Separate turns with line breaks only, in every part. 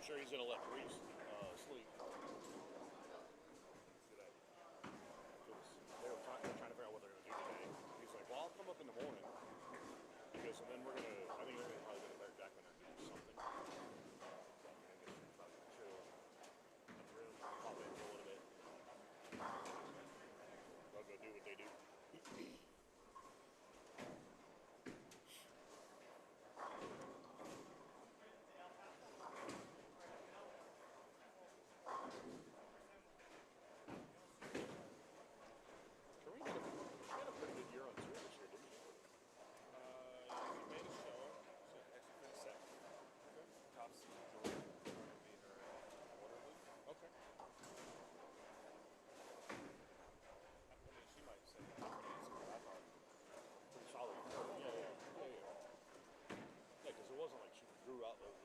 sure he's going to let Reese sleep. They're trying to figure out what they're going to do today. He's like, well, I'll come up in the morning. Because, and then we're going to, I think we're going to probably go to Bear Jack and do something. So I'm going to get some probably chill in the room, pop in for a little bit. They'll go do what they do.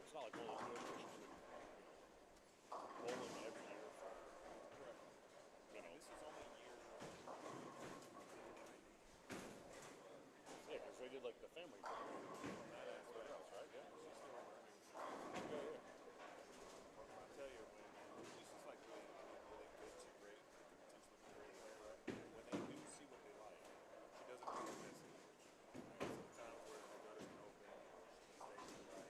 It's not like one of those girls where she's bowling every year for,
This is only year
yeah, because they did like the family thing. That's what else, right? Yeah.
She's still learning.
Yeah.
I tell you, when this is like really good to great, potentially great player, when they do see what they like, she doesn't do the best English. Sometimes where the gutters can open, she stays in the right.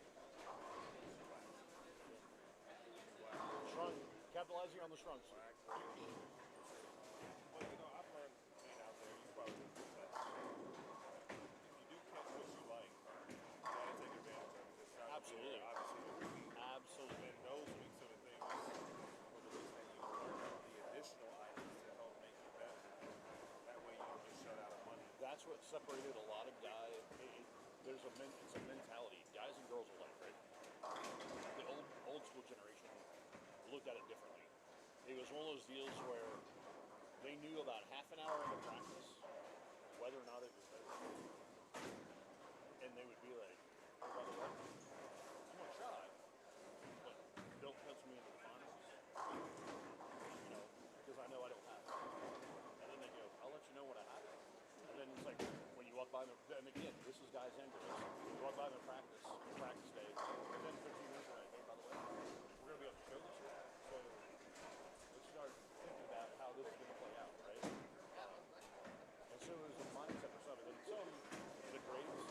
Shrunk, capitalizing on the shrunks.
Well, I've learned being out there, you probably do that. If you do catch what you like, you gotta take advantage of it.
Absolutely.
Obviously, every week.
Absolutely.
And those weeks are the things, or the weeks that you learn the additional items to help make you better. That way you don't get shut out of money.
That's what separated a lot of guys. It's a mentality. Guys and girls alike, right? The old school generation looked at it differently. It was one of those deals where they knew about half an hour into practice whether or not it was better. And they would be like, oh, by the way, I'm going to try, but don't catch me into the finals, because I know I don't have it. And then they go, I'll let you know when I have it. And then it's like, when you walk by them, and again, this is guys and girls, you walk by them in practice day, and then 15 minutes later, hey, by the way, we're going to be on the show this year, so let's start thinking about how this is going to play out, right? And so it was a mindset for some, and then some, the grades,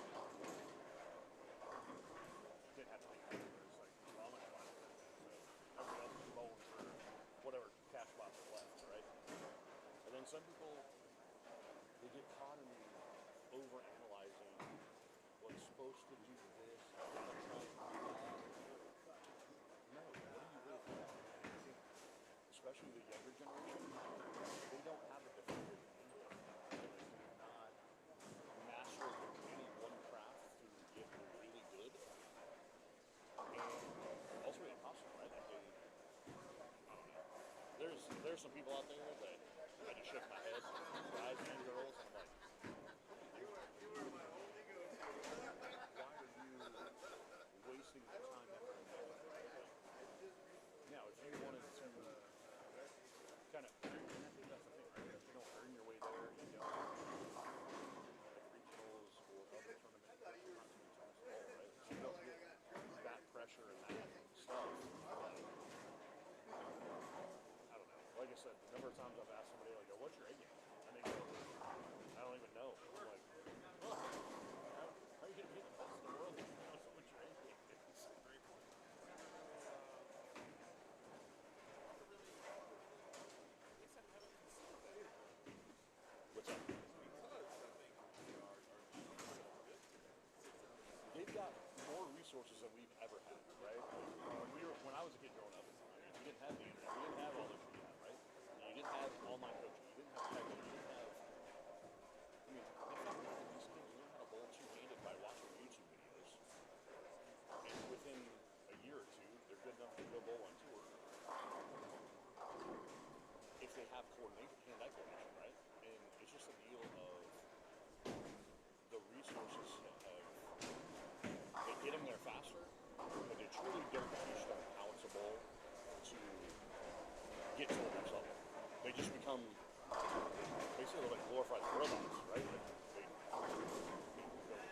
didn't have to think about it. It was like, well, I'm going to find it. So everybody else is bowling for whatever cash spots are left, right? And then some people, they get caught in overanalyzing what's supposed to do this, how to try to do that. No, what do you really think? Especially the younger generation, they don't have a definitive English. They do not master any one craft to get really good. And also it costs them, right? Like I don't know. There's some people out there that I just shake my head, guys and girls, and I'm like, why are you wasting your time effort and money? Now, if you wanted to kind of, and I think that's the thing, right? If you don't earn your way there, you don't like regionals or other tournaments, not too many tournaments at all, right? So you don't get that pressure and that stuff. I don't know. Like I said, the number of times I've asked somebody, like, what's your A game? And they go, I don't even know. I'm like, well, how are you going to be the best in the world if you don't know what your A game is? It's a great point. What's up? They've got more resources than we've ever had, right? When I was a kid growing up, we didn't have the internet. We didn't have all this we have, right? You didn't have online coaching. You didn't have technology. You didn't have. I mean, the fact that these kids learn how to bowl two-handed by watching YouTube videos, and within a year or two, they're good enough to go bowl on tour. If they have coordination, hand-eye coordination, right? And it's just a deal of the resources of they get them there faster, but they truly don't teach them how to bowl to get to the next level. They just become basically like glorified robots, right?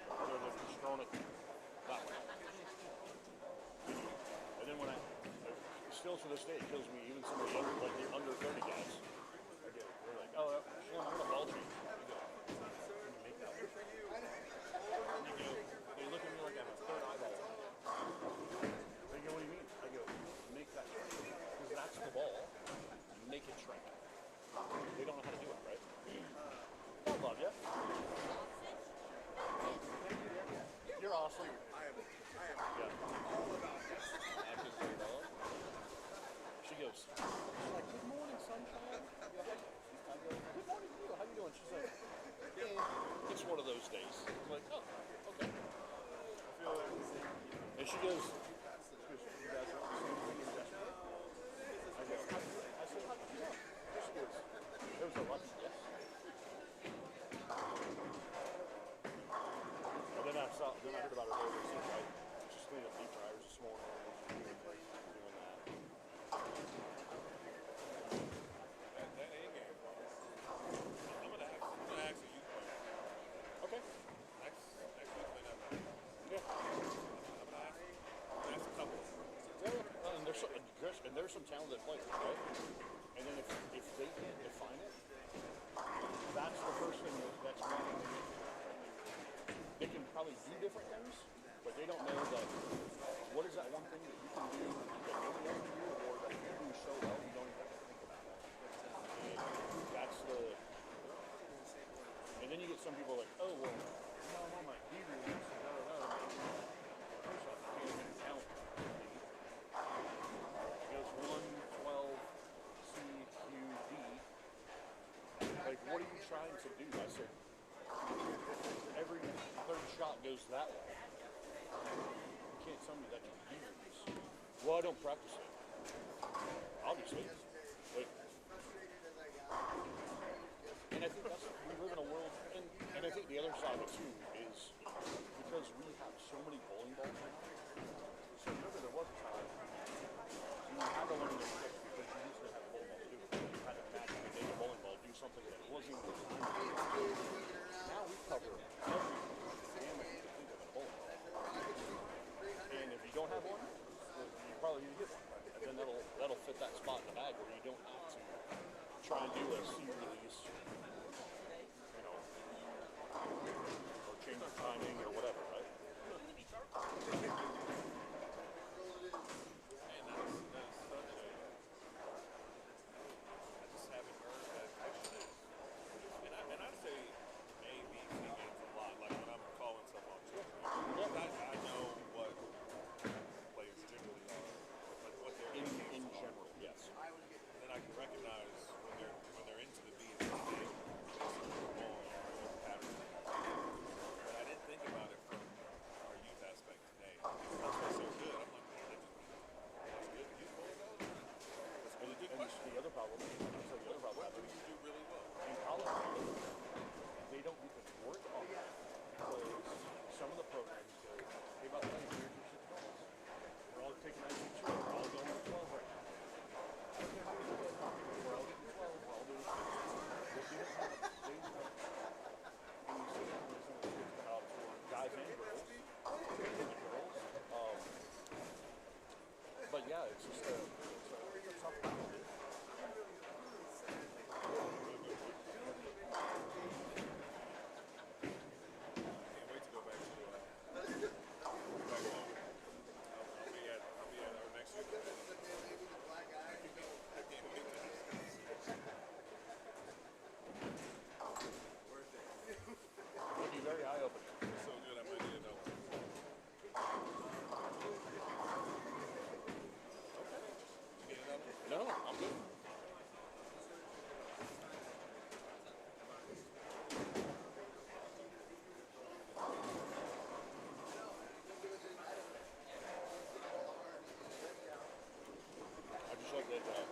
Other than just throwing it that way. And then when still to this day, it kills me. Even some of the younger, like the under 30 guys. They're like, oh, Schlemer, I'm gonna ball change. You go, can you make that work? And you go, they look at me like I have a third eyeball. They go, what do you mean? I go, make that shrink. Because that's the ball. Make it shrink. They don't know how to do it, right? I love you. You're awesome.
I am
Yeah.
all about this.
She goes, she's like, good morning, sunshine. I go, good morning to you. How you doing? She's like, it's one of those days. I'm like, oh, okay. And she goes, you guys want to see anything yesterday? I go, I said, how did you know? She goes, there was a lunch, yes. And then I heard about her earlier, so right? She's cleaning up deep fryers this morning. She's doing that.
That A game. I'm gonna ask a youth player.
Okay.
Next week may not be.
Yeah.
I'm gonna ask a couple.
Yeah. And there's some talented players, right? And then if they can't define it, that's the first thing that's wrong. They can probably do different things, but they don't know that what is that one thing that you can do that nobody else can do, or that you do so well you don't even have to think about that. And that's the. And then you get some people like, oh well, no, I'm on my D rules, no. First off, you can't even count. It goes 1, 12, C, Q, D. Like, what are you trying to do? I said, every third shot goes that way. You can't tell me that you use. Well, I don't practice it. Obviously. Like, and I think that's, we live in a world, and I think the other side of it too is because we have so many bowling balls now. So remember there was a time you had to learn this trick because you used to have a bowling ball to do it. You had to magically make a bowling ball do something that wasn't even designed to do. Now we cover every gamut you can think of in a bowling ball. And if you don't have one, you probably need to get one. And then that'll fit that spot in the bag where you don't have to try and do a C release, you know, or change your timing or whatever, right? But yeah, it's just a tough thing to do.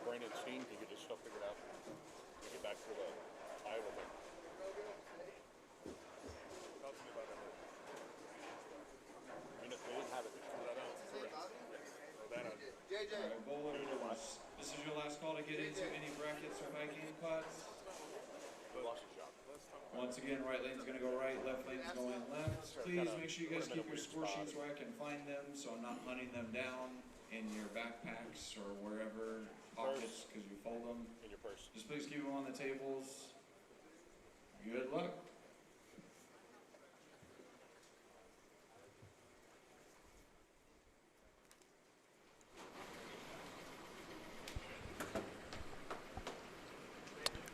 Brandon Steen can get his stuff figured out and get back to the Iowa thing.
Talk to me about that.
They didn't have it.
Bowlero, this is your last call to get into any brackets or hiking pots.
He lost his job.
Once again, right lane's going to go right, left lane's going left. Please make sure you guys keep your score sheets where I can find them so I'm not hunting them down. in your backpacks or wherever, pockets, because you fold them.
In your purse.
Just please keep them on the tables. Good luck.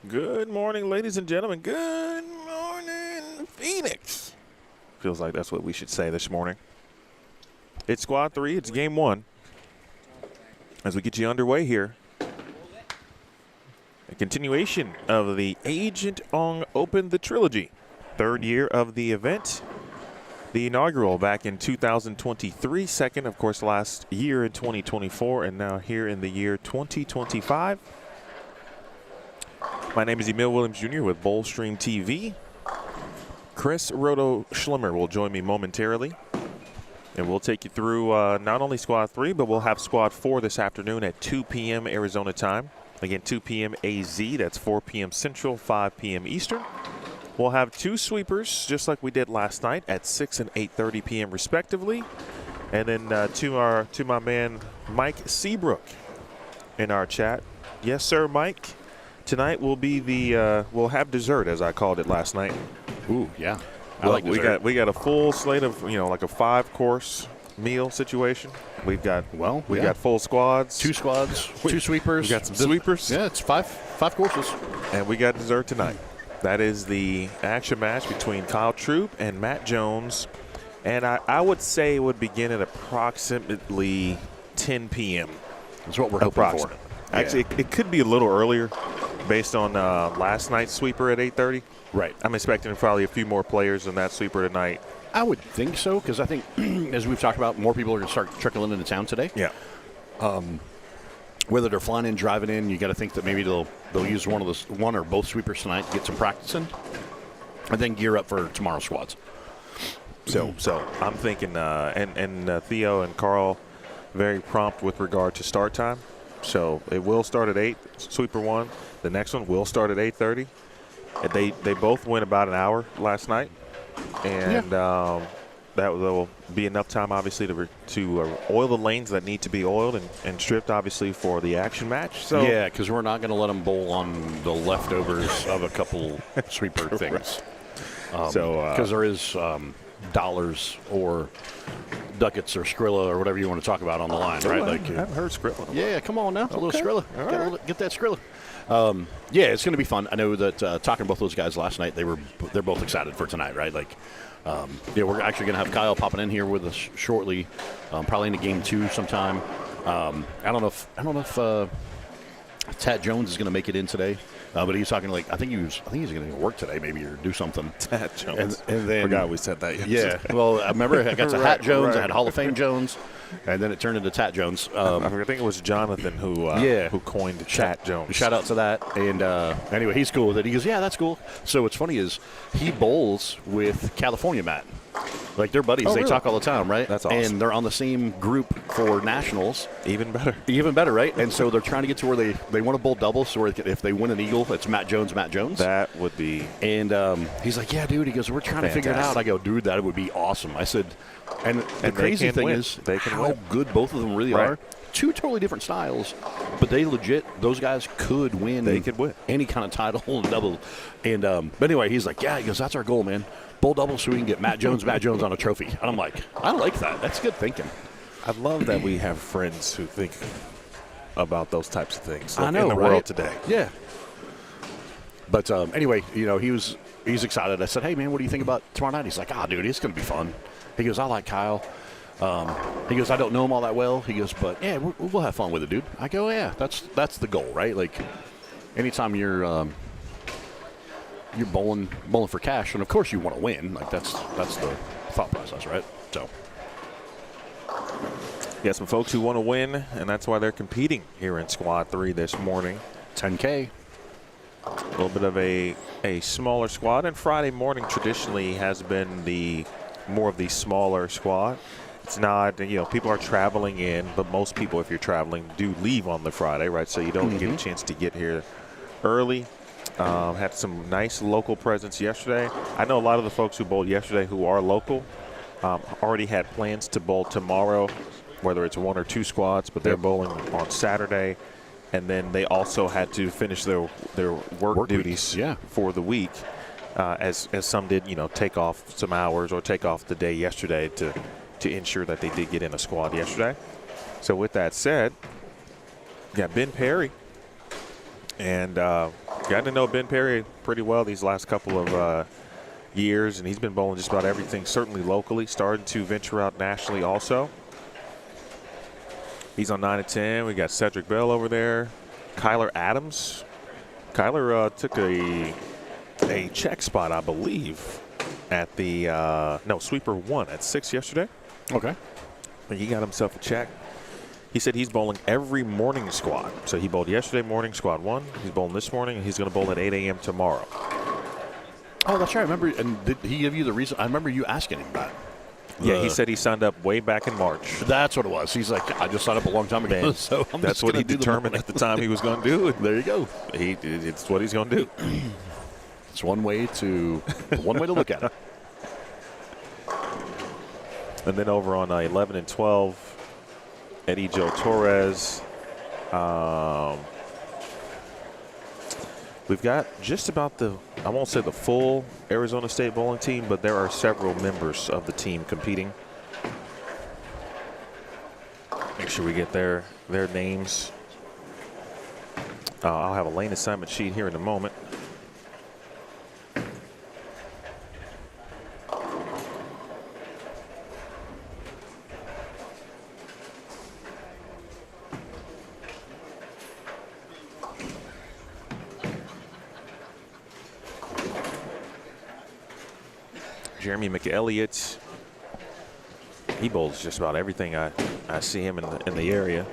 Good morning, ladies and gentlemen. Good morning, Phoenix. Feels like that's what we should say this morning. It's Squad 3. It's Game 1. As we get you underway here, a continuation of the Agent Ong Open, the trilogy. Third year of the event. The inaugural back in 2023. Second, of course, last year in 2024. And now here in the year 2025. My name is Emil Williams Jr. with Bowlstream TV. Chris Roto Schlemer will join me momentarily. And we'll take you through not only Squad 3, but we'll have Squad 4 this afternoon at 2 p.m. Arizona time. Again, 2 p.m. AZ. That's 4 p.m. Central, 5 p.m. Eastern. We'll have two sweepers, just like we did last night, at 6 and 8:30 p.m. respectively. And then to my man Mike Seabrook in our chat. Yes, sir, Mike. Tonight will be we'll have dessert, as I called it last night.
Ooh, yeah. I
Well,
like dessert.
we got a full slate of, like a 5-course meal situation. We've got got full squads.
2 squads, 2 sweepers.
We got some sweepers.
Yeah, it's five courses.
And we got dessert tonight. That is the action match between Kyle Troop and Matt Jones. And I would say it would begin at approximately 10 p.m.
That's what we're hoping for.
Actually, it could be a little earlier based on last night's sweeper at 8:30.
Right.
I'm expecting probably a few more players in that sweeper tonight.
I would think so, because I think, as we've talked about, more people are going to start trickling into town today.
Yeah.
Whether they're flying in, driving in, you got to think that maybe they'll use one or both sweepers tonight to get some practice in, and then gear up for tomorrow's squads.
So I'm thinking, and Theo and Carl very prompt with regard to start time. So it will start at 8, sweeper 1. The next one will start at 8:30. They both went about an hour last night, and that will be enough time, obviously, to oil the lanes that need to be oiled and stripped, obviously, for the action match. So
yeah, because we're not going to let them bowl on the leftovers of a couple sweeper things. Because there is dollars or ducats or Skrilla or whatever you want to talk about on the line, right?
I haven't heard Skrilla.
Yeah, come on now, a little Skrilla.
All
Get that Skrilla. Yeah, it's going to be fun. I know that talking to both those guys last night, they're both excited for tonight, right? Like, we're actually going to have Kyle popping in here with us shortly, probably into game 2 sometime. I don't know if Tad Jones is going to make it in today, but he's talking I think he's going to work today, maybe, or do something.
Tad Jones.
And then
forgot we said that yesterday.
Yeah. Well, I remember I got to Hat Jones,
right.
I had Hall of Fame Jones, and then it turned into Tat Jones.
I think it was Jonathan who coined Chat Jones.
Shout out to that. And anyway, he's cool with it. He goes, yeah, that's cool. So what's funny is he bowls with California Matt. Like, they're buddies.
Oh,
they
really?
talk all the time, right?
That's awesome.
And they're on the same group for nationals.
Even better.
Even better, right? And so they're trying to get to where they want to bowl doubles, so if they win an eagle, it's Matt Jones.
That would be.
And he's like, yeah, dude. He goes, we're trying to figure it out. I go, dude, that would be awesome. I said, and the crazy thing is how good both of them really are. 2 totally different styles, but they legit, those guys could win.
They could win
any kind of title and double. And but anyway, he's like, yeah, he goes, that's our goal, man. Bowl double so we can get Matt Jones on a trophy. And I'm like, I like that. That's good thinking.
I love that we have friends who think about those types of things
I know,
in the
right?
world today.
Yeah. But anyway, he's excited. I said, hey, man, what do you think about tomorrow night? He's like, dude, it's going to be fun. He goes, I like Kyle. He goes, I don't know him all that well. He goes, but yeah, we'll have fun with it, dude. I go, yeah, that's the goal, right? Like, anytime you're bowling for cash, and of course you want to win. Like, that's the thought process, right? So,
yeah, some folks who want to win, and that's why they're competing here in Squad 3 this morning.
10K.
A little bit of a smaller squad, and Friday morning traditionally has been more of the smaller squad. It's not, people are traveling in, but most people, if you're traveling, do leave on the Friday, right? So you don't get a chance to get here early. Had some nice local presence yesterday. I know a lot of the folks who bowled yesterday who are local already had plans to bowl tomorrow whether it's 1 or 2 squads, but they're bowling on Saturday. And then they also had to finish their work duties for the week, as some did, take off some hours or take off the day yesterday to ensure that they did get in a squad yesterday. So with that said, got Ben Perry. And got to know Ben Perry pretty well these last couple of years, and he's been bowling just about everything, certainly locally, starting to venture out nationally also. He's on 9 and 10. We got Cedric Bell over there. Kyler Adams. Kyler took a check spot, I believe, at the sweeper 1 at 6 yesterday.
Okay.
And he got himself a check. He said he's bowling every morning squad. So he bowled yesterday morning, squad 1. He's bowling this morning, and he's going to bowl at 8 a.m. tomorrow.
Oh, that's right. I remember. And did he give you the reason? I remember you asking him that.
Yeah, he said he signed up way back in March.
That's what it was. He's like, I just signed up a long time ago.
Man,
so
that's what he determined at the time he was going to do. And
there you go.
It's what he's going to do.
It's one way to look at it.
And then over on 11 and 12. Eddie Joe Torres. We've got just about I won't say the full Arizona State bowling team, but there are several members of the team competing. Make sure we get their names. I'll have a lane assignment sheet here in a moment. Jeremy McElliott, he bowls just about everything. I see him in the area.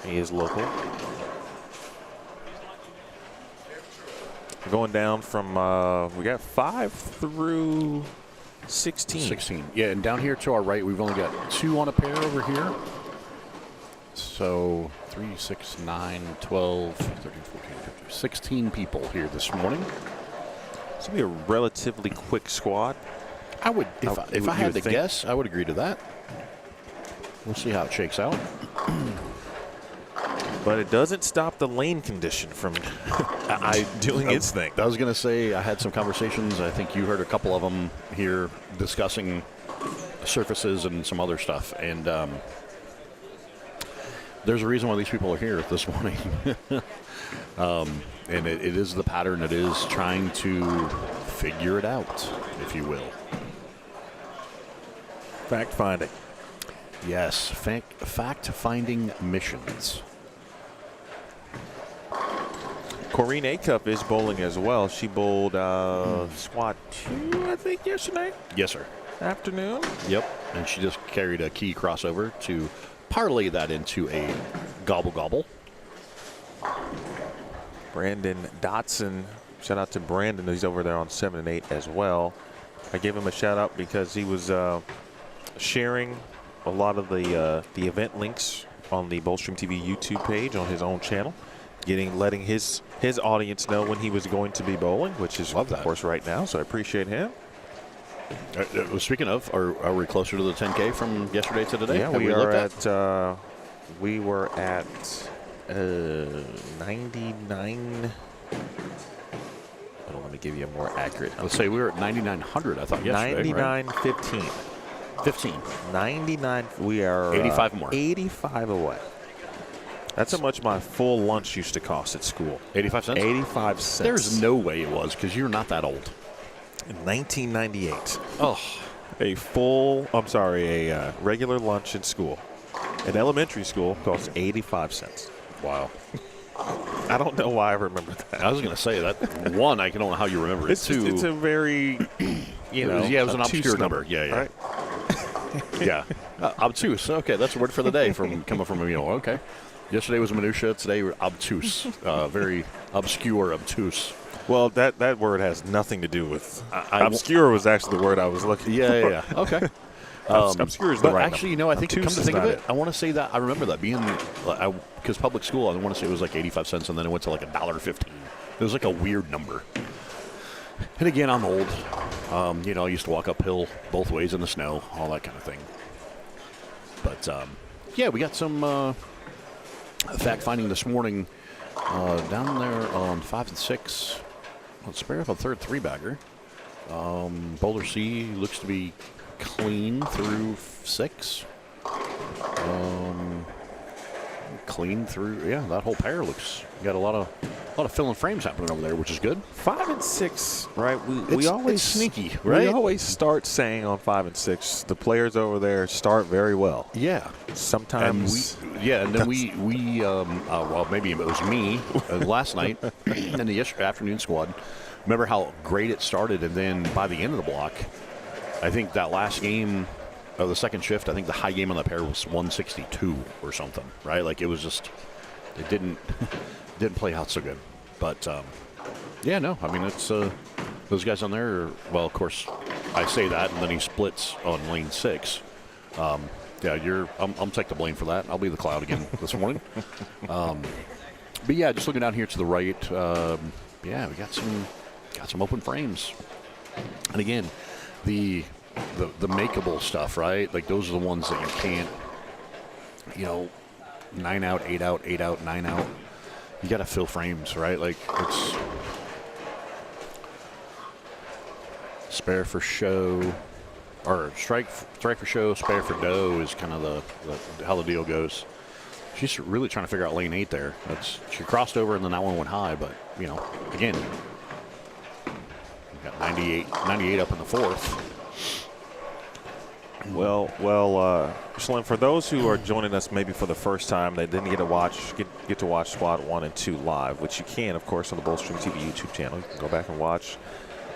He is local. Going down from we got 5 through 16.
16. Yeah, and down here to our right, we've only got 2 on a pair over here. So 3, 6, 9, 12, 13, 14, 15, 16 people here this morning.
This will be a relatively quick squad.
I would, if I had to guess, I would agree to that. We'll see how it shakes out.
But it doesn't stop the lane condition from doing its thing.
I was going to say, I had some conversations. I think you heard a couple of them here discussing surfaces and some other stuff. And there's a reason why these people are here this morning. And it is the pattern. It is trying to figure it out, if you will.
Fact finding.
Yes, fact-finding missions.
Kyrene Acup is bowling as well. She bowled squad 2, I think, yesterday
Yes, sir.
afternoon.
Yep, and she just carried a key crossover to parlay that into a gobble-gobble.
Brandon Dotson, shout out to Brandon. He's over there on 7 and 8 as well. I gave him a shout out because he was sharing a lot of the event links on the Bowlstream TV YouTube page on his own channel, letting his audience know when he was going to be bowling, which is of course right now. So I appreciate him.
Speaking of, are we closer to the 10K from yesterday to today?
Yeah, we are at. We were at 99. Hold on, let me give you a more accurate number.
Let's say we were at 9,900, I thought, yesterday.
99.15.
15.
99. We are
85 more.
85 away. That's how much my full lunch used to cost at school.
85 cents?
85 cents.
There's no way it was, because you're not that old.
In 1998.
Oh.
A regular lunch in school. In elementary school cost 85 cents.
Wow.
I don't know why I remember that.
I was going to say that. One, I don't know how you remember it. Two,
it's a very, it was
an obscure number. Yeah.
Right?
Yeah. Obtuse. Okay, that's a word for the day coming from Emil. Okay. Yesterday was minutia. Today we're obtuse. Very obscure, obtuse.
Well, that word has nothing to do with. Obscure was actually the word I was looking for.
Yeah. Okay.
Obscure is the right
actually, I think come to think of it, I want to say that I remember that being because public school. I want to say it was like 85 cents, and then it went to like $1.15. It was like a weird number. And again, I'm old. I used to walk uphill both ways in the snow, all that kind of thing. But Yeah, we got some fact finding this morning down there on 5 and 6. Let's spare up a third 3-bagger. Bowler C looks to be clean through 6. Clean through, yeah, that whole pair looks, got a lot of filling frames happening over there, which is good.
5 and 6, right? We always
it's sneaky, right?
We always start saying on 5 and 6, the players over there start very well.
Yeah.
Sometimes.
And then well, maybe it was me last night in the afternoon squad. Remember how great it started, and then by the end of the block, I think that last game of the second shift, I think the high game on the pair was 162 or something, right? Like it was just, it didn't play out so good. But yeah, no, I mean it's those guys on there. Well, of course, I say that, and then he splits on lane 6. Yeah, I'm take the blame for that. I'll be the cloud again this morning. But yeah, just looking down here to the right, yeah, we got some open frames, and again, the makeable stuff, right? Like those are the ones that you can't, 9 out, 8 out, 8 out, 9 out. You got to fill frames, right? Like it's spare for show, or strike for show, spare for dough is kind of the how the deal goes. She's really trying to figure out lane 8 there. She crossed over and then that one went high, but again, we got 98 up in the 4th.
Well, Schlemer, for those who are joining us maybe for the first time, they didn't get to watch Squad 1 and 2 live, which you can, of course, on the Bowlstream TV YouTube channel. You can go back and watch,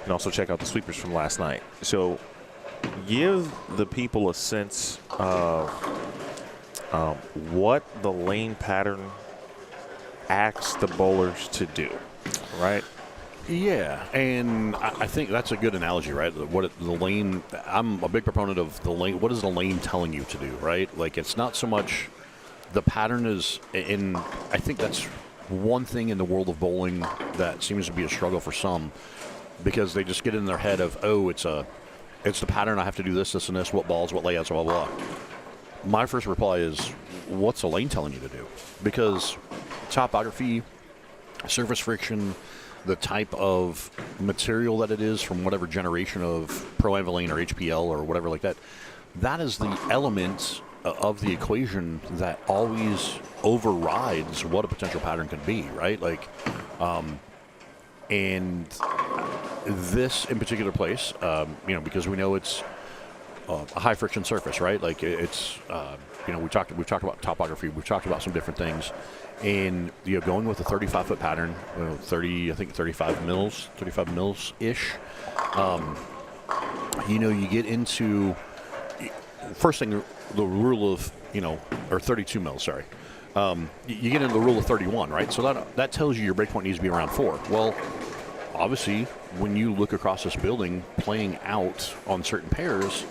and also check out the sweepers from last night. So, give the people a sense of what the lane pattern asks the bowlers to do, right?
Yeah, and I think that's a good analogy, right? The lane, I'm a big proponent of the lane. What is the lane telling you to do, right? Like, it's not so much the pattern is, and I think that's one thing in the world of bowling that seems to be a struggle for some, because they just get in their head of, it's the pattern, I have to do this, this, and this, what balls, what layouts, blah, blah, blah. My first reply is, what's the lane telling you to do? Because topography, surface friction, the type of material that it is from whatever generation of Pro Avalane or HPL or whatever like that, that is the element of the equation that always overrides what a potential pattern can be, right? Like, and this in particular place, because we know it's a high friction surface, right? Like it's, we've talked about topography, we've talked about some different things. And going with a 35-foot pattern, 35 mils-ish. You get into first thing the rule of or 32 mils. Sorry, you get into the rule of 31, right? So that tells you your breakpoint needs to be around 4. Well, obviously, when you look across this building, playing out on certain pairs,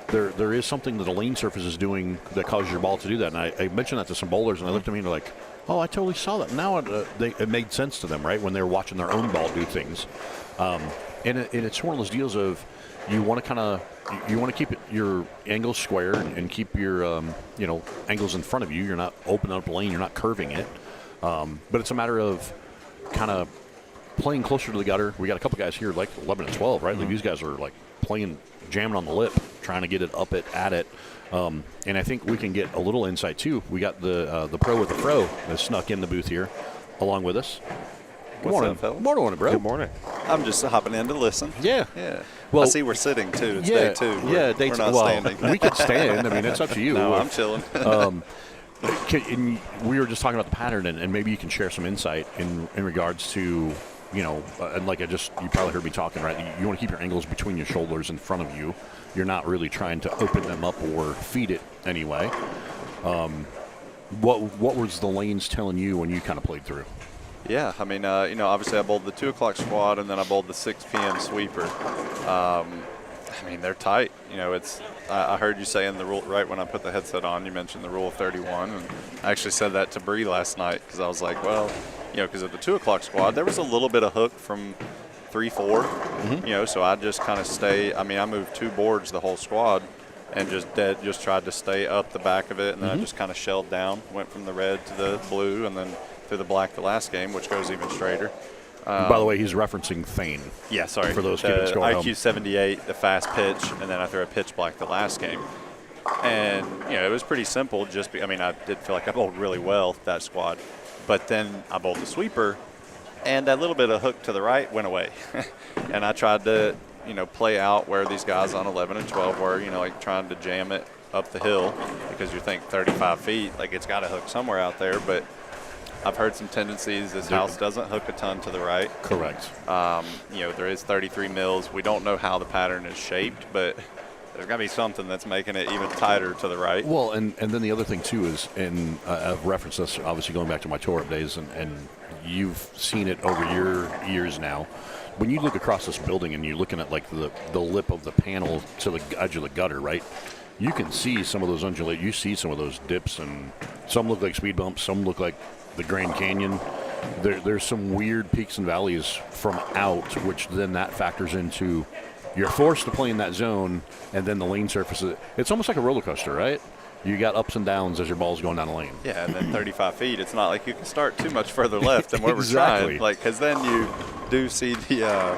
there is something that the lane surface is doing that causes your ball to do that. And I mentioned that to some bowlers, and they looked at me and they're like, oh, I totally saw that. Now it made sense to them, right, when they were watching their own ball do things. And it's one of those deals of you want to keep your angles square and keep your angles in front of you. You're not opening up a lane. You're not curving it. But it's a matter of kind of playing closer to the gutter. We got a couple guys here like 11 and 12, right? Mm-hmm. Like these guys are like jamming on the lip, trying to get it up at it. And I think we can get a little insight too. We got the pro with the fro that snuck in the booth here, along with us. Good morning,
fellas?
Morning, bro.
Good morning.
I'm just hopping in to listen.
Yeah.
Well, I see we're sitting too. It's day 2.
Yeah, day 2.
We're not standing.
We could stand. I mean, it's up to you.
No, I'm chilling.
And we were just talking about the pattern, and maybe you can share some insight in regards to, and like you probably heard me talking, right? You want to keep your angles between your shoulders in front of you. You're not really trying to open them up or feed it anyway. What was the lanes telling you when you kind of played through?
Yeah, I mean, obviously I bowled the 2 o'clock squad, and then I bowled the 6 p.m. sweeper. I mean, they're tight. I heard you saying the rule right when I put the headset on. You mentioned the rule of 31, and I actually said that to Bree last night because I was like, well, because at the 2 o'clock squad there was a little bit of hook from 3-4. Mm-hmm. So I just kind of I moved 2 boards the whole squad, and just tried to stay up the back of it, and then I just kind of shelled down, went from the red to the blue, and then through the black the last game, which goes even straighter.
By the way, he's referencing Thane.
Yeah, sorry.
For those kids going
IQ
home.
78, the fast pitch, and then I threw a pitch black the last game. And, it was pretty simple. I did feel like I bowled really well that squad. But then I bowled the sweeper, and that little bit of hook to the right went away. And I tried to, play out where these guys on 11 and 12 were, like trying to jam it up the hill, because you think 35 feet, like it's got to hook somewhere out there. But I've heard some tendencies. This house doesn't hook a ton to the right.
Correct.
There is 33 mils. We don't know how the pattern is shaped, but there's got to be something that's making it even tighter to the right.
Well, and then the other thing, too, is, and I've referenced this, obviously, going back to my tour-up days, and you've seen it over your years now. When you look across this building and you're looking at, like, the lip of the panel to the edge of the gutter, right, you can see some of those undulate. You see some of those dips, and some look like speed bumps, some look like the Grand Canyon. There's some weird peaks and valleys from out, which then that factors into you're forced to play in that zone, and then the lane surface. It's almost like a roller coaster, right? You got ups and downs as your ball's going down the lane.
Yeah, and then 35 feet, it's not like you can start too much further left than where
Exactly.
we're trying. Because then you do see the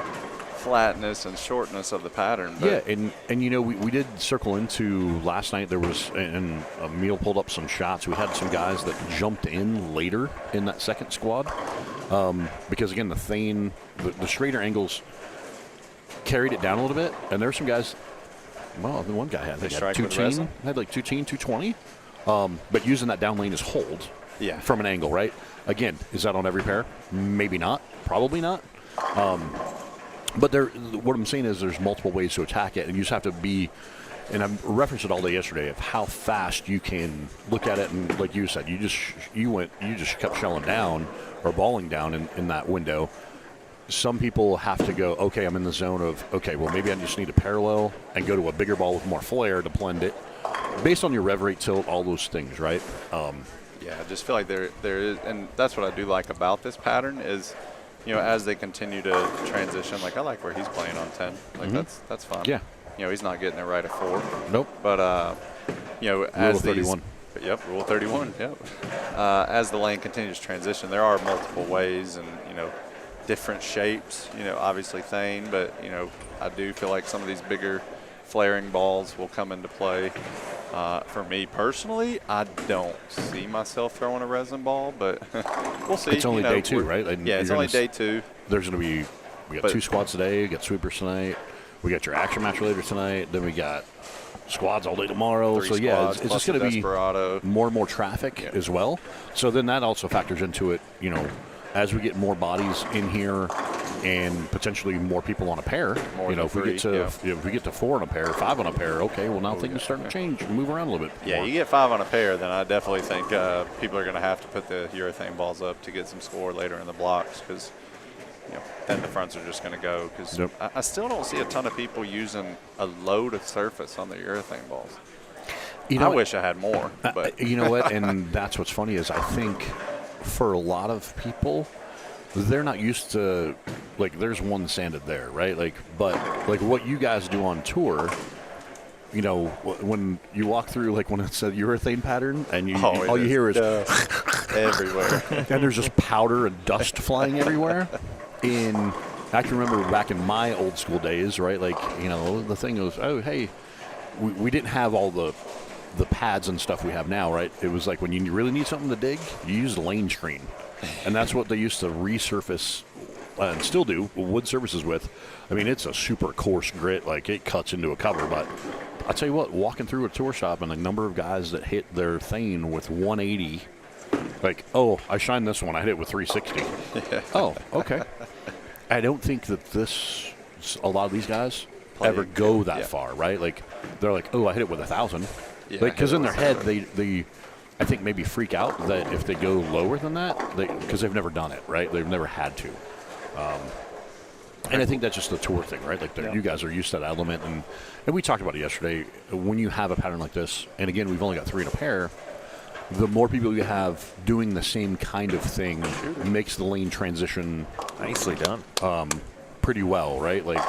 flatness and shortness of the pattern. But
Yeah, and we did circle into last night. There was, and Emil pulled up some shots. We had some guys that jumped in later in that second squad, because again the Thane, the straighter angles carried it down a little bit, and there were some guys. Well, the one guy had 210, had like 210, 220, but using that down lane as hold, from an angle, right? Again, is that on every pair? Maybe not. Probably not. But what I'm saying is there's multiple ways to attack it, and you just have to be, and I referenced it all day yesterday, of how fast you can look at it, and like you said, you just kept shelling down or balling down in that window. Some people have to go, okay, I'm in the zone of, okay, well, maybe I just need a parallel and go to a bigger ball with more flare to blend it, based on your rev rate, tilt, all those things, right?
Yeah, I just feel like there is, and that's what I do like about this pattern is, as they continue to transition, like I like where he's playing on 10. Like that's fun.
Yeah.
He's not getting it right at 4.
Nope.
But
Rule
as
31.
Yep, Rule 31. Yep. As the lane continues to transition, there are multiple ways and different shapes. Obviously Thane, but I do feel like some of these bigger flaring balls will come into play. For me personally, I don't see myself throwing a resin ball, but we'll see.
It's only day 2, right?
Yeah, it's only day 2.
There's going to be, we got 2 squads today. We got sweepers tonight. We got your action match later tonight. Then we got squads all day tomorrow.
3
So yeah, it's just going to be
Desperado.
more and more traffic as well. So then that also factors into it, as we get more bodies in here and potentially more people on a pair. If we get to 4 on a pair, 5 on a pair, okay, well now things are starting to change and move around a little bit.
Yeah,
more.
you get 5 on a pair, then I definitely think people are going to have to put the urethane balls up to get some score later in the blocks, because then the fronts are just going to go. Because I still don't see a ton of people using a load of surface on the urethane balls. I wish I had more. But
you know what? And that's what's funny is I think for a lot of people, they're not used to, like, there's one sanded there, right? But what you guys do on tour, when you walk through, like when it's a urethane pattern and all you hear is
everywhere.
And there's just powder and dust flying everywhere. I can remember back in my old school days, right? The thing was, oh, hey, we didn't have all the pads and stuff we have now, right? It was like when you really need something to dig, you use the lane screen. And that's what they used to resurface and still do wood surfaces with. I mean, it's a super coarse grit, like it cuts into a cover. But I'll tell you what, walking through a tour shop and the number of guys that hit their Thane with 180, like, oh, I shined this one, I hit it with 360. Yeah. Oh, okay. I don't think that a lot of these guys ever go that far, right? Like, they're like, oh, I hit it with 1,000. Yeah, because in their head, they I think maybe freak out that if they go lower than that, because they've never done it, right? They've never had to. And I think that's just the tour thing, right? Like you guys are used to that element, and we talked about it yesterday. When you have a pattern like this, and again, we've only got 3 in a pair, the more people you have doing the same kind of thing makes the lane transition
nicely done.
pretty well, right? Like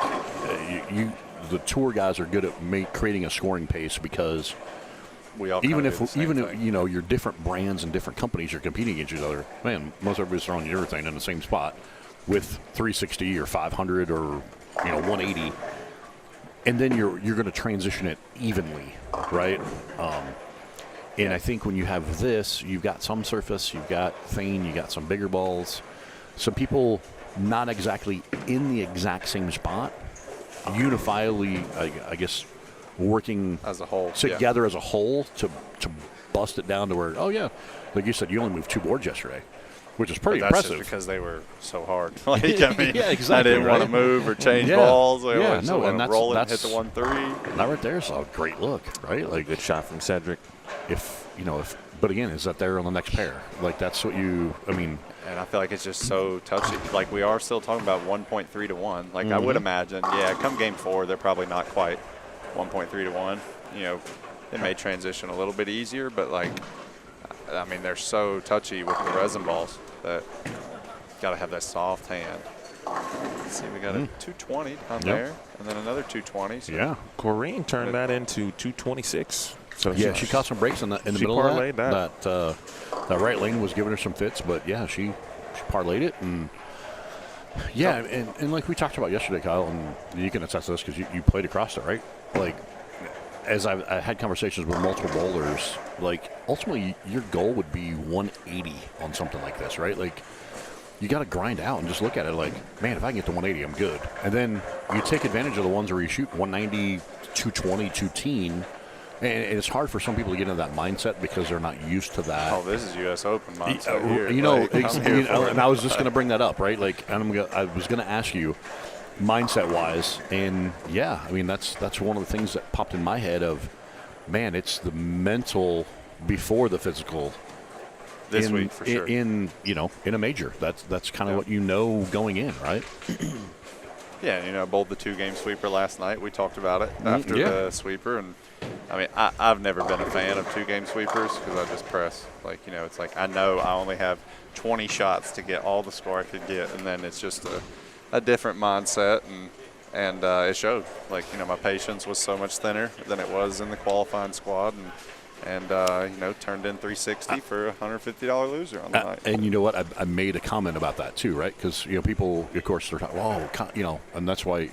the tour guys are good at creating a scoring pace because
We all
even
kinda
if
do the same thing.
you know you're different brands and different companies, you're competing against each other. Man, most everybody's throwing everything in the same spot with 360 or 500 or 180, and then you're going to transition it evenly, right? And I think when you have this, you've got some surface, you've got Thane, you got some bigger balls, some people not exactly in the exact same spot, unifiably, I guess, working
As a whole,
together as a whole to bust it down to where, oh yeah, like you said, you only moved 2 boards yesterday, which is pretty
That's
impressive.
just because they were so hard. Like, I mean,
Yeah,
I
exactly,
didn't want to
right?
move or change
Yeah.
balls. I
Yeah,
just
no,
wanted
and
to
that's-
roll it and hit
that's-
the 1-3.
That right there is a great look, right? Like
Good shot from Cedric.
but again, is that there on the next pair? Like that's what I mean,
And I feel like it's just so touchy. Like, we are still talking about 1.3 to 1. Like, I would imagine, come game 4, they're probably not quite 1.3 to 1. It may transition a little bit easier, but, like, I mean, they're so touchy with the resin balls that got to have that soft hand. Let's see, we got a 220 on there, and then another 220. So
yeah.
Kyrene turned that into 226. So
Yeah, she caught some breaks in the
She
middle of
parlayed
that. That right lane was giving her some fits, but yeah, she parlayed it, and and like we talked about yesterday, Kyle, and you can attest to this because you played across it, right? Like as I had conversations with multiple bowlers, like ultimately your goal would be 180 on something like this, right? Like you got to grind out and just look at it like, man, if I can get to 180, I'm good. And then you take advantage of the ones where you shoot 190, 220, 210. And it's hard for some people to get into that mindset because they're not used to that.
Oh, this is U.S. Open mindset here.
And I was just going to bring that up, right? Like, I was going to ask you, mindset-wise, and yeah, I mean that's one of the things that popped in my head of, man, it's the mental before the physical.
This week for sure.
In a major, that's kind of what going in, right?
Yeah, bowled the 2-game sweeper last night. We talked about it after the sweeper, and I mean, I've never been a fan of 2-game sweepers because I just press. Like, it's like I know I only have 20 shots to get all the score I could get, and then it's just a different mindset, and it showed. Like, my patience was so much thinner than it was in the qualifying squad, and turned in 360 for a $150 loser on the night.
And you know what? I made a comment about that too, right? Because people, of course, they're talking, and that's why,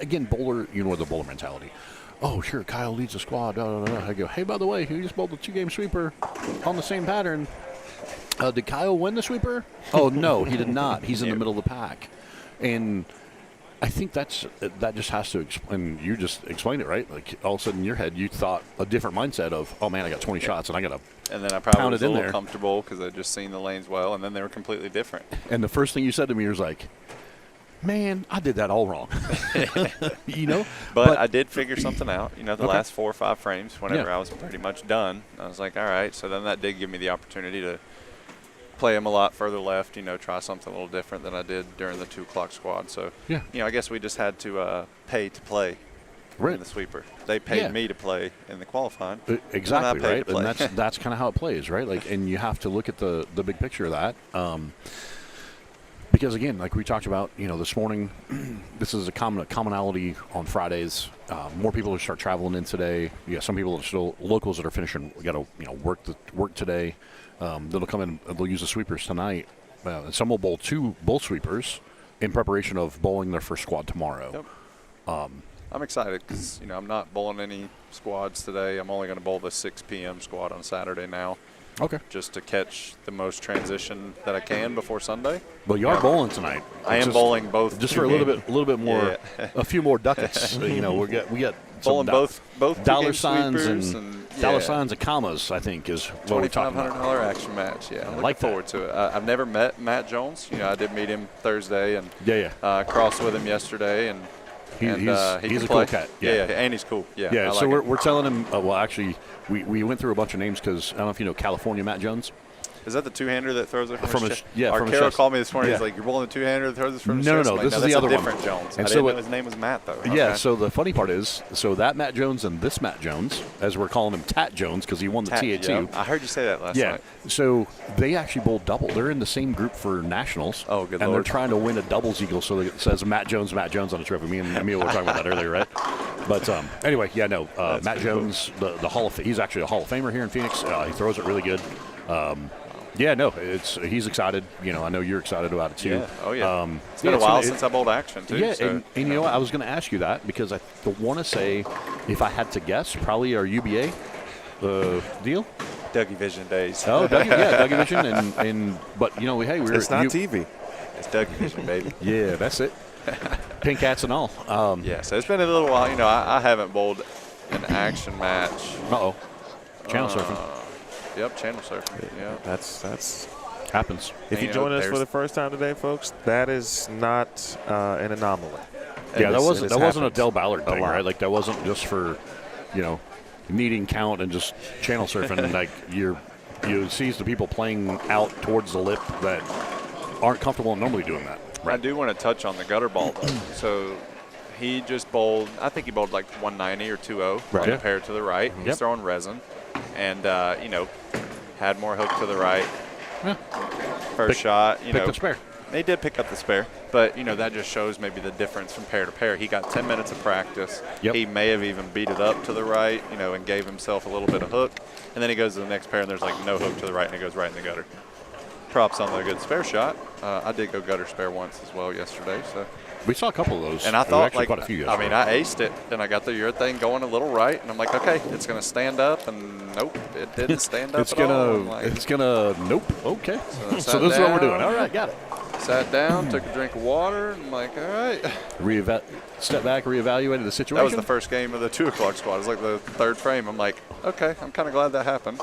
again, bowler, the bowler mentality. Oh, sure, Kyle leads the squad. I go, hey, by the way, he just bowled a 2-game sweeper on the same pattern. Did Kyle win the sweeper? Oh no, he did not. He's in the middle of the pack, and I think that just has to explain. You just explained it, right? Like all of a sudden in your head, you thought a different mindset of, oh man, I got 20 shots and I got to.
And then I probably
pound
was
it
a
in
little
there.
comfortable because I'd just seen the lanes well, and then they were completely different.
And the first thing you said to me was like, man, I did that all wrong.
But I did figure something out. The last 4 or 5 frames, whenever
Yeah.
I was pretty much done, I was like, all right. So then that did give me the opportunity to play him a lot further left, try something a little different than I did during the 2 o'clock squad. So,
Yeah.
I guess we just had to pay to play
Right.
in the sweeper. They paid
Yeah.
me to play in the qualifying.
Exactly,
and I paid
right?
to play.
And that's kind of how it plays, right? Like, and you have to look at the big picture of that. Because again, like we talked about, this morning, this is a commonality on Fridays. More people will start traveling in today. Yeah, some people are still locals that are finishing. Got to work today. They'll come in. They'll use the sweepers tonight. And some will bowl 2 bowl sweepers in preparation of bowling their first squad tomorrow.
Yep. I'm excited because I'm not bowling any squads today. I'm only going to bowl the 6 p.m. squad on Saturday now.
Okay.
Just to catch the most transition that I can before Sunday.
Well, you are bowling tonight.
I am bowling both.
Just for a little bit more,
Yeah.
a few more ducats. we got
Bowling
some
both
dollar
2-game
signs
sweepers
and dollar signs and commas. I think is what we're talking about.
$2,500 action match. Yeah, I'm
like
looking forward to it. I've never met Matt Jones. I did meet him Thursday and crossed with him yesterday, and he
he's
can
a
play.
cool cat.
Yeah, and he's cool. Yeah,
Yeah.
I
So
like him.
we're telling him. Well, actually, we went through a bunch of names because I don't know if you know California Matt Jones.
Is that the two-hander that throws it from,
From
his
his-
chest?
yeah, from his
Carol
chest.
called me this morning.
Yeah.
He's like, "You're bowling the two-hander that throws it from his
No,
chest."
no,
I'm like,
this is
that's
the other
a
one.
different Jones.
And
I
so
didn't
what-
know his name was Matt though.
Yeah,
Okay.
so the funny part is, so that Matt Jones and this Matt Jones, as we're calling him Tat Jones because he won the TA2.
Yeah, I heard you say that last
Yeah,
night.
so they actually bowled double. They're in the same group for nationals.
Oh, good
And
Lord.
they're trying to win a doubles eagle, so it says Matt Jones on the trophy. Me and Emil were talking about that earlier, right? But anyway, yeah, no, Matt Jones, the Hall of he's actually a Hall of Famer here in Phoenix. He throws it really good. Yeah, no, he's excited. You know, I know you're excited about it too.
Yeah. Oh yeah. It's been
yeah,
a while
it's-
since I bowled action too.
Yeah,
so.
and you know what? I was going to ask you that because I want to say, if I had to guess, probably our UBA deal.
Dougie Vision days.
Oh, Dougie Vision, but you know, hey, we're
It's not TV.
It's Dougie Vision, baby.
Yeah, that's it. Pink hats and all.
Yeah, so it's been a little while. You know, I haven't bowled an action match.
Channel surfing
Yep, channel surfing. Yeah.
That's
happens.
if you
You know,
join us for
there's-
the first time today, folks, that is not an anomaly.
Yeah, that
It
wasn't a
happens
Del Ballard
a
thing,
lot.
right? Like that wasn't just for, you know, needing count and just channel surfing. Like you sees the people playing out towards the lip that aren't comfortable and normally doing that.
I do want to touch on the gutter ball though. So he just bowled. I think he bowled like 190 or 2-0
Right.
on the
Yeah.
pair to the right. He's
Yep.
throwing resin, and you know, had more hook to the right.
Yeah.
First shot, you
Pick
know,
the spare.
they did pick up the spare, but you know that just shows maybe the difference from pair to pair. He got 10 minutes of practice.
Yep.
He may have even beat it up to the right, you know, and gave himself a little bit of hook. And then he goes to the next pair, and there's like no hook to the right, and it goes right in the gutter. Props on the good spare shot. I did go gutter spare once as well yesterday, so.
We saw a couple of those.
And I
There were
thought,
actually
like,
quite a few
I mean,
yesterday.
I aced it, and I got the urethane going a little right, and I'm like, okay, it's going to stand up, and nope, it didn't stand up
it's
at all.
gonna,
I'm like,
it's gonna. Nope. Okay.
I
So
sat
this is what we're doing.
down.
All right, got it.
sat down, took a drink of water, and I'm like, all right.
Step back, reevaluated the situation.
That was the first game of the 2 o'clock squad. It was like the third frame. I'm like, okay, I'm kind of glad that happened.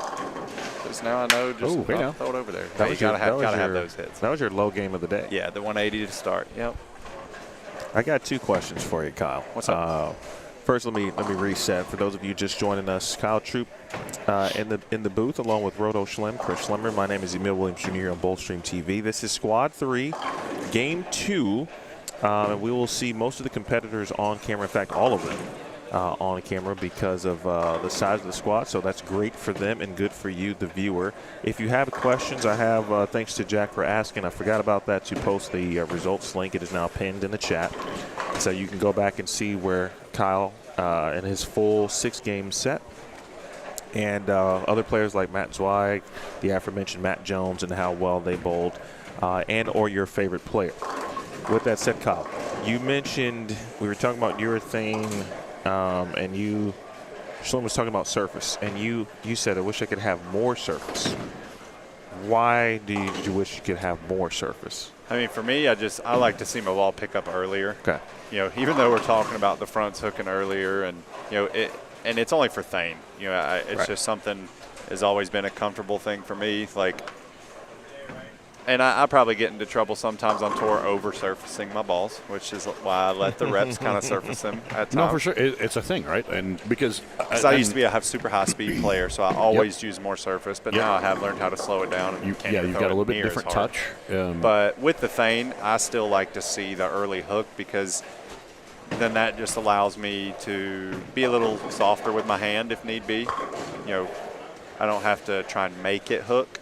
Because now I know just
Oh, hey now.
not to throw it over there.
That
You
was your-
gotta
that was
have
your-
those hits.
That was your low game of the day.
Yeah, the 180 to start. Yep.
I got 2 questions for you, Kyle.
What's up?
First, let me reset. For those of you just joining us, Kyle Troop in the booth along with Roto Schlemer, Chris Schlemer. My name is Emil Williams Jr. here on Bowlstream TV. This is Squad 3, Game 2. And we will see most of the competitors on camera. In fact, all of them on camera because of the size of the squad. So that's great for them and good for you, the viewer. If you have questions, I have, thanks to Jack for asking. I forgot about that to post the results link. It is now pinned in the chat. So you can go back and see where Kyle and his full 6-game set and other players like Matt Zweig, the aforementioned Matt Jones, and how well they bowled, and or your favorite player. With that said, Kyle, you mentioned we were talking about urethane, and Schlemer was talking about surface, and you said, I wish I could have more surface. Why did you wish you could have more surface?
I mean, for me, I like to see my ball pick up earlier.
Okay.
You know, even though we're talking about the fronts hooking earlier, and you know, and it's only for Thane. You know, it's
Right.
just something has always been a comfortable thing for me. Like, and I probably get into trouble sometimes on tour over surfacing my balls, which is why I let the reps kind of surface them at times.
No, for sure. It's a thing, right? And because
I used to be a super high speed player, so I always use more surface. But
Yep.
now I have learned how to slow it down. And
you've
can't
got
throw
a
it
little bit
near as
different
hard.
touch.
But with the Thane, I still like to see the early hook because then that just allows me to be a little softer with my hand if need be. You know, I don't have to try and make it hook.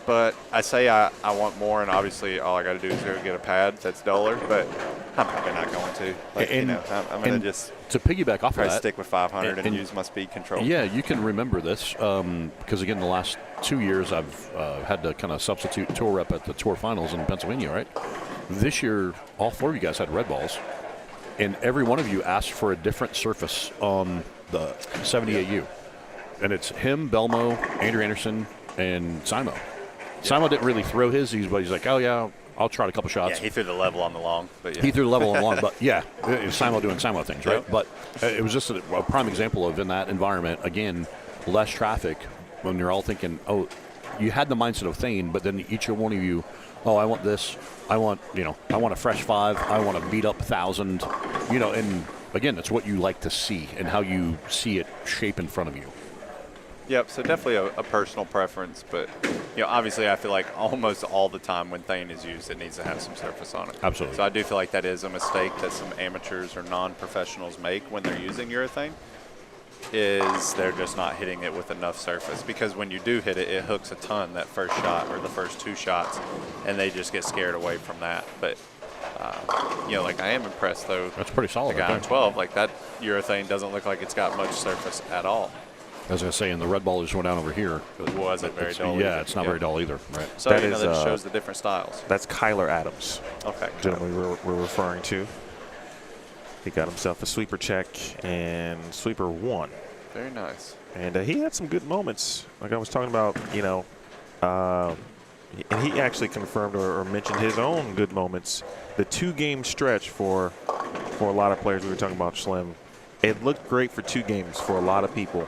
But I say I want more, and obviously all I got to do is go get a pad that's duller, but I'm probably not going to. Like, you
And-
know, I'm going
and
to just
to piggyback off
try
of
to
that,
stick with 500 and
and-
use my speed control.
yeah, you can remember this because, again, the last 2 years I've had to kind of substitute tour rep at the tour finals in Pennsylvania, right? This year, all 4 of you guys had red balls, and every one of you asked for a different surface on the 70AU. And it's him, Belmo, Andrew Anderson, and Simo. Simo didn't really throw his, but he's like, oh, yeah, I'll try a couple
Yeah,
shots.
he threw the level on the long, but yeah.
He threw the level along, but yeah, it's Simo doing Simo things, right?
Yep.
But it was just a prime example of in that environment, again, less traffic when you're all thinking, oh, you had the mindset of Thane, but then each one of you, oh, I want this, I want a fresh 5, I want to beat up 1,000, and again, it's what you like to see and how you see it shape in front of you.
Yep, so definitely a personal preference, but obviously I feel like almost all the time when Thane is used, it needs to have some surface on it.
Absolutely.
So I do feel like that is a mistake that some amateurs or non-professionals make when they're using urethane, is they're just not hitting it with enough surface, because when you do hit it, it hooks a ton that first shot or the first 2 shots, and they just get scared away from that. But like I am impressed though.
That's pretty solid.
The guy
right
on
there.
12, like that urethane doesn't look like it's got much surface at all.
I was going to say, and the red ball just went down over here.
It wasn't very dull.
Yeah,
either.
it's not very dull either. Right.
So
That
that
is,
just shows the different styles.
That's Kyler Adams,
Okay.
gentleman we're referring to. He got himself a sweeper check and sweeper 1.
Very nice.
And he had some good moments, like I was talking about, and he actually confirmed or mentioned his own good moments. The 2-game stretch for a lot of players, we were talking about Schlem, it looked great for 2 games for a lot of people.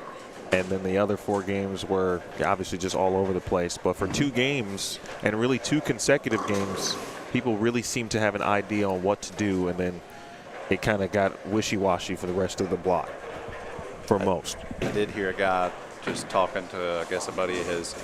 And then the other 4 games were obviously just all over the place. But for 2 games, and really 2 consecutive games, people really seemed to have an idea on what to do. And then it kind of got wishy-washy for the rest of the block for most.
I did hear a guy just talking to, I guess, a buddy of his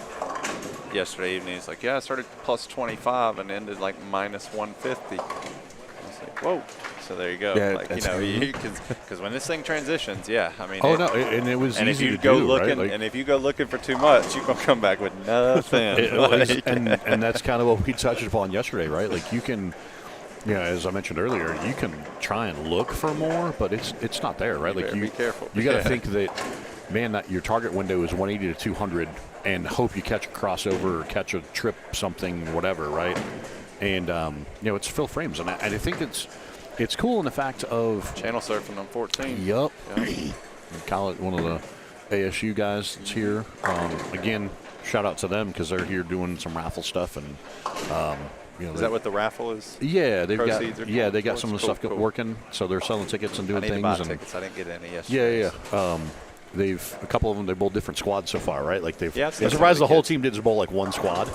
yesterday evening. He's like, yeah, I started plus 25 and ended like minus 150. I was like, whoa. So there you go.
Yeah,
like,
that's
because when this thing transitions, yeah, I mean.
Oh, no, and it was
and
easy
if you
to
go
do,
looking,
right? Like,
and if you go looking for too much, you're gonna come back with nothing.
it was, and that's kind of what we touched upon yesterday, right? Like you can, as I mentioned earlier, you can try and look for more, but it's not there, right?
You
Like
better be careful.
You got to think that, man, that your target window is 180 to 200, and hope you catch a crossover or catch a trip, something, whatever, right? And it's fill frames, and I think it's cool in the fact of
Channel surfing on 14.
Yup. Kyle, one of the ASU guys that's here. Again, shout out to them because they're here doing some raffle stuff, and
Is that what the raffle is?
yeah, they've got
Proceeds are going
they got
towards?
some of the
Cool,
stuff
cool.
working, so they're selling tickets and doing
I need
things.
to buy
and
tickets. I didn't get any yesterday.
yeah. They've a couple of them. They bowled different squads so far, right? Like they've.
Yeah, I've seen
I'm
some
surprised
of
the
the
whole
kids.
team did just bowl like one squad.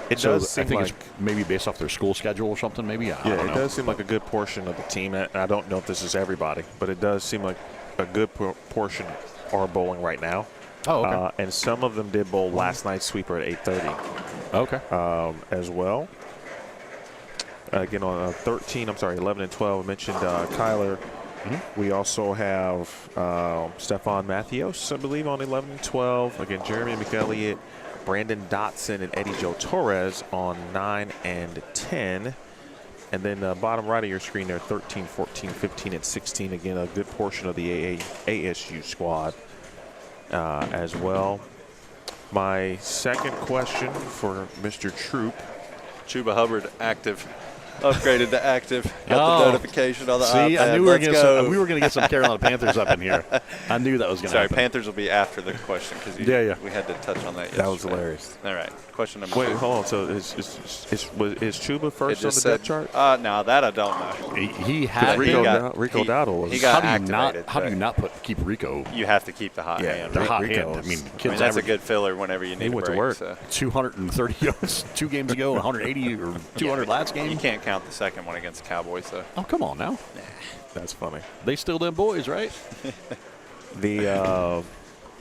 It
So
does
I
seem
think
like
it's maybe based off their school schedule or something. Maybe I
yeah,
don't
it
know.
does seem like a good portion of the team. I don't know if this is everybody, but it does seem like a good portion are bowling right now.
Oh, okay.
And some of them did bowl last night's sweeper at 8:30
Okay.
as well. Again, on 11 and 12, I mentioned Kyler. We also have Stefan Mattheos, I believe, on 11 and 12. Again, Jeremy McElliott, Brandon Dotson, and Eddie Joe Torres on 9 and 10. And then bottom right of your screen there, 13, 14, 15, and 16. Again, a good portion of the ASU squad as well. My second question for Mr. Troop.
Chuba Hubbard active. Upgraded to active. Got
Oh.
the notification on the
See,
iPad.
I knew we were
Let's
gonna
go.
we were gonna get some Carolina Panthers up in here. I knew that was gonna
Sorry,
happen.
Panthers will be after the question because
Yeah.
we had to touch on that yesterday.
That was hilarious.
All right, question number
Wait,
2.
hold on. So is Chuba
It
first on the
just
depth
said,
chart?
no, that I don't know.
He had
Rico
him.
got-
Rico
he-
Dowdle was.
he got
How do you not?
activated,
How do you
right.
not keep Rico?
You have to keep the hot hand.
The
right?
hot
Rico
hand. I
is-
mean,
I mean,
kids
that's a
average
good filler whenever you need a
went to
break.
work.
So.
230 yards 2 games ago, 180 or 200 last game.
You can't count the second one against the Cowboys, though.
Oh, come on now.
That's funny.
They still them boys, right?
All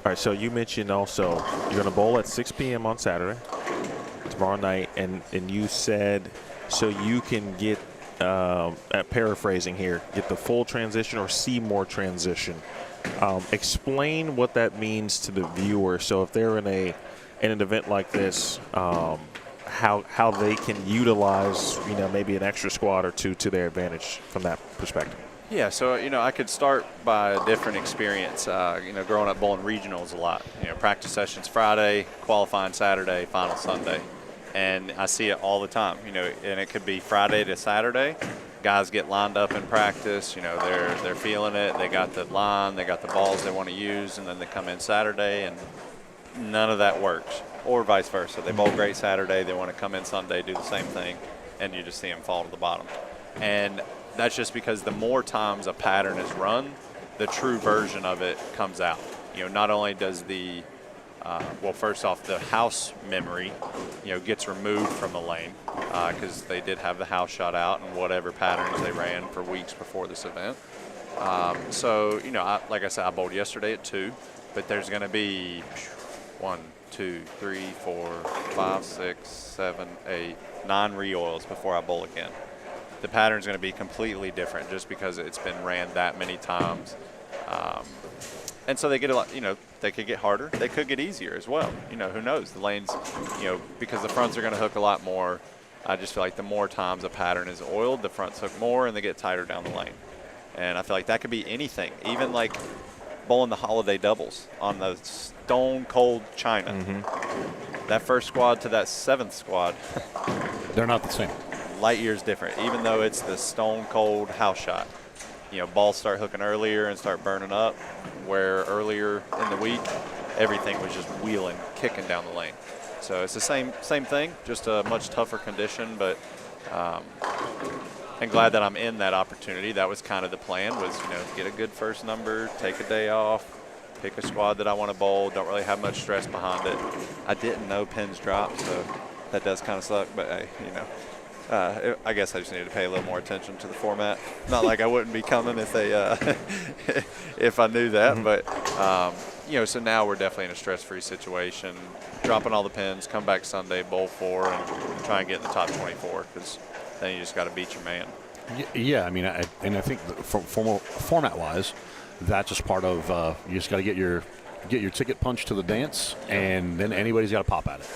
right, so you mentioned also you're going to bowl at 6 p.m. on Saturday, tomorrow night, and you said so you can get, paraphrasing here, get the full transition or see more transition. Explain what that means to the viewer. So if they're in an event like this, how they can utilize maybe an extra squad or two to their advantage from that perspective.
Yeah, so, I could start by a different experience. Growing up bowling regionals a lot. Practice sessions Friday, qualifying Saturday, final Sunday. And I see it all the time, and it could be Friday to Saturday. Guys get lined up in practice, they're feeling it. They got the line, they got the balls they want to use, and then they come in Saturday, and none of that works. Or vice versa. They bowl great Saturday, they want to come in Sunday, do the same thing, and you just see them fall to the bottom. And that's just because the more times a pattern is run, the true version of it comes out. Not only does the, first off, the house memory, gets removed from the lane because they did have the house shot out and whatever patterns they ran for weeks before this event. Like I said, I bowled yesterday at 2. but there's going to be 1, 2, 3, 4, 5, 6, 7, 8, 9 re-oils before I bowl again. The pattern's going to be completely different just because it's been ran that many times. And so they get a lot, they could get harder. They could get easier as well. Who knows? The lanes, because the fronts are going to hook a lot more. I just feel like the more times a pattern is oiled, the fronts hook more and they get tighter down the lane. And I feel like that could be anything, even like bowling the holiday doubles on the stone cold China. That first squad to that 7th squad.
They're not the same.
Light years different, even though it's the stone cold house shot. Balls start hooking earlier and start burning up, where earlier in the week, everything was just wheeling, kicking down the lane. So it's the same thing, just a much tougher condition, but I'm glad that I'm in that opportunity. That was kind of the plan, was, get a good first number, take a day off, pick a squad that I want to bowl, don't really have much stress behind it. I didn't know pins drop, so that does kind of suck, but hey, I guess I just needed to pay a little more attention to the format. Not like I wouldn't be coming if they, if I knew that, but so now we're definitely in a stress-free situation. Dropping all the pins, come back Sunday, bowl 4, and try and get in the top 24, because then you just got to beat your man.
Yeah, I mean, I think format-wise, that's just part of you just got to get your ticket punched to the dance, and then anybody's got to pop at it.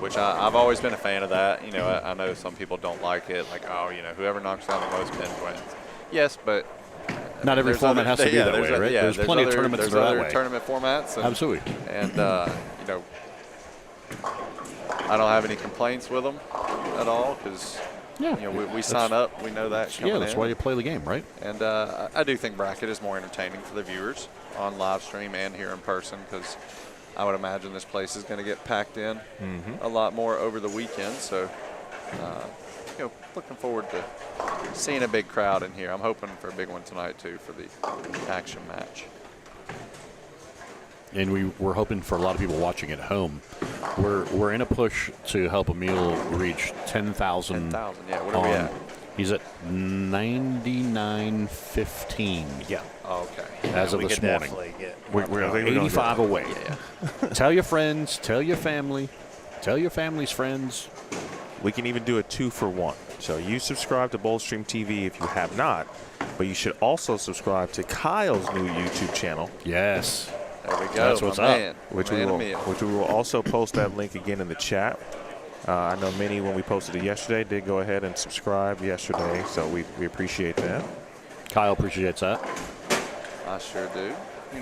Which I've always been a fan of that. I know some people don't like it, like, whoever knocks down the most pins wins. Yes, but
not every format has to be that way, right?
Yeah,
there's plenty of tournaments that are that way.
Tournament formats. And,
absolutely.
And, I don't have any complaints with them at all, because we sign up, we know that.
Yeah, that's why you play the game, right?
And I do think bracket is more entertaining for the viewers on live stream and here in person, because I would imagine this place is going to get packed in a lot more over the weekend. So, looking forward to seeing a big crowd in here. I'm hoping for a big one tonight, too, for the action match.
And we're hoping for a lot of people watching at home. We're in a push to help Emil reach 10,000.
10,000, yeah. What are we at?
He's at 99.15.
Yeah.
Oh, okay.
As of this morning.
We're
85 away.
Yeah.
Tell your friends, tell your family, tell your family's friends.
We can even do a 2-for-1. So you subscribe to Bowlstream TV if you have not, but you should also subscribe to Kyle's new YouTube channel.
Yes.
There we go.
That's what's up.
Which we will also post that link again in the chat. I know many, when we posted it yesterday, did go ahead and subscribe yesterday, so we appreciate that.
Kyle appreciates that.
I sure do.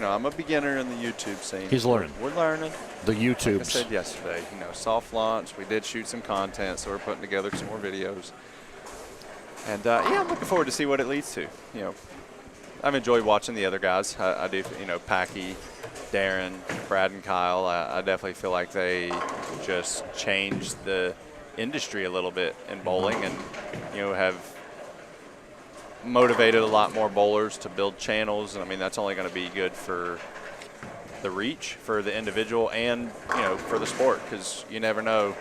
I'm a beginner in the YouTube scene.
He's learning.
We're learning.
The YouTubes.
Like I said yesterday, soft launch. We did shoot some content, so we're putting together some more videos. And, I'm looking forward to see what it leads to. I've enjoyed watching the other guys. I do, Packy, Darren, Brad, and Kyle. I definitely feel like they just changed the industry a little bit in bowling, and have motivated a lot more bowlers to build channels. And I mean, that's only going to be good for the reach for the individual and for the sport, because you never know,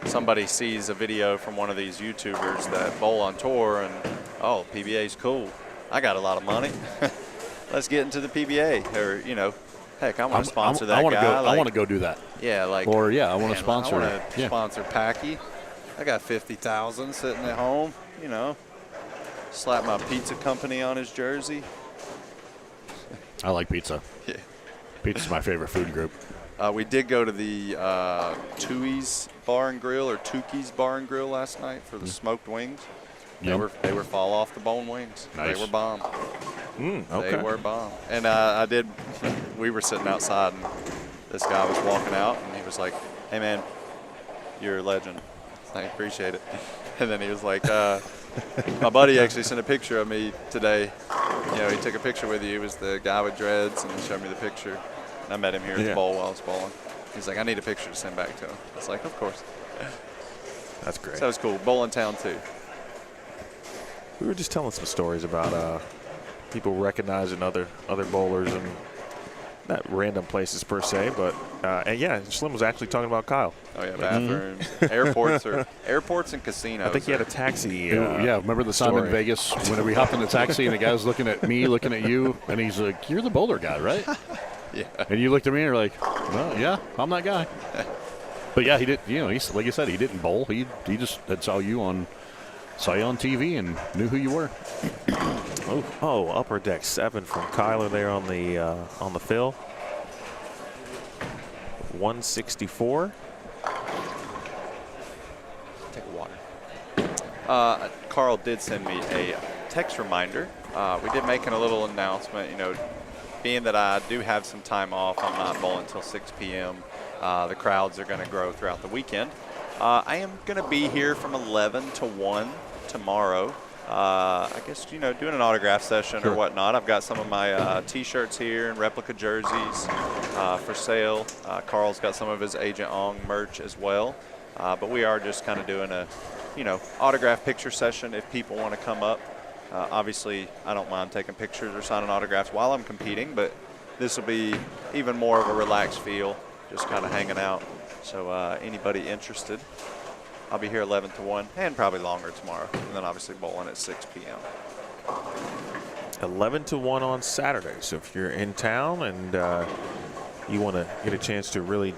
somebody sees a video from one of these YouTubers that bowl on tour and, oh, PBA's cool, I got a lot of money, let's get into the PBA, or heck, I want to sponsor that guy.
I want to go do that.
Yeah, like,
or I want to sponsor.
I want to sponsor Packy. I got 50,000 sitting at home. Slap my pizza company on his jersey.
I like pizza.
Yeah,
pizza's my favorite food group.
We did go to the Tui's Bar and Grill, or Tukey's Bar and Grill last night for the smoked wings.
Yep.
They were fall off the bone wings.
Nice.
They were bomb.
Okay.
They were bomb. And we were sitting outside, and this guy was walking out, and he was like, "Hey man, you're a legend. I appreciate it." And then he was like, my buddy actually sent a picture of me today. He took a picture with you. He was the guy with dreads, and he showed me the picture. And I met him here at the bowl while I was bowling. He's like, I need a picture to send back to him. I was like, of course.
That's great.
So that was cool. Bowling Town, too.
We were just telling some stories about people recognizing other bowlers, and not random places per se, but and yeah, Schlemer was actually talking about Kyle.
Oh yeah, bathrooms, airports and casinos.
I think he had a taxi.
Yeah, remember the time in Vegas when we hopped in the taxi and the guy was looking at me, looking at you, and he's like, "You're the bowler guy, right?"
Yeah.
And you looked at me and you're like, well, yeah, I'm that guy. But yeah, he did. You know, he's like I said, he didn't bowl. He just saw you on TV and knew who you were.
Upper deck 7 from Kyler there on the fill. 164.
Take a water. Carl did send me a text reminder. We did make a little announcement, you know, being that I do have some time off, I'm not bowling until 6 p.m. The crowds are going to grow throughout the weekend. I am going to be here from 11 to 1 tomorrow. I guess, you know, doing an autograph session or whatnot. I've got some of my T-shirts here and replica jerseys for sale. Carl's got some of his Agent Ong merch as well. But we are just kind of doing a, you know, autograph picture session if people want to come up. Obviously, I don't mind taking pictures or signing autographs while I'm competing, but this will be even more of a relaxed feel, just kind of hanging out. So anybody interested, I'll be here 11 to 1 and probably longer tomorrow. And then obviously bowling at 6 p.m.
11 to 1 on Saturday. So if you're in town and you want to get a chance to really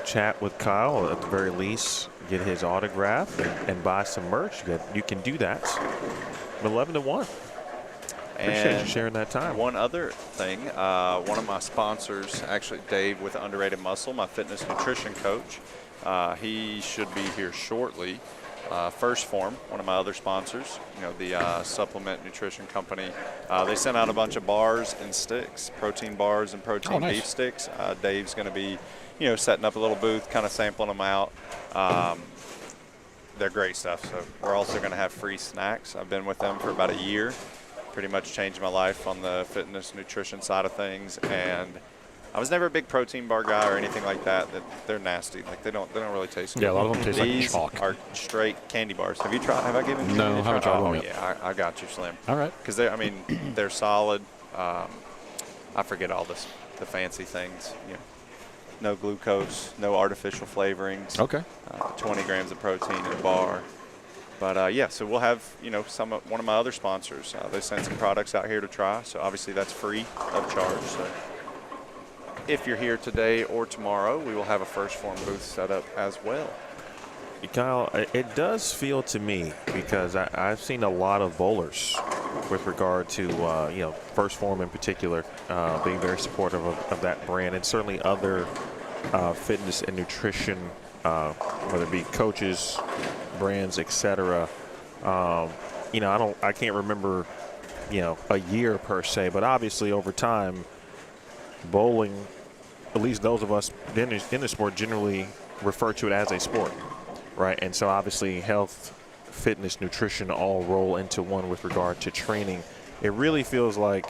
chat with Kyle, at the very least, get his autograph and buy some merch, you can do that. 11 to 1. Appreciate you sharing that time.
One other thing, one of my sponsors, actually Dave with Underrated Muscle, my fitness nutrition coach, he should be here shortly. First Form, one of my other sponsors, you know, the supplement nutrition company, they sent out a bunch of bars and sticks, protein bars and protein beef sticks. Dave's going to be, you know, setting up a little booth, kind of sampling them out. They're great stuff. So we're also going to have free snacks. I've been with them for about a year. Pretty much changed my life on the fitness nutrition side of things. And I was never a big protein bar guy or anything like that. They're nasty. Like they don't really taste good.
Yeah, a lot of them taste
These
like chalk.
are straight candy bars. Have you tried? Have I given you?
No, I haven't tried one yet.
Yeah, I got you, Slim.
All right.
Because they're solid. I forget all the fancy things. You know, no glucose, no artificial flavorings.
Okay.
20 grams of protein in a bar. But yeah, so we'll have, you know, one of my other sponsors. They sent some products out here to try. So obviously that's free of charge. So if you're here today or tomorrow, we will have a First Form booth set up as well.
Kyle, it does feel to me, because I've seen a lot of bowlers with regard to, you know, First Form in particular, being very supportive of that brand, and certainly other fitness and nutrition, whether it be coaches, brands, etc. You know, I can't remember, you know, a year per se, but obviously over time, bowling, at least those of us in the sport, generally refer to it as a sport, right? And so obviously health, fitness, nutrition all roll into one with regard to training. It really feels like,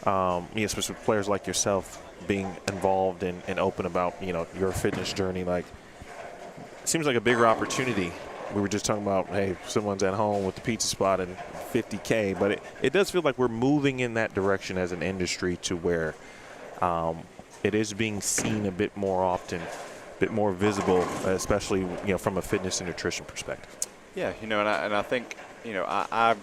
you know, especially players like yourself being involved and open about, you know, your fitness journey, like, it seems like a bigger opportunity. We were just talking about, hey, someone's at home with the pizza spot and 50K, but it does feel like we're moving in that direction as an industry to where it is being seen a bit more often, a bit more visible, especially, you know, from a fitness and nutrition perspective.
Yeah, you know, and I think, you know, I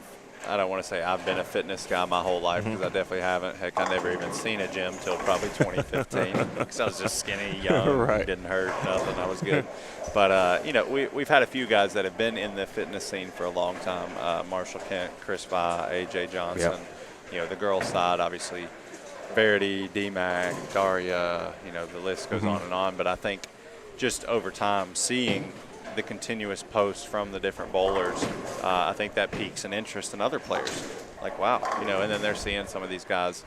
don't want to say I've been a fitness guy my whole life, because I definitely haven't. Heck, I never even seen a gym till probably 2015, because I was just skinny, young,
Right.
Didn't hurt, nothing. I was good. But, you know, we've had a few guys that have been in the fitness scene for a long time. Marshall Kent, Chris Vi, A.J. Johnson.
Yep.
You know, the girls' side, obviously, Verity, D-Mac, Daria, you know, the list goes on and on. But I think just over time, seeing the continuous posts from the different bowlers, I think that piques an interest in other players. Like, wow, you know, and then they're seeing some of these guys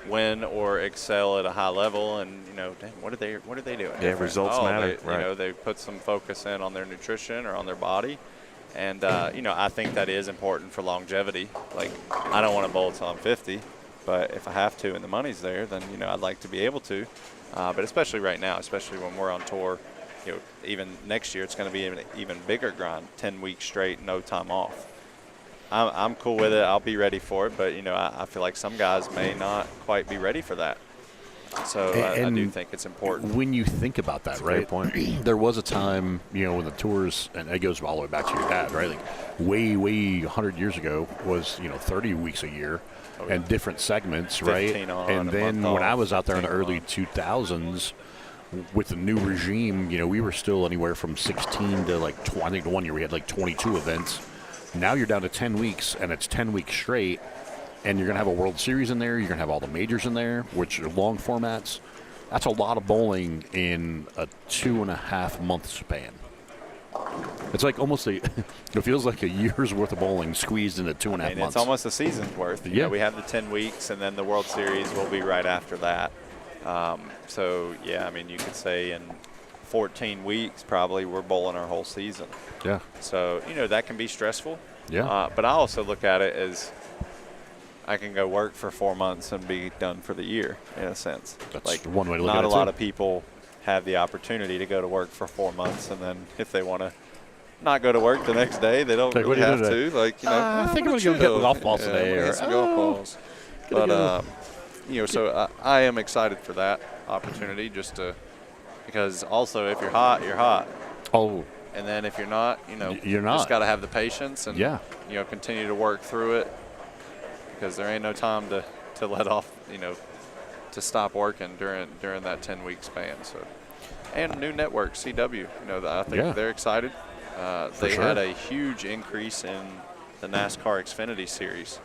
win or excel at a high level, and, you know, dang, what are they doing?
Yeah, results matter.
Right. You know, they put some focus in on their nutrition or on their body, and you know, I think that is important for longevity. Like, I don't want to bowl until I'm 50, but if I have to and the money's there, then, you know, I'd like to be able to. But especially right now, especially when we're on tour, you know, even next year, it's going to be an even bigger grind, 10 weeks straight, no time off. I'm cool with it. I'll be ready for it. But, you know, I feel like some guys may not quite be ready for that. So I do think it's important.
When you think about that, right? There was a time, when the tours, and it goes all the way back to your dad, right? Like way 100 years ago was 30 weeks a year, and different segments, right? And then when I was out there in the early 2000s with the new regime, we were still anywhere from 16 to I think the one year we had 22 events. Now you're down to 10 weeks, and it's 10 weeks straight. And you're going to have a World Series in there. You're going to have all the majors in there, which are long formats. That's a lot of bowling in a 2.5 month span. It's like almost it feels like a year's worth of bowling squeezed into 2.5 months.
It's almost a season's worth. You know, we have the 10 weeks, and then the World Series will be right after that. So, yeah, I mean, you could say in 14 weeks probably we're bowling our whole season.
Yeah.
So, that can be stressful.
Yeah.
But I also look at it as I can go work for 4 months and be done for the year, in a sense.
That's one way to look at it.
Not a lot of people have the opportunity to go to work for 4 months, and then if they want to not go to work the next day, they don't really have to.
I think I'm going to go get golf balls today.
Or some golf balls. But, so I am excited for that opportunity because also if you're hot, you're hot.
Oh.
And then if you're not,
you're not.
Just got to have the patience and, continue to work through it. Because there ain't no time to let off, to stop working during that 10-week span. So, and new network, CW, I think they're excited. They had a huge increase in the NASCAR Xfinity series,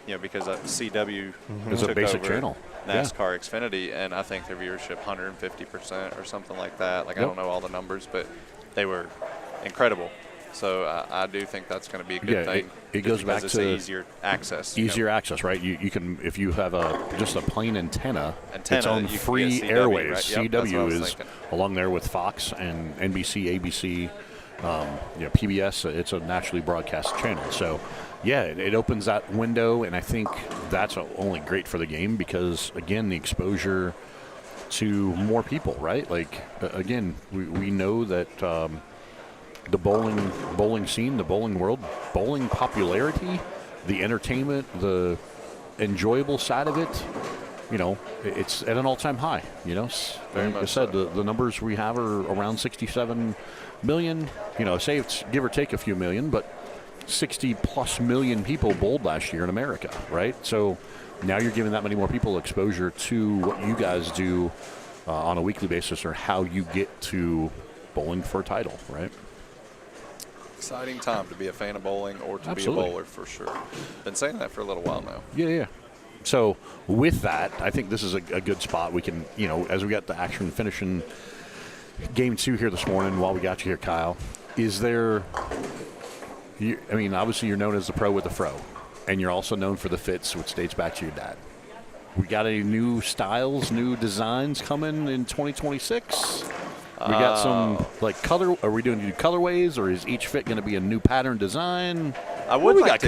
because CW
is a basic channel.
NASCAR Xfinity, and I think their viewership 150% or something like that. I don't know all the numbers, but they were incredible. So I do think that's going to be a good thing.
It goes back to
easier access.
Easier access, right? You can, if you have just a plain antenna, it's on free
CW,
airwaves.
Right? Yep,
CW is along there with Fox and NBC, ABC, PBS. It's a nationally broadcast channel. So, it opens that window, and I think that's only great for the game because, again, the exposure to more people, right? Again, we know that. The bowling scene, the bowling world, bowling popularity, the entertainment, the enjoyable side of it, it's at an all-time high.
Very much
I said, the numbers we have are around 67 million. Say it's give or take a few million, but 60+ million people bowled last year in America, right? So now you're giving that many more people exposure to what you guys do on a weekly basis or how you get to bowling for a title, right?
Exciting time to be a fan of bowling or to be a bowler, for sure. Been saying that for a little while now.
Yeah. So with that, I think this is a good spot. We can, as we got the action finishing game 2 here this morning while we got you here, Kyle, is there, obviously you're known as the pro with the fro, and you're also known for the fits, which dates back to your dad. We got any new styles, new designs coming in 2026? We got some color. Are we doing new colorways, or is each fit going to be a new pattern design?
I would like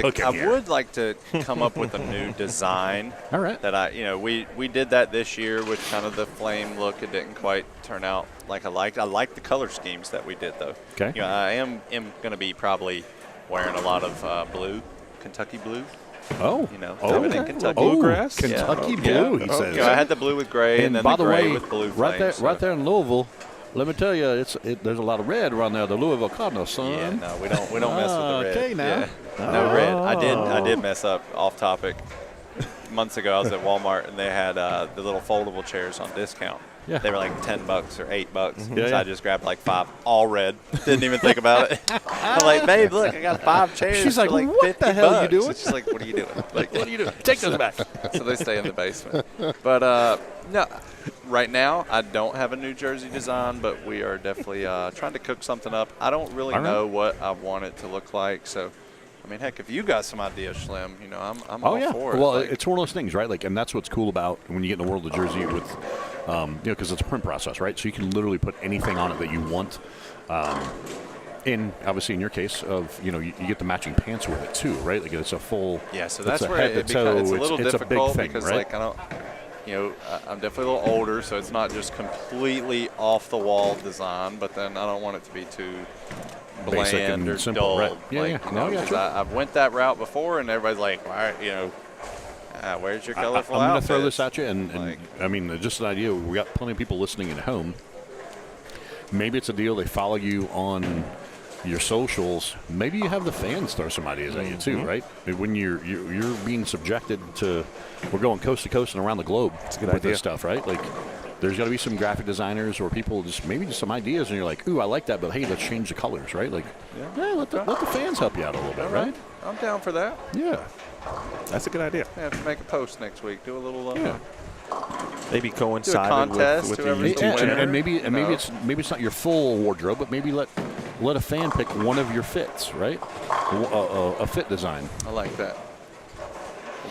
to come up with a new design.
All right.
That we did that this year with kind of the flame look. It didn't quite turn out like I liked. I like the color schemes that we did though.
Okay.
I am going to be probably wearing a lot of blue, Kentucky blue.
Oh.
Kentucky
bluegrass. Kentucky blue. He says.
I had the blue with gray, and then
by
the gray with blue flames.
Right there in Louisville. Let me tell you, there's a lot of red around there. The Louisville Cardinals, son.
Yeah, no, we don't mess with the red.
Okay, now.
Yeah. No red. I did mess up. Off topic. Months ago, I was at Walmart and they had the little foldable chairs on discount.
Yeah.
They were like $10 or $8. So I just grabbed like 5, all red. Didn't even think about it. I'm like, babe, look, I got 5 chairs.
She's like, what the hell are you doing?
She's like, what are you doing? Like,
what are you doing? Take those back.
So they stay in the basement. But no, right now I don't have a New Jersey design, but we are definitely trying to cook something up. I don't really know what I want it to look like, so. I mean, heck, if you got some ideas, Schlem, I'm all for it.
Well, it's one of those things, right? And that's what's cool about when you get in the world of Jersey with, because it's a print process, right? So you can literally put anything on it that you want. And obviously, in your case, you get the matching pants with it too, right? Like it's a full.
Yeah, so that's where it's a little difficult because, right? I don't. I'm definitely a little older, so it's not just completely off the wall design, but then I don't want it to be too bland
basic and
or
simple,
dull.
right? Yeah,
I've went that route before, and everybody's like, all right, Where's your colorful
I'm going to throw
outfits?
this at you, and I mean, just an idea. We got plenty of people listening at home. Maybe it's a deal they follow you on your socials. Maybe you have the fans throw some ideas at you too, right? When you're being subjected to, we're going coast to coast and around the globe with this stuff, right? Like, there's got to be some graphic designers or people just some ideas, and you're like, ooh, I like that, but hey, let's change the colors, right? Like, let the fans help you out a little bit, right?
I'm down for that.
Yeah.
That's a good idea.
I have to make a post next week. Do a little
Maybe
do a
coincide
contest.
with the
whoever's the
YouTube
winner,
channel.
And maybe it's not your full wardrobe, but maybe let a fan pick one of your fits, right? A fit design.
I like that.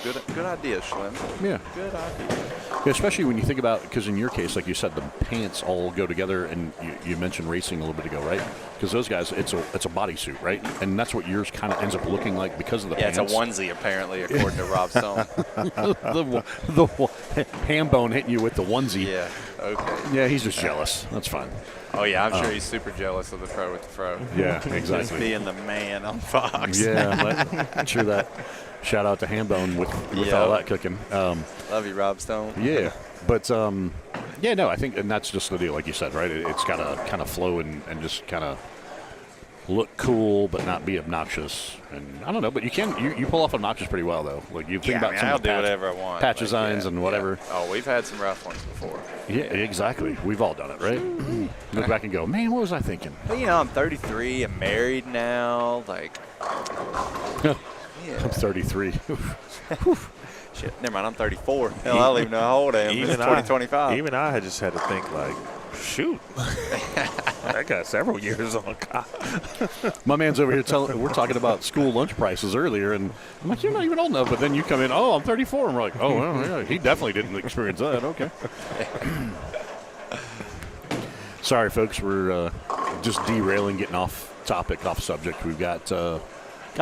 Well, good idea, Schlemer.
Yeah.
Good idea.
Yeah, especially when you think about, because in your case, like you said, the pants all go together, and you mentioned racing a little bit ago, right? Because those guys, it's a bodysuit, right? And that's what yours kind of ends up looking like because of the pants.
Yeah, it's a onesie, apparently, according to Rob Stone.
the ham bone hitting you with the onesie.
Yeah, okay.
Yeah, he's just jealous. That's fine.
Oh, yeah, I'm sure he's super jealous of the Pro with the Fro.
Yeah,
Just
exactly.
being the man on Fox.
Yeah, I'm sure that. Shout out to Hambone with all that cooking.
Love you, Rob Stone.
Yeah, but I think, and that's just the deal, like you said, right? It's got to kind of flow and just kind of look cool, but not be obnoxious. And I don't know, but you pull off obnoxious pretty well, though. Like you think about some
I'll
of the
do whatever I want.
patch designs and whatever.
Yeah. Oh, we've had some rough ones before.
Yeah, exactly. We've all done it, right? Look back and go, man, what was I thinking?
But, I'm 33. I'm married now. Like,
I'm 33.
shit. Never mind. I'm 34. Hell, I don't even know how old I am. It's 2025.
Even I had just had to think like, shoot, I got several years on.
My man's over here we're talking about school lunch prices earlier, and I'm like, you're not even old enough. But then you come in, oh, I'm 34. And we're like, oh, well, yeah, he definitely didn't experience that. Okay. Sorry, folks. We're just derailing, getting off topic, off subject. We've got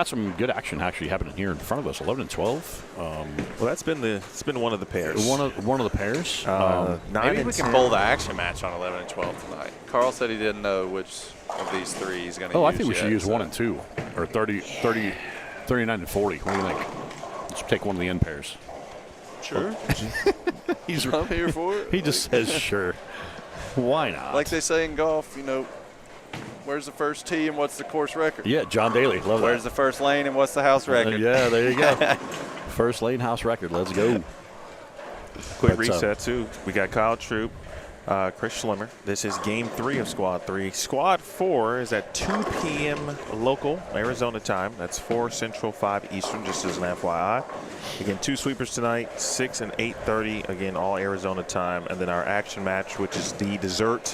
some good action actually happening here in front of us. 11 and 12.
Well, it's been one of the pairs.
One of the pairs.
9
Maybe
and
we can
10.
bowl the action match on 11 and 12 tonight. Carl said he didn't know which of these three he's going to use.
I think we should use
yet,
1 and 2, or 39 and 40. What do you think? Let's take one of the end pairs.
Sure. I'm here for it.
He just says sure. Why not?
Like they say in golf, where's the first tee and what's the course record?
Yeah, John Daly. Love
Where's
that.
the first lane and what's the house record?
Yeah, there you go. First lane house record. Let's go.
Quick reset, too. We got Kyle Troop, Chris Schlemer. This is Game 3 of Squad 3. Squad 4 is at 2 p.m. local Arizona time. That's 4 Central, 5 Eastern, just as an FYI. Again, 2 sweepers tonight, 6 and 8:30. Again, all Arizona time. And then our action match, which is the dessert.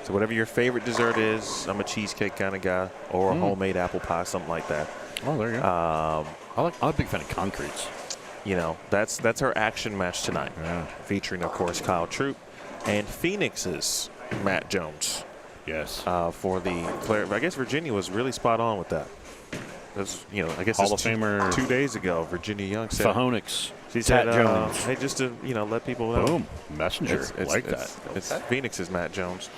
So whatever your favorite dessert is, I'm a cheesecake kind of guy, or a homemade apple pie, something like that.
Oh, there you go. I'm a big fan of concretes.
That's our action match tonight.
Yeah.
Featuring, of course, Kyle Troop and Phoenix's Matt Jones.
Yes.
For the player. I guess Virginia was really spot on with that. That's, I guess
Hall
it's
of Famer
2 days ago, Virginia Young said.
Fahonix.
She
Matt
said,
Jones.
hey, just to that people know.
Boom. Messenger. Like that.
It's Phoenix's Matt Jones.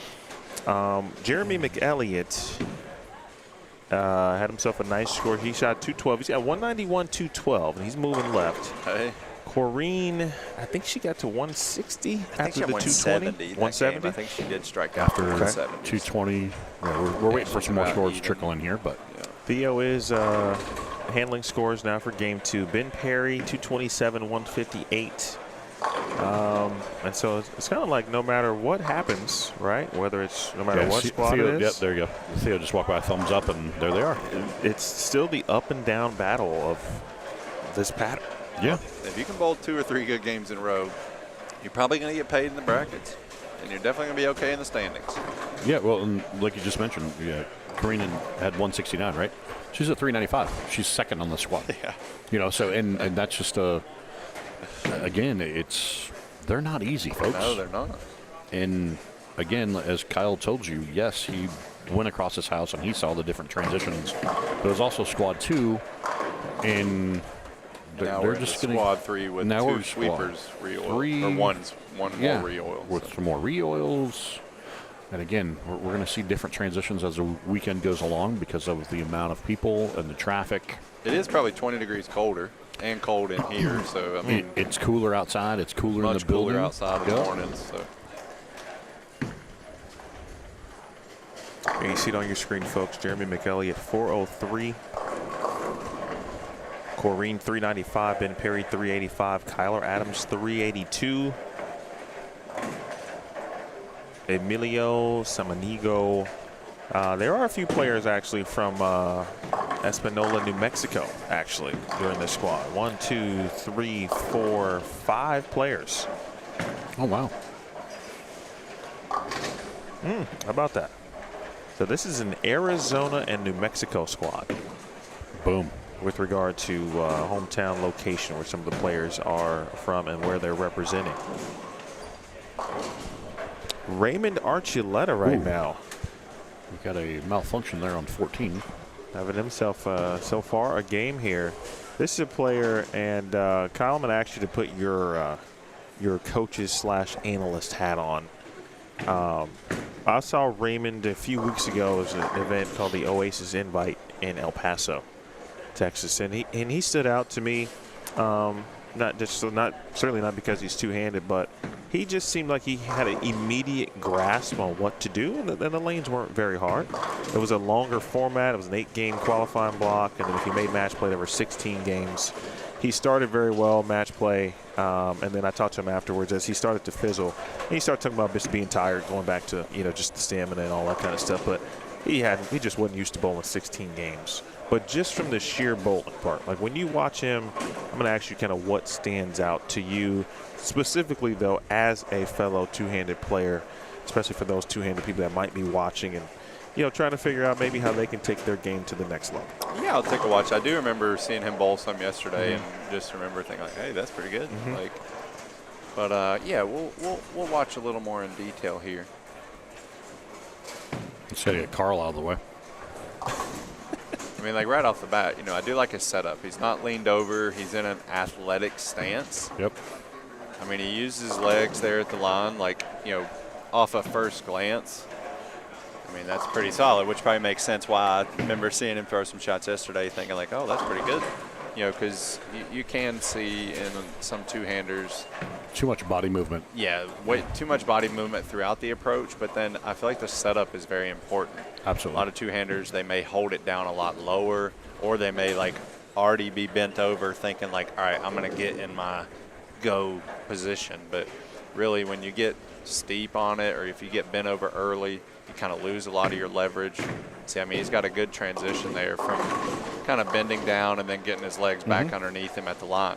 Jeremy McElliott had himself a nice score. He shot 212. He's got 191, 212, and he's moving left.
Hey.
Kyrene, I think she got to 160
I think
after
she
the
had
220.
170. I think she did strike out for 170.
220. Yeah, we're waiting for some more scores to trickle in here, but
Theo is handling scores now for Game 2. Ben Perry, 227, 158. And so it's kind of like no matter what happens, right? Whether it's no matter what squad
Theo,
it is.
Yep, there you go. Theo just walked by a thumbs up, and there they are.
It's still the up and down battle of this pattern.
Yeah.
If you can bowl 2 or 3 good games in a row, you're probably going to get paid in the brackets, and you're definitely going to be okay in the standings.
Yeah, well, and like you just mentioned, Kyrene had 169, right? She's at 395. She's second on the squad.
Yeah.
So and that's just again, they're not easy, folks.
No, they're not.
And again, as Kyle told you, yes, he went across his house and he saw the different transitions. But it was also squad 2, and
They're
just
going squad 3 with 2 sweepers re-oil, or one more re-oil.
With some more re-oils. And again, we're going to see different transitions as the weekend goes along because of the amount of people and the traffic.
It is probably 20 degrees colder. and cold in here. So I mean,
it's cooler outside. It's cooler in
much
the building.
cooler outside in the mornings. So.
And you see it on your screen, folks. Jeremy McElliott, 403. Kyrene, 395. Ben Perry, 385. Kyler Adams, 382. Emilio Samanigo. There are a few players actually from Espanola, New Mexico, actually, during this squad. 1, 2, 3, 4, 5 players.
Oh, wow.
How about that? So this is an Arizona and New Mexico squad.
Boom.
With regard to hometown location where some of the players are from and where they're representing. Raymond Archuleta right now.
We've got a malfunction there on 14.
Having himself so far a game here. This is a player, and Kyle, I'm going to ask you to put your coaches / analyst hat on. I saw Raymond a few weeks ago. It was an event called the Oasis Invite in El Paso, Texas, and he stood out to me. Certainly not because he's two-handed, but he just seemed like he had an immediate grasp on what to do, and the lanes weren't very hard. It was a longer format. It was an 8-game qualifying block, and then if you made match play, there were 16 games. He started very well, match play, and then I talked to him afterwards as he started to fizzle. And he started talking about just being tired, going back to just the stamina and all that kind of stuff. But he just wasn't used to bowling 16 games. But just from the sheer bowling part, like when you watch him, I'm going to ask you kind of what stands out to you, specifically though as a fellow two-handed player, especially for those two-handed people that might be watching and trying to figure out maybe how they can take their game to the next level.
Yeah, I'll take a watch. I do remember seeing him bowl some yesterday, and just remember thinking like, hey, that's pretty good. Yeah, we'll watch a little more in detail here.
Let's try to get Carl out of the way.
I mean, like right off the bat, I do like his setup. He's not leaned over. He's in an athletic stance.
Yep.
I mean, he uses his legs there at the line, like, off a first glance. I mean, that's pretty solid, which probably makes sense why I remember seeing him throw some shots yesterday thinking like, oh, that's pretty good. Because you can see in some two-handers.
Too much body movement.
Yeah, way too much body movement throughout the approach, but then I feel like the setup is very important.
Absolutely.
A lot of two-handers, they may hold it down a lot lower, or they may like already be bent over thinking like, all right, I'm going to get in my go position. But really when you get steep on it, or if you get bent over early, you kind of lose a lot of your leverage. See, I mean, he's got a good transition there from kind of bending down and then getting his legs back underneath him at the line.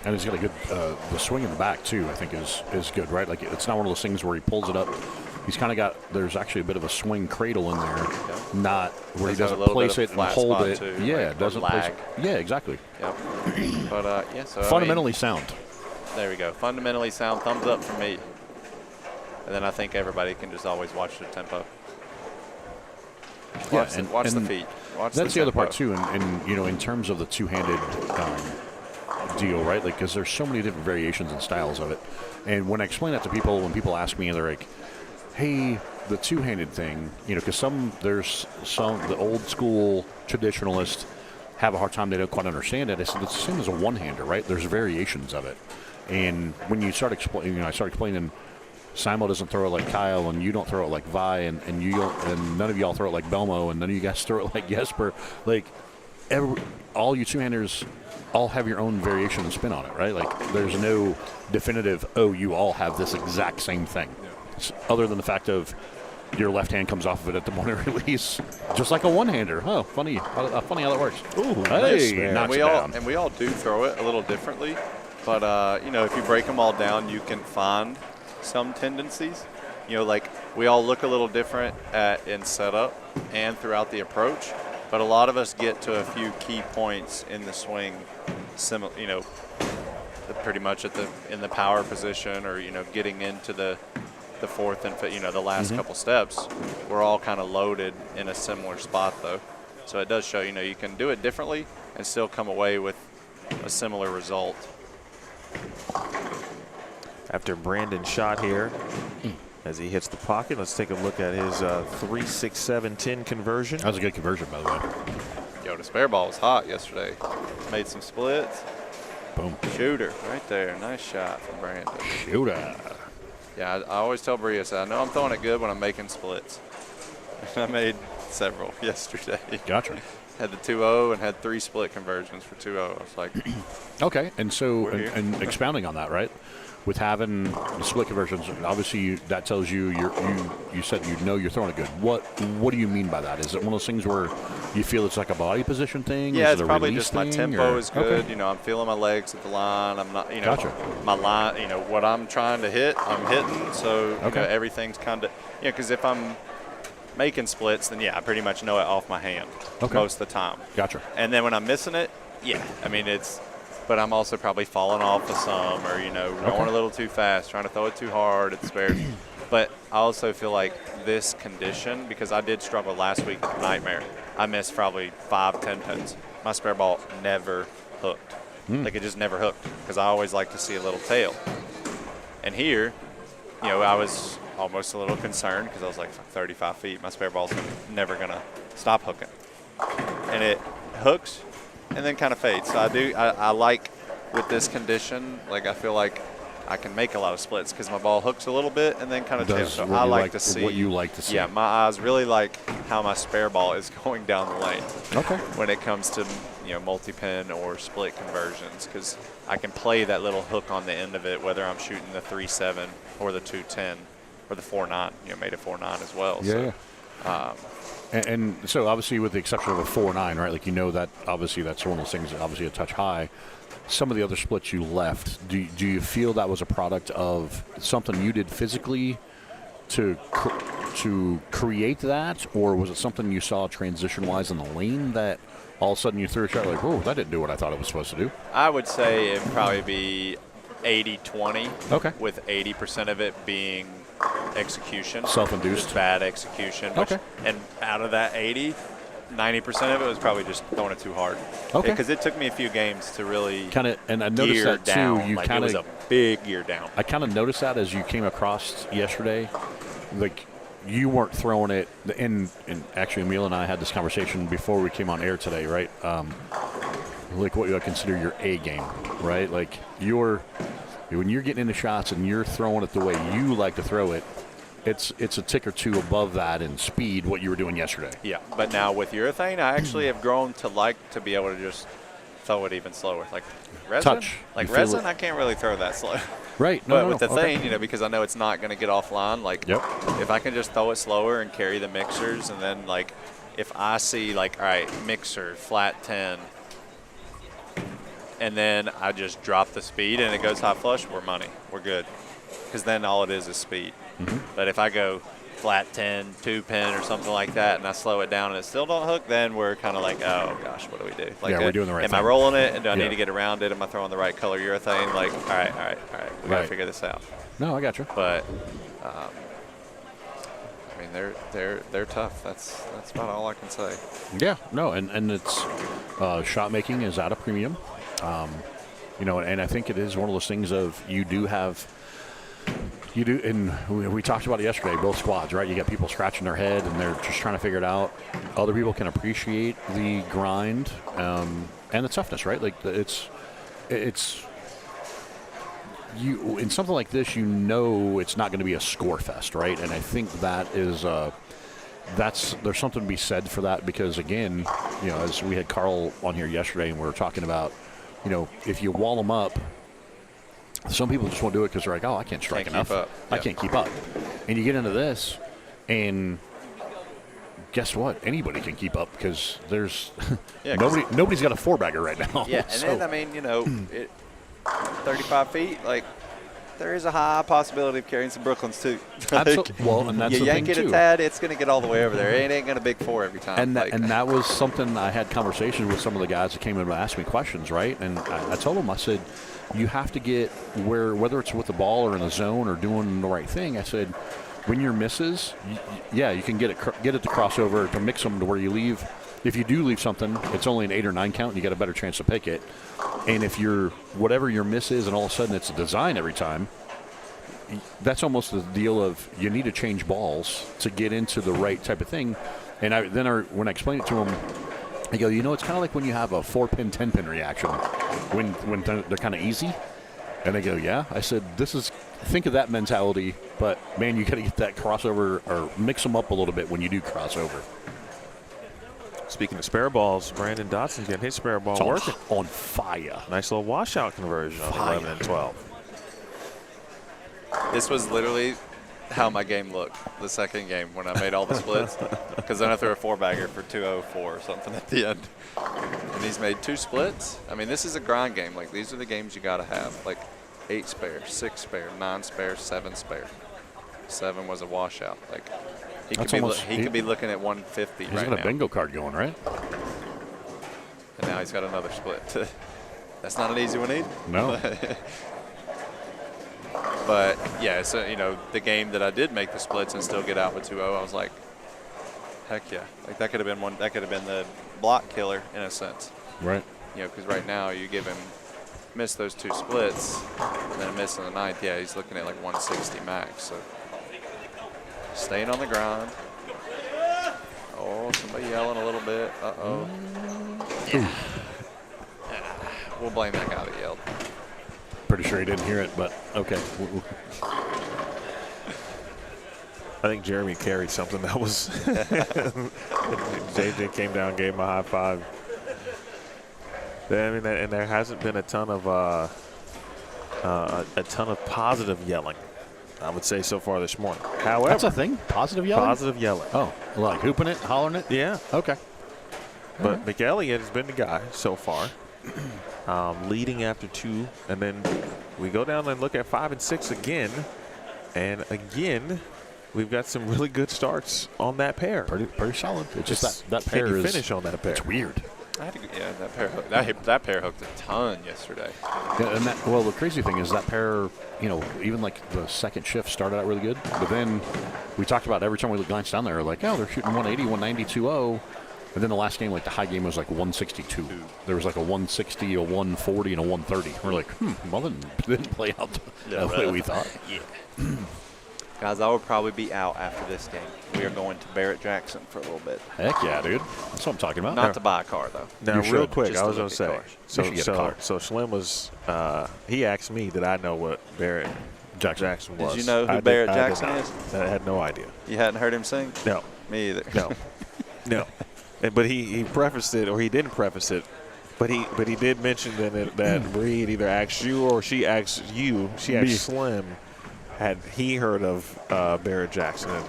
And he's got a good, the swing in the back too, I think is good, right? Like it's not one of those things where he pulls it up. He's kind of got, there's actually a bit of a swing cradle in there, not where he doesn't place it and hold it.
Too,
yeah,
like,
doesn't
lag.
place it. Yeah, exactly.
Yep. But so
fundamentally sound.
There we go. Fundamentally sound. Thumbs up for me. And then I think everybody can just always watch the tempo. Watch the feet.
That's the other part too, and in terms of the two-handed deal, right? Like, because there's so many different variations and styles of it. And when I explain that to people, when people ask me, they're like, "Hey, the two-handed thing," because the old school traditionalists have a hard time; they don't quite understand it. I said it's the same as a one-hander, right? There's variations of it, and when you start explaining, I start explaining. Simo doesn't throw it like Kyle, and you don't throw it like Vi, and you don't, and none of y'all throw it like Belmo, and none of you guys throw it like Jesper. Like, all you two-handers all have your own variation and spin on it, right? Like, there's no definitive, you all have this exact same thing. Yeah. Other than the fact of your left hand comes off of it at the moment of release, just like a one-hander. Oh, funny how that works. Ooh, hey, knocks it down.
And we all do throw it a little differently, but if you break them all down, you can find some tendencies. Like we all look a little different in setup and throughout the approach, but a lot of us get to a few key points in the swing, pretty much in the power position, or getting into the fourth and the last couple steps. We're all kind of loaded in a similar spot though, so it does show you can do it differently and still come away with a similar result.
After Brandon's shot here, as he hits the pocket, let's take a look at his 3, 6, 7, 10 conversion.
That was a good conversion, by the way.
the spare ball was hot yesterday. Made some splits.
Boom.
Shooter right there. Nice shot from Brandon.
Shooter.
Yeah, I always tell Bria, I know I'm throwing it good when I'm making splits. I made several yesterday.
Gotcha.
Had the 2-0 and had 3 split conversions for 2-0. I was like,
Okay, and so
We're here.
and expounding on that, right? With having the split conversions, obviously that tells you you said you know you're throwing it good. What do you mean by that? Is it one of those things where you feel it's like a body position thing?
yeah,
Is
it's
it a
probably
release
just my
thing,
tempo
or-
is good.
Okay.
You know, I'm feeling my legs at the line. I'm not,
Gotcha.
my line, what I'm trying to hit, I'm hitting. So,
Okay.
everything's kind of, because if I'm making splits, then, I pretty much know it off my hand
Okay.
most of the time.
Gotcha.
And then when I'm missing it, but I'm also probably falling off of some or, going a little too fast, trying to throw it too hard at the spares. But I also feel like this condition, because I did struggle last week with Nightmare, I missed probably 5-10 pins. My spare ball never hooked. Like it just never hooked because I always like to see a little tail. And here, I was almost a little concerned because I was like 35 feet. My spare ball's never going to stop hooking. And it hooks and then kind of fades. So I like with this condition, like I feel like I can make a lot of splits because my ball hooks a little bit and then kind of tails.
Does
So
what
I
you
like to see
what you like to see.
Yeah, my eyes really like how my spare ball is going down the lane.
Okay.
When it comes to multi-pin or split conversions, because I can play that little hook on the end of it, whether I'm shooting the 3.7 or the 2.10 or the 4.9. Made a 4.9 as well.
Yeah.
So,
And so obviously with the exception of a 4.9, right? Like that obviously that's one of those things obviously a touch high. Some of the other splits you left, do you feel that was a product of something you did physically to create that, or was it something you saw transition-wise in the lane that all of a sudden you threw a shot like, whoa, that didn't do what I thought it was supposed to do?
I would say it'd probably be 80-20.
Okay.
With 80% of it being execution.
Self-induced.
Just bad execution.
Okay.
And out of that 90% of it was probably just throwing it too hard.
Okay.
Because it took me a few games to really
Kind of, and I noticed
gear
that too.
down.
You
Like,
kind
it was
of,
a big gear down.
I kind of noticed that as you came across yesterday, like you weren't throwing it. And actually, Emil and I had this conversation before we came on air today, right? Like what you consider your A game, right? Like when you're getting into shots and you're throwing it the way you like to throw it, it's a tick or two above that in speed what you were doing yesterday.
Yeah, but now with urethane, I actually have grown to like to be able to just throw it even slower. Like resin,
Touch.
like
You feel
resin,
it.
I can't really throw that slow.
Right.
But with the
okay.
thing, because I know it's not going to get offline, like
Yep.
if I can just throw it slower and carry the mixers, and then like if I see like, all right, mixer, flat 10, and then I just drop the speed and it goes high flush, we're money. We're good. Because then all it is speed.
Mm-hmm.
But if I go flat 10, 2-pin or something like that, and I slow it down and it still don't hook, then we're kind of like, oh gosh, what do we do? Like,
Yeah, we're doing the right
am I
thing.
rolling it? And do I
Yeah.
need to get around it? Am I throwing the right color urethane? Like, all right, we got to
Right.
figure this out.
No, I got you.
But I mean, they're tough. That's about all I can say.
Yeah, no, and it's shot making is at a premium, and I think it is one of those things of you do, and we talked about it yesterday, both squads, right? You got people scratching their head and they're just trying to figure it out. Other people can appreciate the grind and the toughness, right? Like it's you in something like this, it's not going to be a score fest, right? And I think that is there's something to be said for that, because again, as we had Carl on here yesterday and we were talking about, if you wall them up, some people just won't do it because they're like, oh, I can't strike
Can't keep
enough.
up.
I
Yep.
can't keep up. And you get into this, and guess what? Anybody can keep up because there's
Yeah, 'cause-
nobody's got a 4-bagger right now.
Yeah, and
So-
then I mean, 35 feet, like there is a high possibility of carrying some Brooklyns too.
Absolutely. Well, and that's
you
the
yank
thing
it
too.
a tad, it's going to get all the way over there. It ain't going to big 4 every time.
And
like,
that was something I had conversations with some of the guys that came in and asked me questions, right? And I told them, I said, you have to get whether it's with the ball or in the zone or doing the right thing. I said, when your misses, you can get it to crossover to mix them to where you leave. If you do leave something, it's only an 8 or 9 count, and you got a better chance to pick it. And if whatever your miss is, and all of a sudden it's a design every time, that's almost the deal of you need to change balls to get into the right type of thing. And when I explained it to them, I go, it's kind of like when you have a 4-pin, 10-pin reaction when they're kind of easy. And they go, yeah. I said, think of that mentality, but, man, you got to get that crossover or mix them up a little bit when you do crossover.
Speaking of spare balls, Brandon Dotson's getting his spare ball working.
On fire.
Nice little washout conversion on 11 and 12.
This was literally how my game looked, the second game, when I made all the splits. Because then I threw a 4-bagger for 204 or something at the end. And he's made 2 splits. I mean, this is a grind game. Like, these are the games you got to have. Like, 8 spare, 6 spare, 9 spare, 7 spare. 7 was a washout. Like, he could be looking at 150 right now.
He's got a bingo card going, right?
And now he's got another split. That's not an easy one either.
No.
But, yeah, so, the game that I did make the splits and still get out with 2-0, I was like, heck yeah. Like, that could have been that could have been the block killer in a sense.
Right.
Because right now you give him, miss those 2 splits, and then a miss in the 9th, yeah, he's looking at like 160 max. So, staying on the grind. Oh, somebody yelling a little bit. Uh-oh. Yeah. We'll blame that guy that yelled.
Pretty sure he didn't hear it, but okay.
I think Jeremy carried something that was. JJ came down, gave him a high five. I mean, and there hasn't been a ton of positive yelling, I would say, so far this morning. However,
that's a thing. Positive yelling.
Positive yelling.
Oh, like hooping it, hollering it.
Yeah.
Okay.
But McElliott has been the guy so far. Leading after 2, and then we go down and look at 5 and 6 again, and again we've got some really good starts on that pair.
Pretty solid. It's just that pair
can you
is
finish on that pair.
It's weird.
That pair hooked a ton yesterday.
Yeah, and the crazy thing is that pair, even like the second shift started out really good, but then we talked about every time we glanced down there, like, oh, they're shooting 180, 190, 2-0. And then the last game, like the high game was like 162. There was like a 160, a 140, and a 130. We're like, well, then didn't play out the way we thought.
Yeah. Guys, I will probably be out after this game. We are going to Barrett-Jackson for a little bit.
Heck yeah, dude. That's what I'm talking about.
Not to buy a car, though.
Now, real quick,
Just
I was
to
going to say, so Schlemer was, he asked me did I know what Barrett-Jackson was.
Did you know who Barrett-Jackson is?
I had no idea.
You hadn't heard him sing?
No.
Me either.
No. No. But he prefaced it, or he didn't preface it, but he did mention that Reed either asked you or she asked you. She asked Slim, had he heard of Barrett-Jackson? And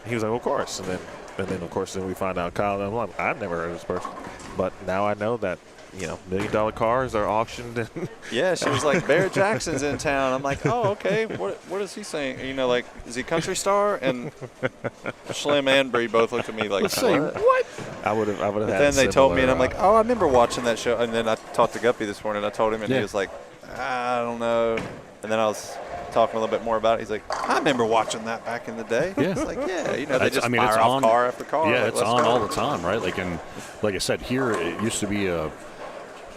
he was like, of course. And then of course we find out Kyle. And I'm like, I've never heard of this person, but now I know that $1 million cars are auctioned. And
yeah, she was like, Barrett-Jackson's in town. I'm like, oh, okay. What is he saying? Like, is he a country star? And Schlemer and Bree both looked at me like, what?
I would have.
But then they told me, and I'm like, oh, I remember watching that show. And then I talked to Guppy this morning. I told him, and he was like, I don't know. And then I was talking a little bit more about it. He's like, I remember watching that back in the day.
Yeah.
It's like, they just fire off car after car.
Yeah,
like,
it's on all the time, right? Like I said, here it used to be a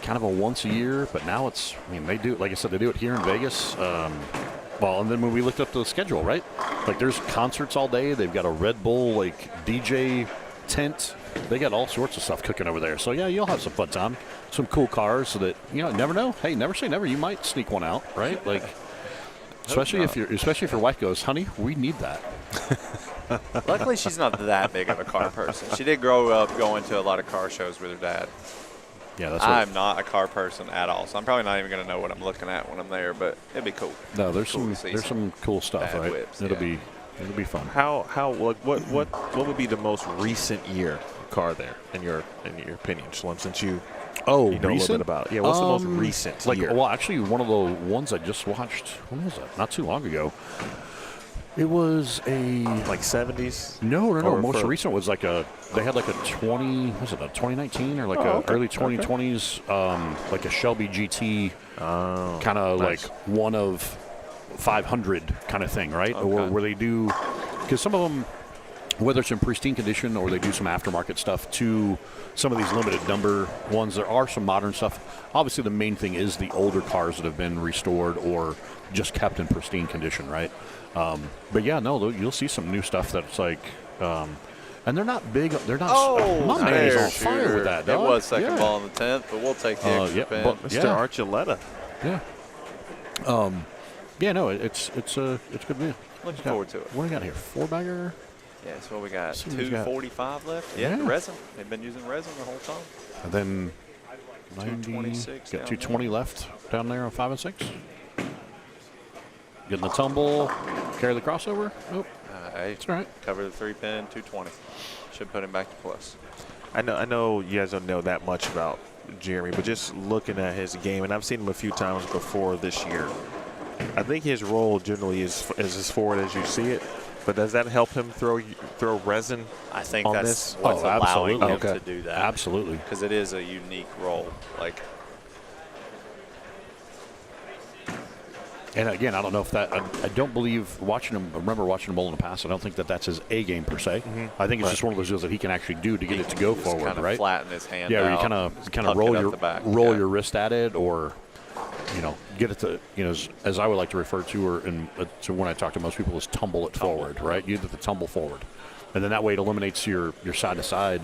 kind of a once a year, but now it's, they do, like I said, they do it here in Vegas. And then when we looked up the schedule, right? Like there's concerts all day. They've got a Red Bull, DJ tent. They got all sorts of stuff cooking over there. So, yeah, you'll have some fun time. Some cool cars so that, never know. Hey, never say never. You might sneak one out, right? Like, especially if your wife goes, honey, we need that.
Luckily, she's not that big of a car person. She did grow up going to a lot of car shows with her dad.
Yeah,
I'm not a car person at all, so I'm probably not even going to know what I'm looking at when I'm there. But it'd be cool.
No, there's some cool stuff, right?
Whips,
it'll be fun.
What would be the most recent year car there in your opinion, Slim? Since you know a little bit about it. Yeah, what's the most recent year?
Well, actually, one of the ones I just watched. When was that? Not too long ago. It was a
70s.
No. Most recent was they had a 2019 or early 2020s, like a Shelby GT, kind of
nice.
like one of 500 kind of thing, right?
Okay.
Or where they do, because some of them, whether it's in pristine condition or they do some aftermarket stuff to some of these limited number ones. There are some modern stuff. Obviously, the main thing is the older cars that have been restored or just kept in pristine condition, right? But yeah, no, you'll see some new stuff that's like, And they're not big. They're not.
Oh,
my man is
there,
on fire
Schroeder.
with that,
It
dog.
was second
Yeah.
ball in the 10th, but we'll take the extra
yeah,
pin.
but-
Mr.
Yeah.
Archuleta.
Yeah. Yeah, no, it's good meal.
Looking forward to it.
What do we got here? 4-bagger?
Yeah, so what we got?
See what we got.
245 left. Yeah,
Yeah.
resin. They've been using resin the whole time.
And then 90,
226
got
down
220 left down there on 5 and 6. Getting the tumble, carry the crossover. Nope,
Hey,
that's all right.
cover the 3-pin, 220. Should put him back to plus.
I know you guys don't know that much about Jeremy, but just looking at his game, and I've seen him a few times before this year. I think his role generally is as forward as you see it. But does that help him throw resin?
I think
on
that's
this?
what's allowing him
Okay.
to do that.
Absolutely.
Because it is a unique role. Like,
And again, I don't know if that. I don't believe watching him. I remember watching him bowl in the past. I don't think that's his A game per se. I think it's just one of those deals that he can actually do to get it to go
just
forward,
kind of
right?
flatten his hand
Yeah, where you
out,
kind of
puck
roll
it up
your
the back.
roll
Yeah.
your wrist at it, or get it to as I would like to refer to, or to when I talk to most people, is tumble it forward, right? You do the tumble forward, and then that way it eliminates your side to side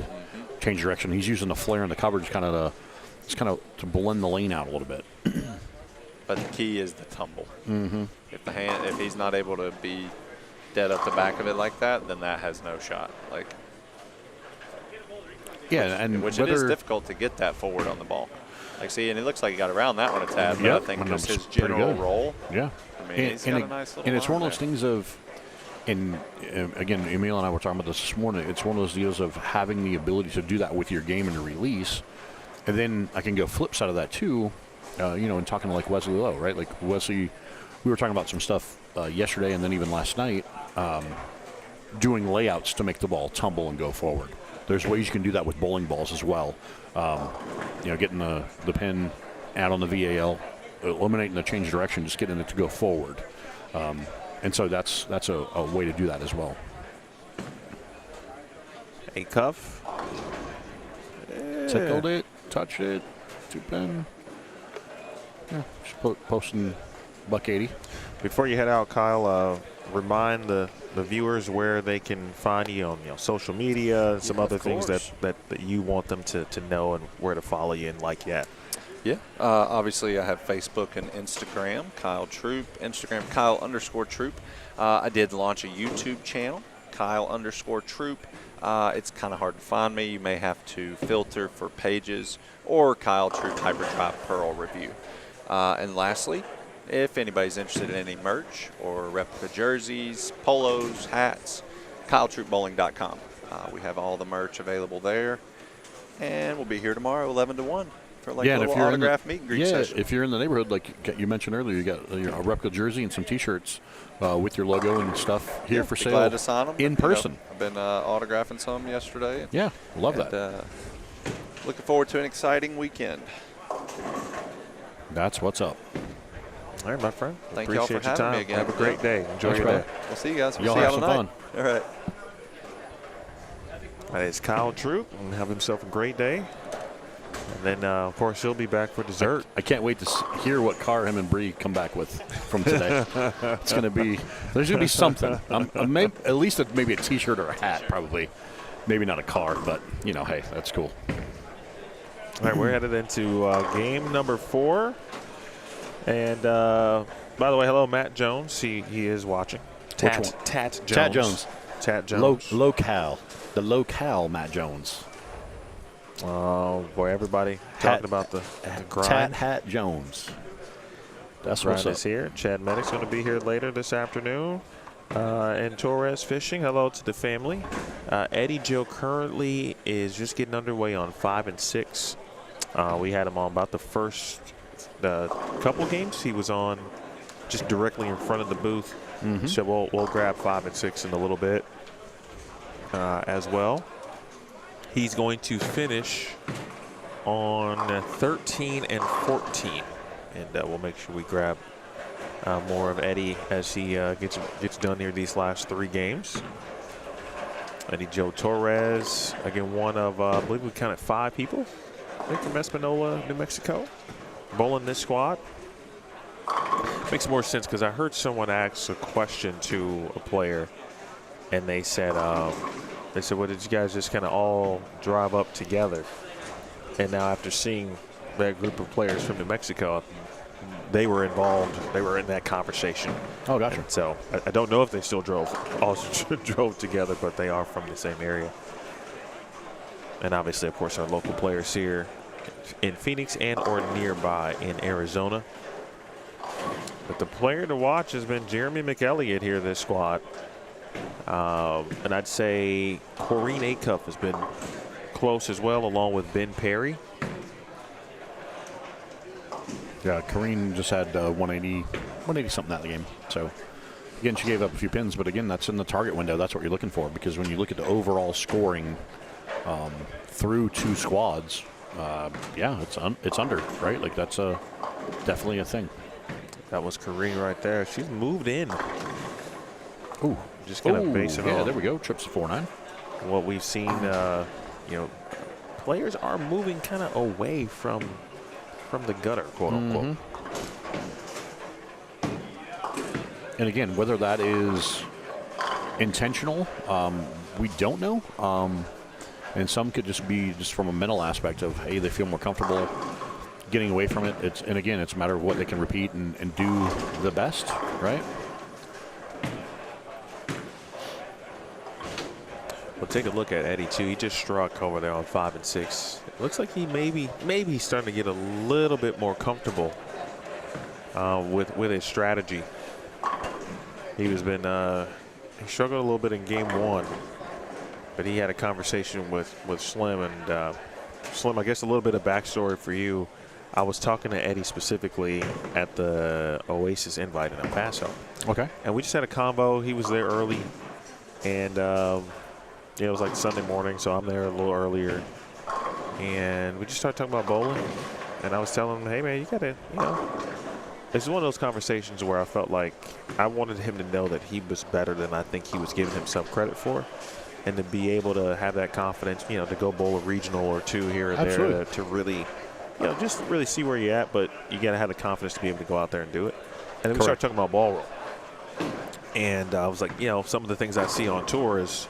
change direction. He's using the flare and the coverage kind of to blend the lane out a little bit.
But the key is the tumble. If he's not able to be dead up the back of it like that, then that has no shot. Like,
Yeah, and
which it is difficult to get that forward on the ball. Like, see, and it looks like he got around that one a tad, but
Yep,
I think
and
just
it was
his
pretty
general
good.
roll.
Yeah.
I mean, he's got a nice little
and it's
line
one of those
there.
things of, and again, Emil and I were talking about this morning. It's one of those deals of having the ability to do that with your game and release, and then I can go flip side of that too. And talking to like Wesley Lowe, right? Like Wesley, we were talking about some stuff yesterday, and then even last night, doing layouts to make the ball tumble and go forward. There's ways you can do that with bowling balls as well. Getting the pin out on the VAL, eliminating the change of direction, just getting it to go forward. And so that's a way to do that as well.
A cuff.
Tickled it, touched it, 2-pin. Yeah, just posting $180.
Before you head out, Kyle, remind the viewers where they can find you on social media and some other things that you want them to know, and where to follow you and like that.
Yeah. Obviously, I have Facebook and Instagram, Kyle Troop. Instagram, Kyle_Troop. I did launch a YouTube channel, Kyle_Troop. It's kind of hard to find me. You may have to filter for pages or Kyle Troop Hyperdrive Pearl review. And lastly, if anybody's interested in any merch or replica jerseys, polos, hats, KyleTroopBowling.com. We have all the merch available there. And we'll be here tomorrow, 11 to 1. For like a little autograph meet and greet session.
If you're in the neighborhood, like you mentioned earlier, you got a replica jersey and some T-shirts with your logo and stuff here for
be
sale.
glad to sign them
in person.
I've been autographing some yesterday.
Yeah, love that.
Looking forward to an exciting weekend.
That's what's up.
All right, my friend.
Thank y'all for
Appreciate your
having me
time.
again.
Have a great day. Enjoy
Thanks,
your
brother.
day.
We'll see you guys. We'll
Y'all
see
have
y'all
some
tonight.
fun.
All right.
That is Kyle Troop, and have himself a great day. And then, of course, he'll be back for dessert.
I can't wait to hear what car him and Bree come back with from today. It's going to be, there's going to be something. At least maybe a T-shirt or a hat, probably. Maybe not a car, but, hey, that's cool.
All right, we're headed into game number 4. And, by the way, hello, Matt Jones. He is watching. Tat Jones.
Tat Jones.
Tat Jones.
Locale. The locale Matt Jones.
Oh, boy, everybody talking about the grind.
Tat Hat Jones. That's what's
Grind
up.
is here. Chad Meddick's going to be here later this afternoon. And Torres Fishing, hello to the family. Eddie Joe currently is just getting underway on 5 and 6. We had him on about the first couple games. He was on just directly in front of the booth. So we'll grab 5 and 6 in a little bit as well. He's going to finish on 13 and 14. And we'll make sure we grab more of Eddie as he gets done here these last 3 games. Eddie Joe Torres, again, one of, I believe we counted 5 people, I think, from Espanola, New Mexico, bowling this squad. Makes more sense because I heard someone ask a question to a player, and they said, They said, well, did you guys just kind of all drive up together? And now after seeing that group of players from New Mexico, they were involved. They were in that conversation.
Oh, gotcha.
And so I don't know if they still also drove together, but they are from the same area. And obviously, of course, our local players here in Phoenix and or nearby in Arizona. But the player to watch has been Jeremy McElliott here, this squad. And I'd say Kyrene Acuff has been close as well, along with Ben Perry.
Yeah, Kyrene just had 180 something out of the game. So, again, she gave up a few pins, but again, that's in the target window. That's what you're looking for, because when you look at the overall scoring through 2 squads, yeah, it's under, right? Like, that's definitely a thing.
That was Kyrene right there. She's moved in.
Ooh.
Just kind of basing
yeah,
on
there we go. Trips to 4-9.
what we've seen. You know, players are moving kind of away from the gutter, quote unquote.
And again, whether that is intentional, we don't know. And some could just be just from a mental aspect of, hey, they feel more comfortable getting away from it. And again, it's a matter of what they can repeat and do the best, right?
We'll take a look at Eddie too. He just struck over there on 5 and 6. It looks like he maybe he's starting to get a little bit more comfortable with his strategy. He struggled a little bit in game 1, but he had a conversation with Slim, and Slim, I guess a little bit of backstory for you. I was talking to Eddie specifically at the Oasis Invite in El Paso.
Okay.
And we just had a convo. He was there early, and it was like Sunday morning, so I'm there a little earlier. And we just started talking about bowling. And I was telling him, hey, man, you got to, it's one of those conversations where I felt like I wanted him to know that he was better than I think he was giving himself credit for. And to be able to have that confidence, to go bowl a regional or 2 here or there to really, just really see where you're at. But you got to have the confidence to be able to go out there and do it. And then we started talking about ball roll. And I was like, some of the things I see on tour is,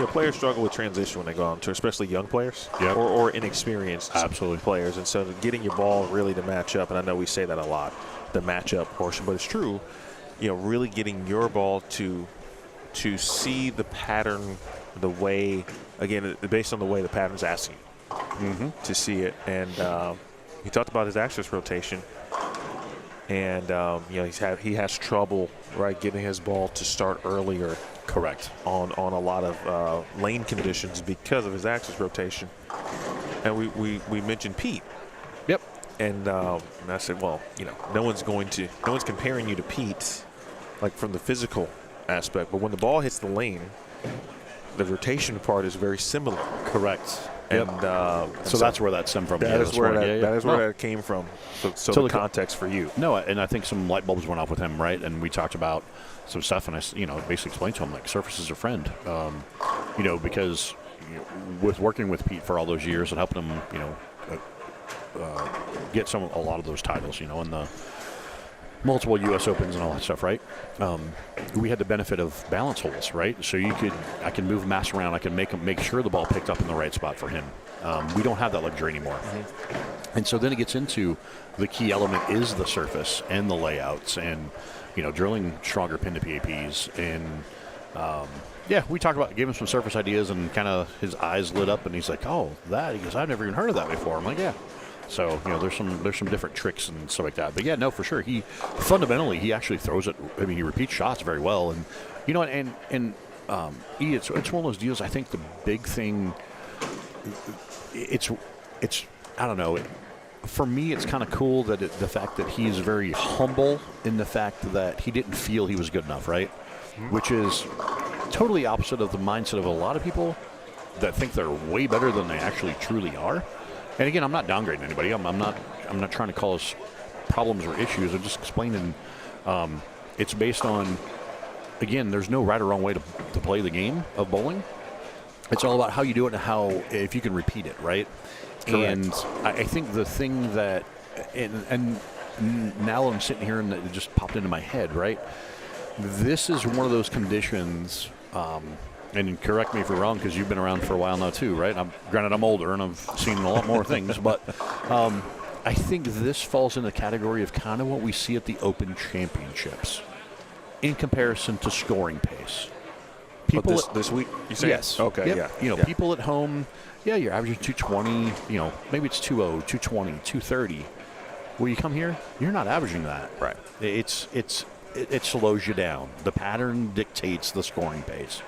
players struggle with transition when they go on tour, especially young players or inexperienced players. And so getting your ball really to match up, and I know we say that a lot, the matchup portion, but it's true, really getting your ball to see the pattern the way, again, based on the way the pattern's asking you to see it. And he talked about his axis rotation. And, he has trouble, right, getting his ball to start earlier.
Correct.
On a lot of lane conditions because of his axis rotation. And we mentioned Pete.
Yep.
And I said, well, no one's comparing you to Pete, like from the physical aspect. But when the ball hits the lane, the rotation part is very similar.
Correct.
And
so that's where that stemmed from.
That is where that came from. So the context for you.
No, and I think some light bulbs went off with him, right? And we talked about some stuff, and I, basically explained to him, like, surface is a friend. Because with working with Pete for all those years and helping him, get a lot of those titles, in the multiple U.S. Opens and all that stuff, right? We had the benefit of balance holes, right? So I can move mass around. I can make sure the ball picked up in the right spot for him. We don't have that luxury anymore. And so then it gets into the key element is the surface and the layouts and, drilling stronger pin to PAPs. And, we talked about, gave him some surface ideas, and kind of his eyes lit up, and he's like, oh, that, he goes, I've never even heard of that before. I'm like, yeah. So, there's some different tricks and stuff like that. But, yeah, no, for sure. He fundamentally, he actually throws it. I mean, he repeats shots very well. And, it's one of those deals. I think the big thing, it's I don't know. For me, it's kind of cool that the fact that he's very humble in the fact that he didn't feel he was good enough, right? Which is totally opposite of the mindset of a lot of people that think they're way better than they actually truly are. And again, I'm not downgrading anybody. I'm not trying to cause problems or issues. I'm just explaining. It's based on, again, there's no right or wrong way to play the game of bowling. It's all about how you do it and if you can repeat it, right? Correct. And I think the thing that, and now I'm sitting here and it just popped into my head, right? This is one of those conditions, and correct me if we're wrong because you've been around for a while now too, right? Granted, I'm older and I've seen a lot more things, but I think this falls in the category of kind of what we see at the Open Championships in comparison to scoring pace. People
this week, you say?
Yes.
Okay,
yep.
yeah.
You know,
yeah.
people at home, yeah, you're averaging 220, you know, maybe it's 2:0, 220, 230. Well, you come here, you're not averaging that.
Right.
It slows you down. The pattern dictates the scoring pace.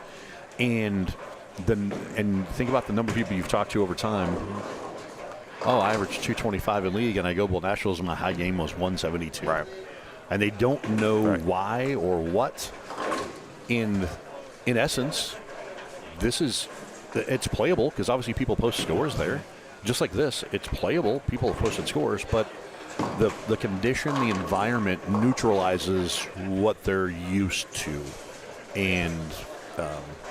And think about the number of people you've talked to over time. Oh, I averaged 225 in league, and I go Bowl Nationals, and my high game was 172.
Right.
And they don't know why or what. In essence, it's playable because obviously people post scores there. Just like this, it's playable. People have posted scores, but the condition, the environment neutralizes what they're used to. And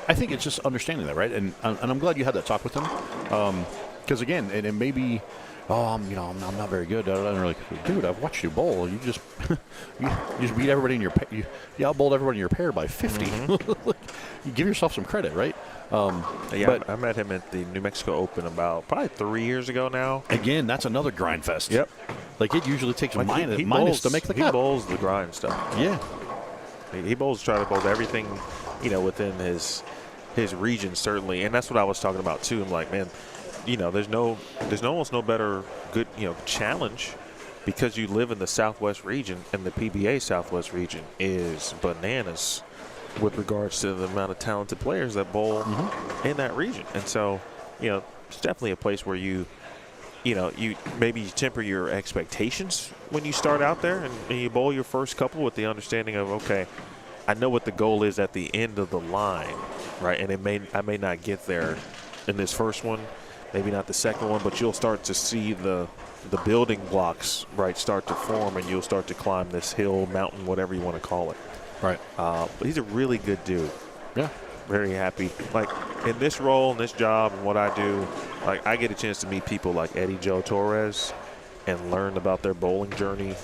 I think it's just understanding that, right? And I'm glad you had that talk with them. Because again, and it may be, I'm not very good. And they're like, dude, I've watched you bowl. You just you just beat everybody in your pair. You outbowled everybody in your pair by 50.
Mm-hmm.
You give yourself some credit, right?
But I met him at the New Mexico Open about probably 3 years ago now.
Again, that's another grind fest.
Yep.
Like it usually takes
Like
minus
bowls,
to make the
he
cut.
He bowls the grind stuff.
Yeah.
He bowls, try to bowl everything, within his region, certainly. And that's what I was talking about, too. I'm like, man, there's almost no better good, challenge because you live in the Southwest region, and the PBA Southwest region is bananas with regards to the amount of talented players that bowl in that region. And so, it's definitely a place where you maybe temper your expectations when you start out there and you bowl your first couple with the understanding of, okay, I know what the goal is at the end of the line, right? And I may not get there in this first one, maybe not the second one, but you'll start to see the building blocks, right, start to form, and you'll start to climb this hill, mountain, whatever you want to call it.
Right.
But he's a really good dude.
Yeah.
Very happy. Like, in this role, in this job, and what I do, like, I get a chance to meet people like Eddie Joe Torres and learn about their bowling journey,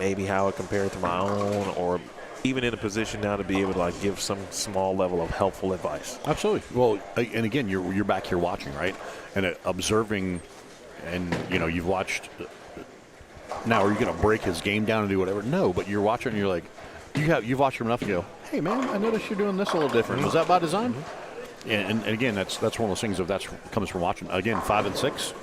maybe how it compared to my own, or even in a position now to be able to, like, give some small level of helpful advice.
Absolutely. Well, and again, you're back here watching, right? And observing, and, you've watched. Now, are you going to break his game down and do whatever? No, but you're watching and you're like, you've watched him enough to go, hey, man, I noticed you're doing this a little different. Was that by design? And again, that's one of those things comes from watching. Again, 5 and 6.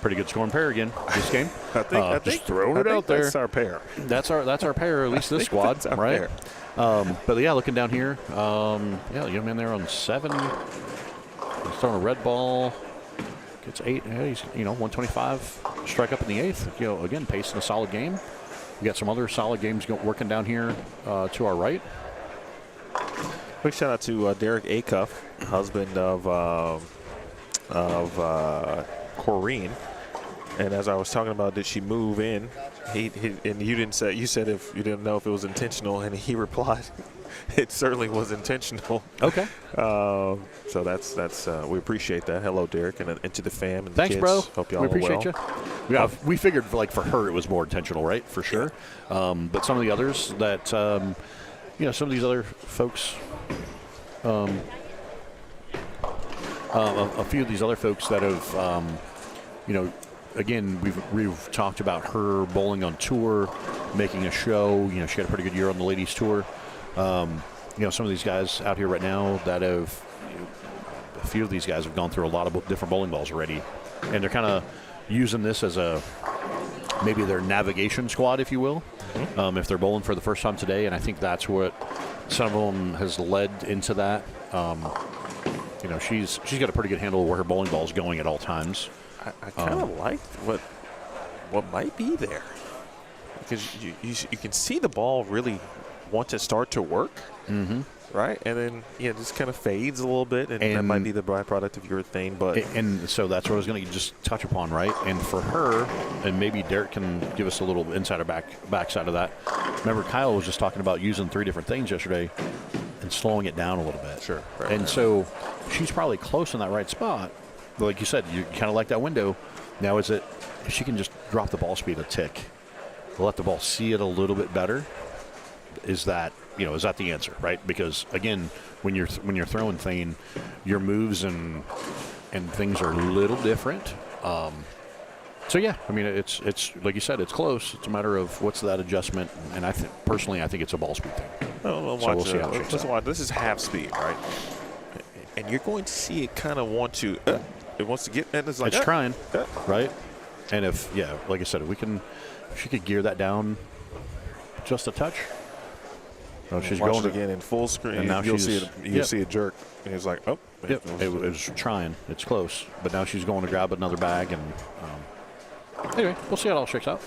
Pretty good scoring pair again this game.
I think
just throwing it out there.
That's our pair.
That's our pair, at least this squad, right? But yeah, looking down here, young man there on 7. He's throwing a red ball. Gets 8. Yeah, he's 125. Strike up in the 8th. Again, pacing a solid game. We got some other solid games working down here to our right.
Quick shout out to Derek Acuff, husband of Kyrene. And as I was talking about, did she move in? He and you didn't say. You said if you didn't know if it was intentional, and he replied, "It certainly was intentional."
Okay.
So that's we appreciate that. Hello, Derek, and to the fam and
thanks,
the kids.
bro.
Hope y'all
we appreciate
are well.
you. Yeah, we figured for her it was more intentional, right? For sure. But some of the others that some of these other folks. A few of these other folks that have, again, we've talked about her bowling on tour, making a show. She had a pretty good year on the ladies tour. Some of these guys out here right now that have, a few of these guys have gone through a lot of different bowling balls already, and they're kind of using this as maybe their navigation squad, if you will, if they're bowling for the first time today. And I think that's what some of them has led into that. She's got a pretty good handle of where her bowling ball is going at all times.
I kind of like what might be there, because you can see the ball really want to start to work, right? And then it just kind of fades a little bit, and that might be the byproduct of your thing. But
and so that's what I was going to just touch upon, right? And for her, and maybe Derek can give us a little backside of that. Remember, Kyle was just talking about using 3 different things yesterday and slowing it down a little bit.
Sure. Right,
and so she's probably close in that right spot. But like you said, you kind of like that window. Now is it if she can just drop the ball speed a tick, let the ball see it a little bit better, is that the answer, right? Because again, when you're throwing Thane, your moves and things are a little different. So yeah, I mean, it's like you said, it's close. It's a matter of what's that adjustment, and I think it's a ball speed thing.
Well,
so we'll see how it shakes out.
Watch. This is half speed, right? And you're going to see it kind of want to. It wants to get, and it's like
it's trying, right? And like I said, if she could gear that down just a touch. Oh, she's
watch
going
it again in full screen,
and now
you'll see a jerk, and it's like, oh.
Yep, it was trying. It's close, but now she's going to grab another bag, and anyway, we'll see how it all shakes out.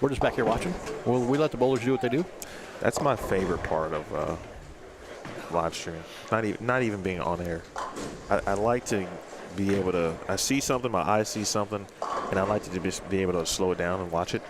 We're just back here watching. Will we let the bowlers do what they do?
That's my favorite part of live stream. Not even being on air. I like to be able to. I see something, my eyes see something, and I like to just be able to slow it down and watch it.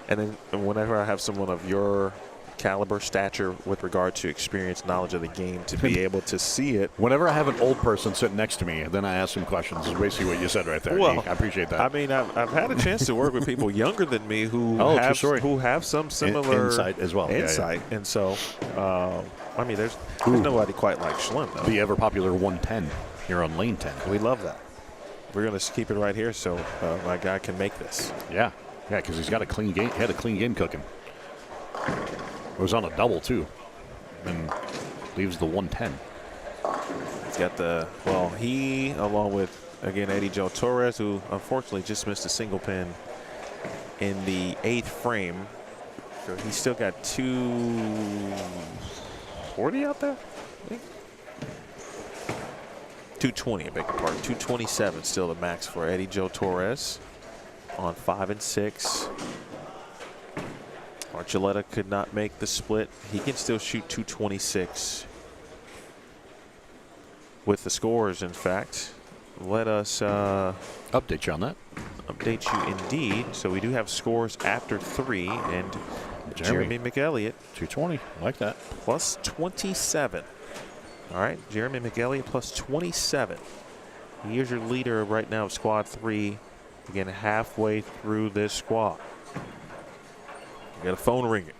And then whenever I have someone of your caliber, stature, with regard to experience, knowledge of the game, to be able to see it.
Whenever I have an old person sitting next to me, then I ask them questions. Is basically what you said right there.
Well,
I appreciate that.
I mean, I've had a chance to work with people younger than me who have some similar
insight as well.
Insight, and so I mean, there's nobody quite like Schlemer, though.
The ever popular 110 here on lane 10.
We love that. We're going to keep it right here so my guy can make this.
Yeah, because he's got a clean game. He had a clean game cooking. It was on a double, too, and leaves the 110.
He's got he, along with, again, Eddie Joe Torres, who unfortunately just missed a single pin in the 8th frame. So he's still got 240 out there, I think. 220, I beg your pardon. 227 still the max for Eddie Joe Torres on 5 and 6. Archuleta could not make the split. He can still shoot 226 with the scores, in fact. Let us
update you on that.
Update you indeed. So we do have scores after 3, and Jeremy McElliott.
220, like that.
Plus 27. All right, Jeremy McElliott plus 27. He is your leader right now of squad 3. Again, halfway through this squad. You got a phone ringing.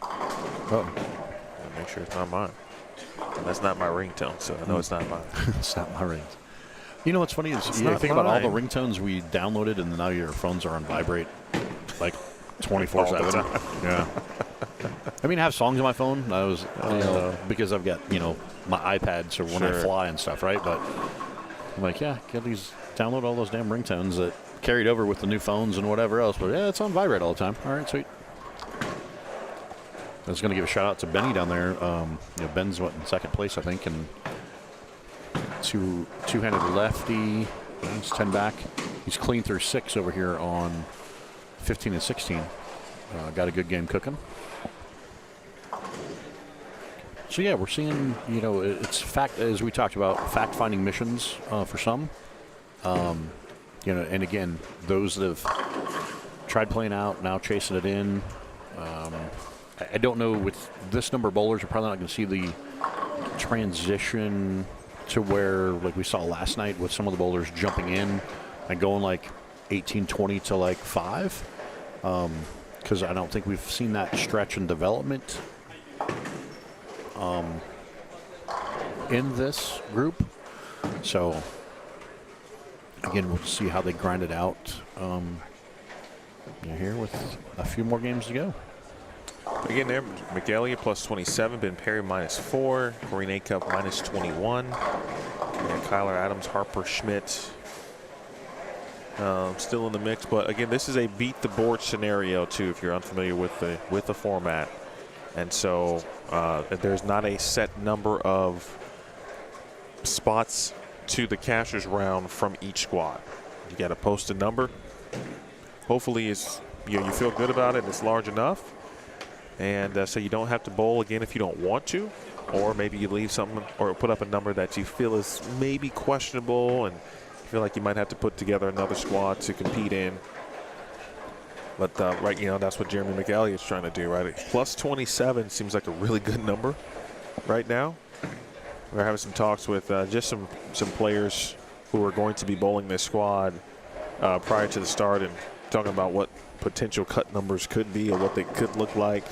Make sure it's not mine. That's not my ringtone, so I know it's not mine.
It's not my ring. You know what's funny is you think about all the ringtones we downloaded, and now your phones are on vibrate like 24/7. Yeah. I mean, I have songs on my phone. I was because I've got my iPad, so when I fly and stuff, right? But I'm like, download all those damn ringtones that carried over with the new phones and whatever else. But yeah, it's on vibrate all the time. All right, sweet. I was going to give a shout out to Benny down there. Ben's in second place, I think, and two-handed lefty. He's 10 back. He's clean through 6 over here on 15 and 16. Got a good game cooking. So yeah, we're seeing it's fact, as we talked about, fact-finding missions for some. And again, those that have tried playing out now chasing it in. I don't know, with this number of bowlers, you're probably not going to see the transition to where, like we saw last night, with some of the bowlers jumping in and going like 18-20 to like 5. Because I don't think we've seen that stretch in development in this group. So, again, we'll see how they grind it out here with a few more games to go.
Again, there, McElliott plus 27, Ben Perry minus 4, Kyrene Cup minus 21, and Kyler Adams, Harper Schmidt still in the mix. But again, this is a beat the board scenario too, if you're unfamiliar with the format. And so there's not a set number of spots to the cashers round from each squad. You got to post a number. Hopefully, you feel good about it. It's large enough. And so you don't have to bowl again if you don't want to, or maybe you leave something or put up a number that you feel is maybe questionable and you feel like you might have to put together another squad to compete in. But that's what Jeremy McElliott's trying to do, right? Plus 27 seems like a really good number right now. We're having some talks with just some players who are going to be bowling this squad prior to the start, and talking about what potential cut numbers could be or what they could look like.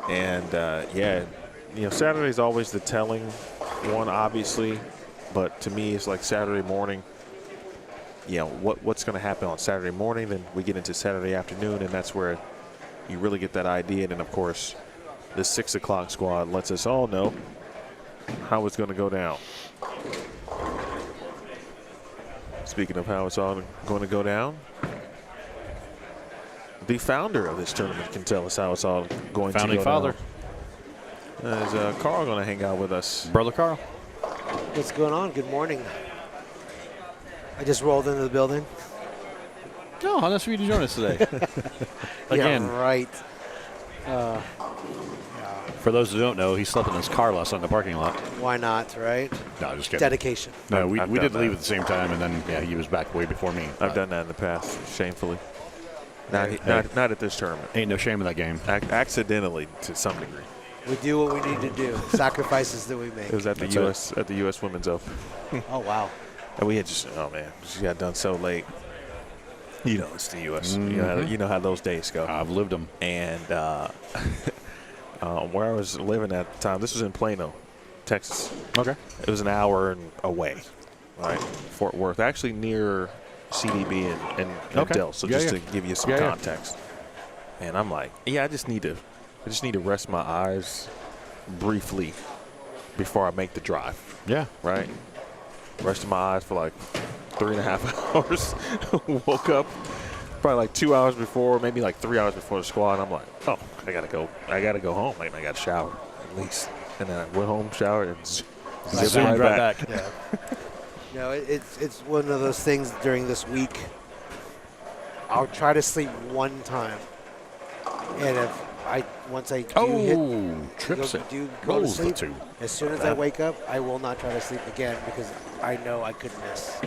And yeah, Saturday's always the telling one, obviously, but to me, it's like Saturday morning. What's going to happen on Saturday morning? Then we get into Saturday afternoon, and that's where you really get that idea. And then, of course, the 6 o'clock squad lets us all know how it's going to go down. Speaking of how it's all going to go down, the founder of this tournament can tell us how it's all going
Founding
to go
father.
down. Is Carl going to hang out with us?
Brother Carl.
What's going on? Good morning. I just rolled into the building.
No, how nice of you to join us today. Again,
Yeah, right.
for those who don't know, he slept in his car last night in the parking lot.
Why not, right?
No, just kidding.
Dedication.
No, we
I've
did
done
leave
that.
at the same time, and then, yeah, he was back way before me.
I've done that in the past, shamefully.
Hey.
Not at this tournament.
Ain't no shame in that game.
Accidentally, to some degree.
We do what we need to do. Sacrifices that we make.
It was at the
That's
U.S. Women's Open.
Oh, wow.
And we had just got done so late. It's the U.S.
Mm-hmm.
You know how those days go.
I've lived them.
And where I was living at the time, this was in Plano, Texas.
Okay.
It was an hour away, right? Fort Worth, actually near CDB and
Okay.
Dell. So
Yeah,
just
yeah.
to give you some
Yeah, yeah.
context. And I'm like, I just need to rest my eyes briefly before I make the drive,
Yeah.
right? Rested my eyes for like 3.5 hours. Woke up probably like 2 hours before, maybe like 3 hours before the squad. I'm like, oh, I gotta go home. Like, I gotta shower at least. And then I went home, showered, and zipped right back.
Yeah. It's one of those things during this week. I'll try to sleep one time. And once I do
trips it.
go to
Rolls the
sleep,
two.
as soon as I wake up, I will not try to sleep again because I know I could miss.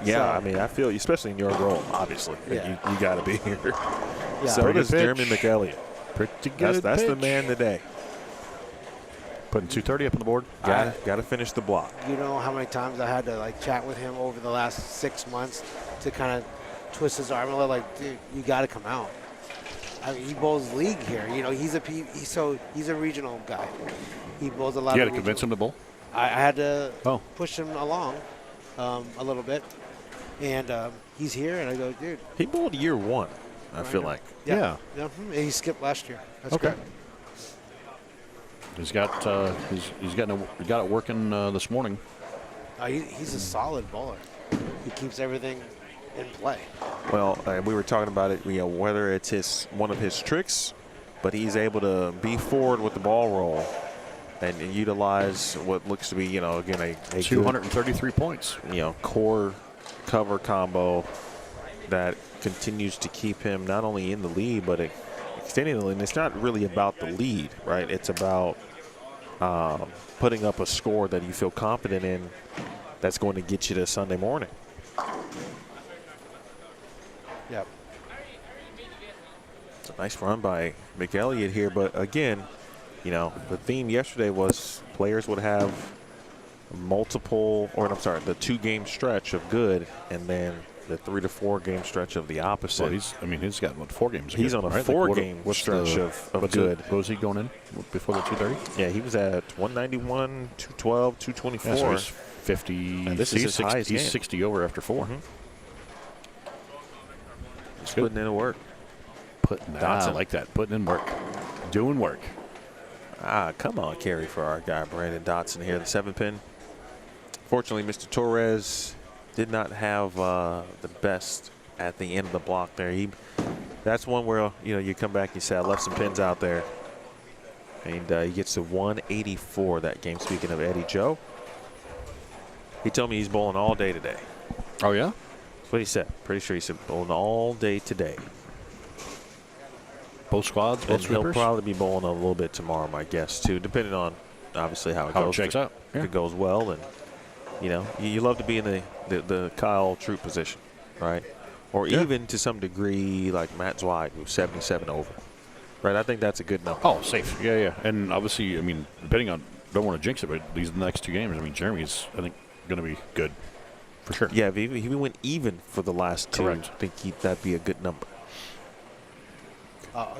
Yeah,
So-
I mean, I feel, especially in your role, obviously.
Yeah.
You got to be here.
Yeah.
So
Pretty
does
good
Jeremy
pitch.
McElliott.
Pretty good.
That's the
pitch.
man today.
Putting 230 up on the board.
Got to finish the block.
You know how many times I had to chat with him over the last 6 months to kind of twist his arm a little, like, dude, you got to come out. I mean, he bowls league here. He's a regional guy. He bowls a lot.
You
of
had to convince him
regional.
to bowl?
I had to
Oh.
push him along a little bit, and he's here, and I go, dude.
He bowled year one, I feel like.
Yeah.
And he skipped last year. That's
Okay.
great.
He's got he's got it working this morning.
He's a solid bowler. He keeps everything in play.
Well, we were talking about it, whether it's one of his tricks, but he's able to be forward with the ball roll and utilize what looks to be, again, a
233 points.
good, core cover combo that continues to keep him not only in the lead, but extending the lead. And it's not really about the lead, right? It's about putting up a score that you feel confident in that's going to get you to Sunday morning.
Yep.
It's a nice run by McElliott here, but again, the theme yesterday was players would have the 2-game stretch of good, and then the 3 to 4 game stretch of the opposite.
Well, he's got 4 games.
He's on a 4-game stretch of good.
What was he going in before the 230?
Yeah, he was at 191, 212, 224.
Yeah, so he's 50.
And this is his highest
He's
game.
60 over after 4.
Mhm.
That's
Putting in the work.
I
Dotson.
like that. Putting in work. Doing work.
Come on, carry for our guy Brandon Dotson here, the 7-pin. Fortunately, Mr. Torres did not have the best at the end of the block there. That's one where you come back and you say, I left some pins out there. And he gets to 184 that game. Speaking of Eddie Joe, he told me he's bowling all day today.
Oh, yeah?
That's what he said. Pretty sure he said bowling all day today.
Both squads,
And
both
he'll
sweepers?
probably be bowling a little bit tomorrow, my guess, too, depending on obviously how it
How it
goes.
shakes
If
out. Yeah.
it goes well, and you love to be in the Kyle Troop position, right? Or
Yeah.
even to some degree like Matt Zweig, who's 77 over, right? I think that's a good number.
Oh, safe. Yeah, yeah. And obviously, depending on, don't want to jinx it, but these next 2 games, Jeremy's, I think, going to be good for sure.
Yeah, if he went even for the last 2,
Correct.
I think that'd be a good number.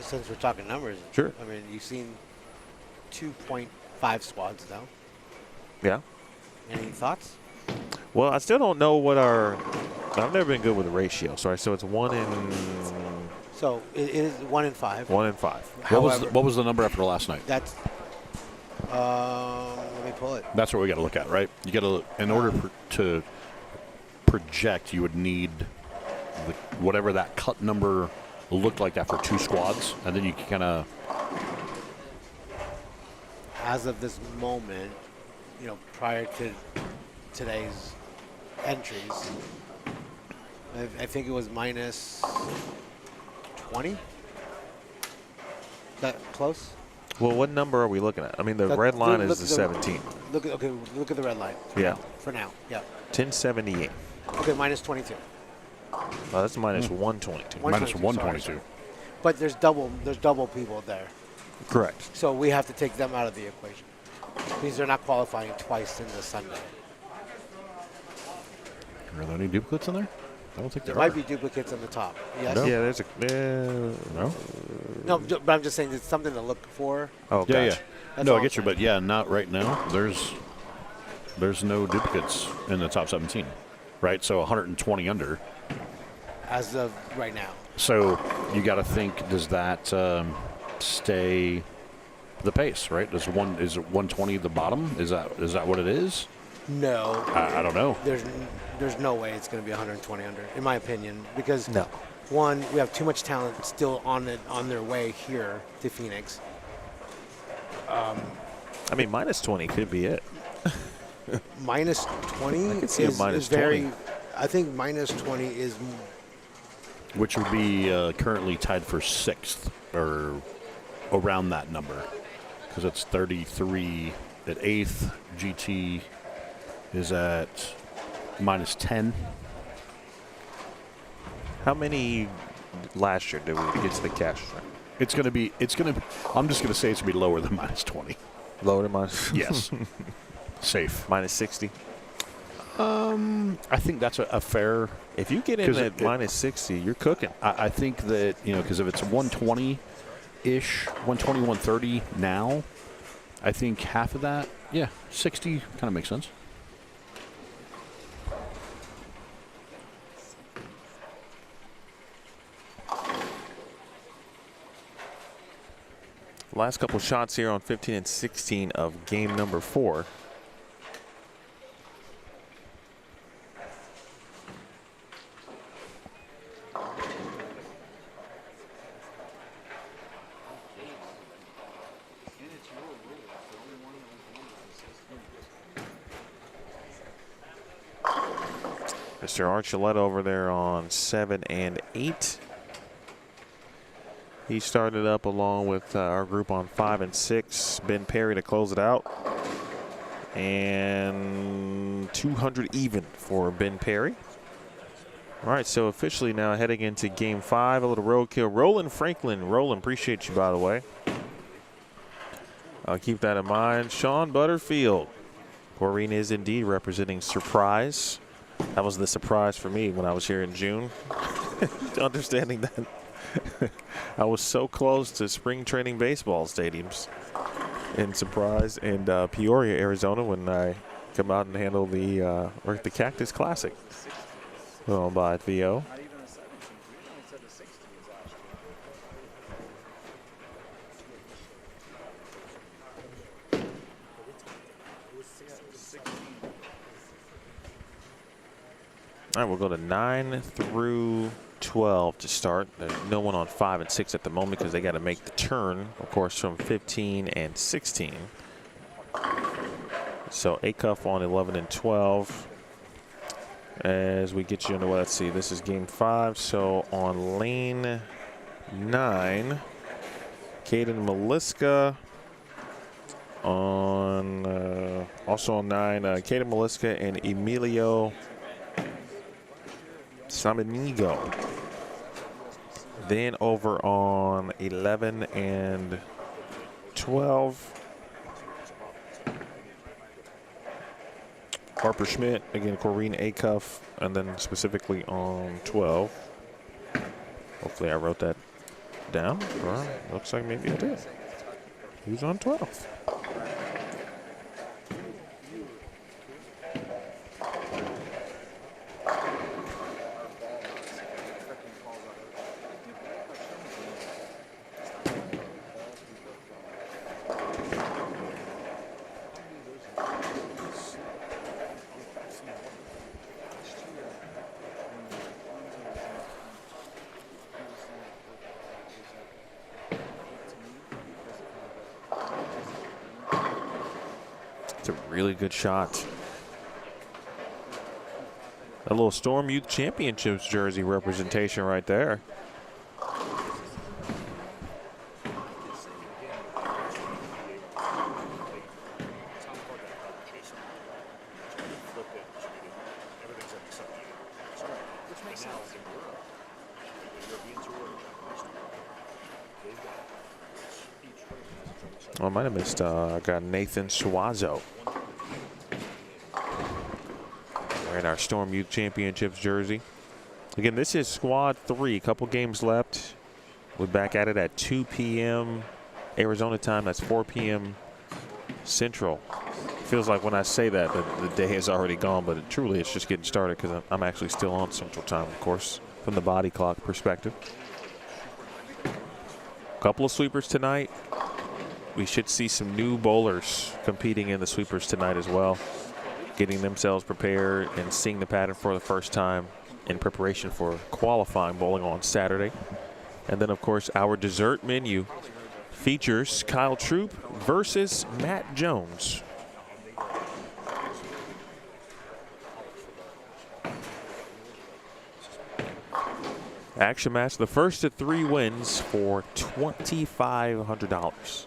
Since we're talking numbers,
Sure.
I mean, you've seen 2.5 squads now.
Yeah.
Any thoughts?
Well, I still don't know what our. I've never been good with the ratio. Sorry, so it's 1 in.
So it is 1 in 5.
1 in 5.
What was the number after last night?
That's. Let me pull it.
That's what we got to look at, right? You got to, in order to project, you would need whatever that cut number looked like after 2 squads, and then you can kind of.
As of this moment, prior to today's entries, I think it was minus 20. That close?
Well, what number are we looking at? I mean, the
That-
red line
look
is the 17.
Look at the red line.
Yeah.
For now, yeah.
1078.
Okay, minus 22.
Oh, that's minus 122.
Minus
122,
122.
sorry. But there's double people there,
Correct.
so we have to take them out of the equation. These are not qualifying twice in the Sunday.
Are there any duplicates in there? I don't think there
There
are.
might be duplicates on the top. Yes.
No.
Yeah, there's a.
No?
No, but I'm just saying it's something to look for.
Oh,
Yeah,
gotcha.
That's
no,
all
I
I'm
get you,
saying.
but yeah, not right now. There's no duplicates in the top 17, right? So 120 under.
As of right now.
So you got to think, does that stay the pace, right? Is 120 the bottom? Is that what it is?
No.
I don't know.
There's no way it's going to be 120 under, in my opinion, because
No.
one, we have too much talent still on their way here to Phoenix.
I mean, minus 20 could be it.
Minus 20
I could see a
is
minus
very.
20.
I think minus 20 is
Which would be currently tied for 6th or around that number, because it's 33 at 8th. GT is at minus 10.
How many last year did we get to the cash?
I'm just going to say it's going to be lower than minus 20.
Lower than minus?
Yes. Safe.
Minus 60.
I think that's a fair.
If you get in
'Cause
at minus 60, you're cooking.
I think that, because if it's 120-ish, 120, 130 now, I think half of that, 60 kind of makes sense.
Last couple shots here on 15 and 16 of game number 4. Mr. Archuleta over there on 7 and 8. He started up along with our group on 5 and 6. Ben Perry to close it out. And 200 even for Ben Perry. All right, so officially now heading into game 5. A little roadkill. Roland Franklin. Roland, appreciate you, by the way. I'll keep that in mind. Sean Butterfield. Kyrene is indeed representing Surprise. That was the surprise for me when I was here in June. Understanding that I was so close to spring training baseball stadiums in Surprise and Peoria, Arizona, when I come out and handle the Cactus Classic. Well, by VO. All right, we'll go to 9 through 12 to start. There's no one on 5 and 6 at the moment because they got to make the turn, of course, from 15 and 16. So Acuff on 11 and 12. As we get you underway, let's see, this is game 5. So on lane 9, Caden Maliska. On also on 9, Caden Maliska and Emilio Samanigo. Then over on 11 and 12, Harper Schmidt, again, Kyrene Acuff, and then specifically on 12. Hopefully I wrote that down? Or looks like maybe I did. Who's on 12? It's a really good shot. A little Storm Youth Championships jersey representation right there. Oh, I might have missed. I got Nathan Suazo wearing our Storm Youth Championships jersey. Again, this is Squad 3. A couple games left. We're back at it at 2 p.m. Arizona time. That's 4 p.m. Central. Feels like when I say that, the day is already gone, but truly it's just getting started because I'm actually still on Central time, of course, from the body clock perspective. A couple of sweepers tonight. We should see some new bowlers competing in the sweepers tonight as well, getting themselves prepared and seeing the pattern for the first time in preparation for qualifying bowling on Saturday. And then, of course, our dessert menu features Kyle Troop versus Matt Jones. Action match, the first of 3 wins for $2,500.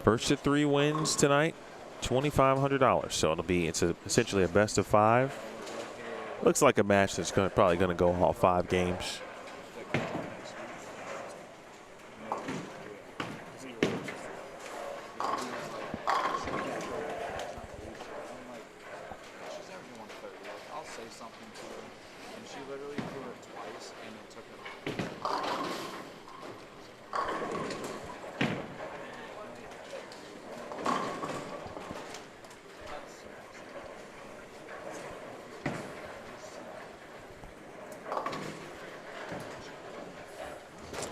First of 3 wins tonight, $2,500. So it's essentially a best of 5. Looks like a match that's probably going to go all 5 games.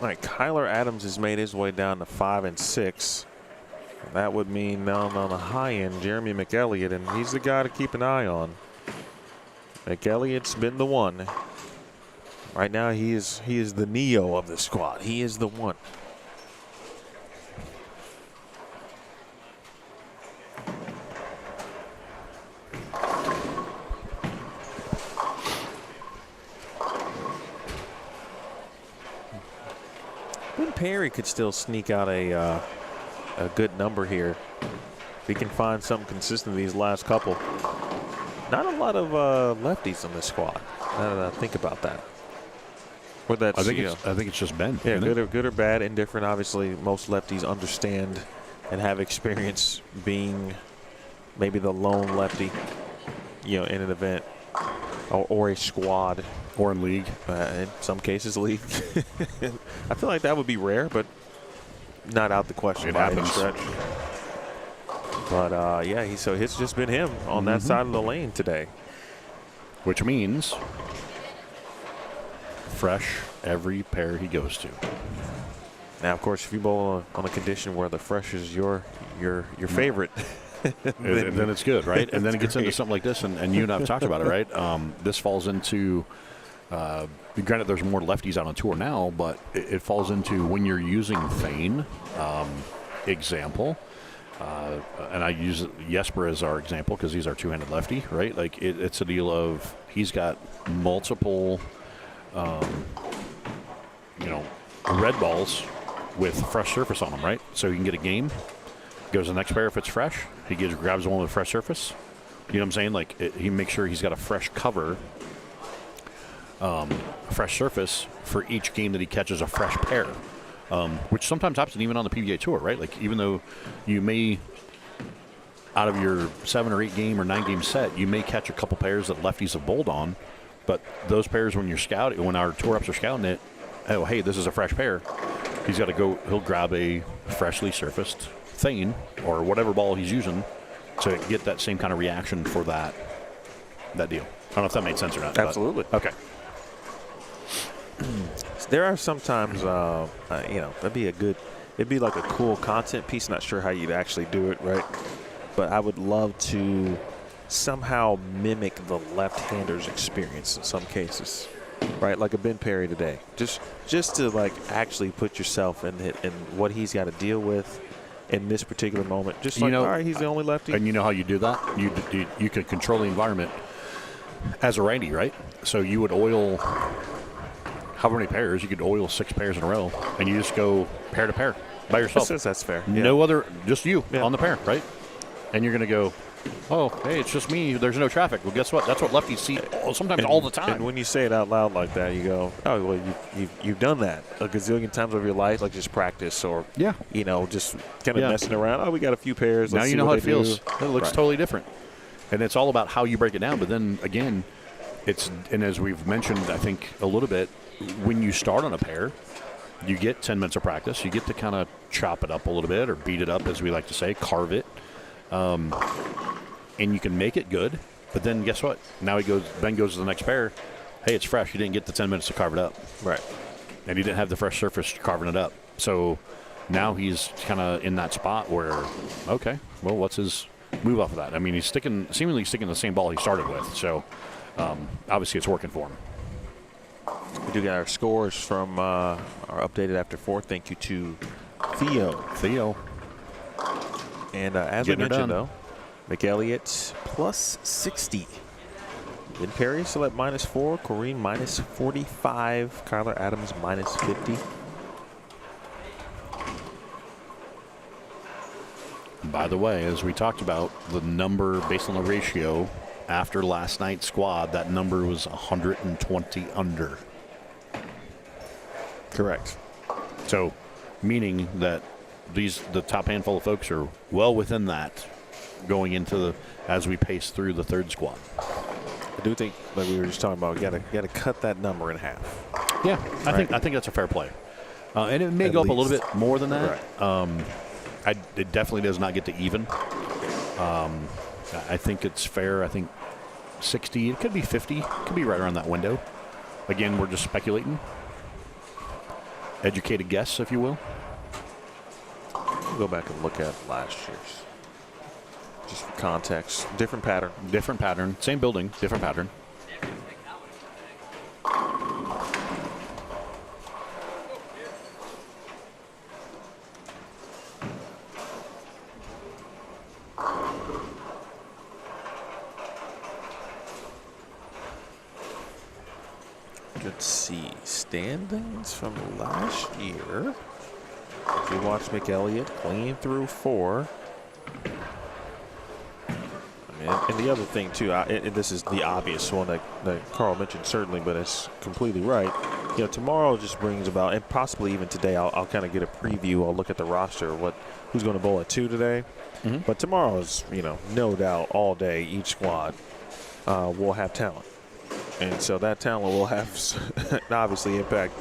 All right, Kyler Adams has made his way down to 5 and 6. That would mean down on the high end, Jeremy McElliott, and he's the guy to keep an eye on. McElliott's been the one. Right now, he is the Neo of the squad. He is the one. Perry could still sneak out a good number here if he can find something consistent these last couple. Not a lot of lefties on this squad. Now that I think about that. Or that's,
I think it's just Ben.
Yeah, good or bad, indifferent. Obviously, most lefties understand and have experience being maybe the lone lefty, in an event or a squad.
Or in league.
In some cases, league. I feel like that would be rare, but not out the question.
It happens.
Stretch. But, yeah, so it's just been him on that side of the lane today.
Which means fresh every pair he goes to.
Now, of course, if you bowl on a condition where the fresh is your favorite,
then it's good, right? And then it gets into something like this, and you and I have talked about it, right? This falls into, granted, there's more lefties out on tour now, but it falls into when you're using Thane example. And I use Jesper as our example because he's our two-handed lefty, right? Like it's a deal of he's got multiple, red balls with fresh surface on them, right? So he can get a game. Goes to the next pair if it's fresh. He grabs one with a fresh surface. You know what I'm saying? Like he makes sure he's got a fresh cover, a fresh surface for each game that he catches a fresh pair. Which sometimes happens even on the PBA Tour, right? Like even though you may, out of your 7 or 8 game or 9 game set, you may catch a couple pairs that lefties have bowled on, But those pairs, when our tour ups are scouting it, oh, hey, this is a fresh pair. He's got to go. He'll grab a freshly surfaced Thane or whatever ball he's using to get that same kind of reaction for that deal. I don't know if that made sense or not.
Absolutely.
Okay.
There are sometimes, it'd be like a cool content piece. Not sure how you'd actually do it, right? But I would love to somehow mimic the left-hander's experience in some cases, right? Like a Ben Perry today. Just to like actually put yourself in what he's got to deal with in this particular moment. Just like, all right, he's the only lefty.
And you know how you do that? You could control the environment as a righty, right? So you would oil however many pairs. You could oil 6 pairs in a row, and you just go pair to pair by yourself.
That's fair.
No other, just you on the pair, right? And you're going to go, oh, hey, it's just me. There's no traffic. Well, guess what? That's what lefties see sometimes all the time.
And when you say it out loud like that, you go, oh, well, you've done that a gazillion times over your life, like just practice or, just kind of messing around. Oh, we got a few pairs.
Now
Let's
you
see
know
what
how it
they
feels.
do.
It looks totally different. And it's all about how you break it down. But then, again, and as we've mentioned, I think, a little bit, when you start on a pair, you get 10 minutes of practice. You get to kind of chop it up a little bit or beat it up, as we like to say, carve it. And you can make it good. But then guess what? Now Ben goes to the next pair. Hey, it's fresh. You didn't get the 10 minutes to carve it up.
Right. And
he didn't have the fresh surface carving it up. So now he's kind of in that spot where, okay, well, what's his move off of that? I mean, he's seemingly sticking the same ball he started with. So obviously it's working for him.
We do get our scores from our updated after 4. Thank you to Theo. And as we mentioned, though, McElliott plus 60. Ben Perry still at -4. Kyrene minus 45. Kyler Adams minus 50.
By the way, as we talked about, the number based on the ratio after last night's squad, that number was 120 under.
Correct.
So, meaning that the top handful of folks are well within that going into as we pace through the third squad.
I do think, like we were just talking about, we gotta cut that number in half.
Yeah, I think that's a fair play, and it may go up a little bit more than that. Right. It definitely does not get to even. I think it's fair. I think 60. It could be 50. It could be right around that window. Again, we're just speculating. Educated guess, if you will.
We'll go back and look at last year's. Just for context. Different pattern.
Different pattern. Same building, different pattern.
Let's see. Standings from last year. If you watch McElliott clean through 4. And the other thing, too, and this is the obvious one that Carl mentioned, certainly, but it's completely right. Tomorrow just brings about, and possibly even today, I'll kind of get a preview. I'll look at the roster, who's going to bowl at 2 today. Mm-hmm. But tomorrow is, no doubt, all day, each squad will have talent. And so that talent will have, obviously, impact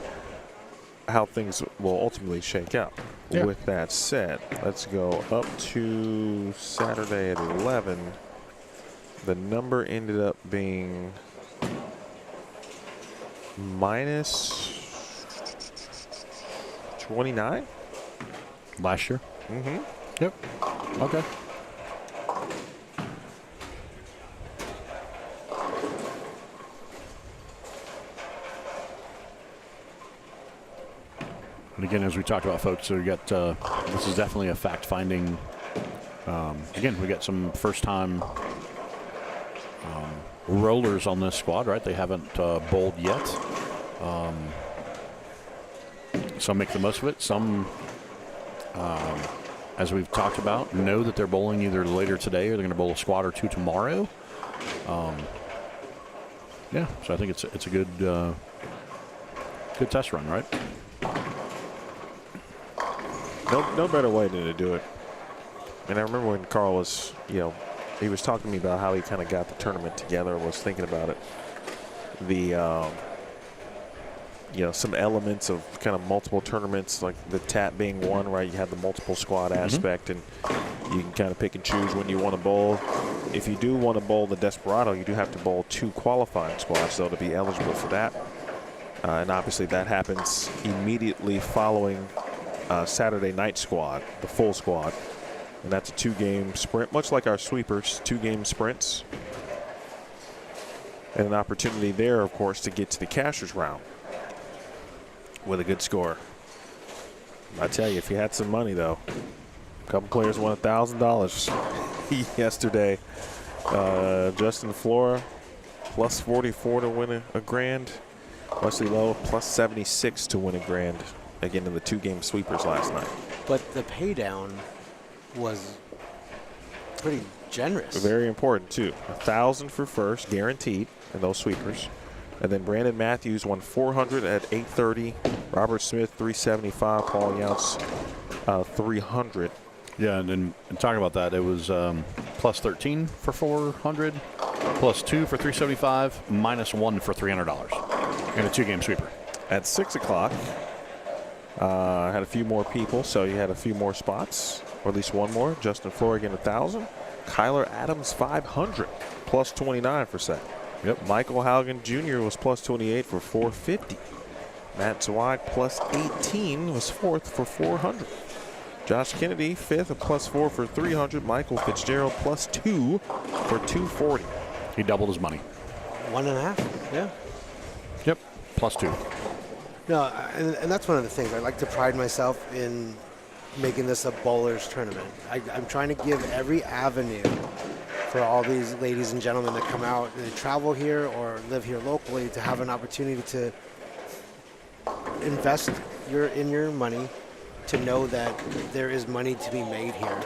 how things will ultimately shake out. Yeah. With that said, let's go up to Saturday at 11. The number ended up being minus 29
last year.
Mm-hmm.
Yep. Okay. And again, as we talked about, folks, so we got this is definitely a fact-finding. Again, we got some first-time rollers on this squad, right? They haven't bowled yet. Some make the most of it. Some, as we've talked about, know that they're bowling either later today or they're going to bowl a squad or 2 tomorrow. Yeah, so I think it's a good test run, right?
No better way than to do it. And I remember when Carl was, he was talking to me about how he kind of got the tournament together, was thinking about it. the some elements of kind of multiple tournaments, like the tap being one, right? You have the multiple squad aspect, and you can kind of pick and choose when you want to bowl. If you do want to bowl the Desperado, you do have to bowl 2 qualifying squads, though, to be eligible for that. And obviously that happens immediately following Saturday night squad, the full squad. And that's a 2-game sprint, much like our sweepers, 2-game sprints. And an opportunity there, of course, to get to the cashers round with a good score. I tell you, if you had some money, though, a couple players won $1,000 yesterday. Justin Flora, plus 44 to win a grand. Wesley Lowe, plus 76 to win a grand, again, in the 2-game sweepers last night.
But the pay down was pretty generous.
Very important, too. 1,000 for first, guaranteed, in those sweepers. And then Brandon Matthews won 400 at 830. Robert Smith, 375. Paul Younts, 300.
Yeah, and talking about that, it was plus 13 for 400, plus 2 for 375, minus 1 for $300 in a 2-game sweeper.
At 6 o'clock, had a few more people, so you had a few more spots, or at least one more. Justin Flora again, 1,000. Kyler Adams, 500, plus 29 for second.
Yep.
Michael Haugen Jr. was plus 28 for 450. Matt Zweig, plus 18, was fourth for 400. Josh Kennedy, fifth, at plus 4 for 300. Michael Fitzgerald, plus 2 for 240.
He doubled his money.
1.5, yeah.
Yep, plus 2.
No, and that's one of the things. I like to pride myself in making this a bowlers tournament. I'm trying to give every avenue for all these ladies and gentlemen that come out, they travel here or live here locally, to have an opportunity to invest in your money, to know that there is money to be made here.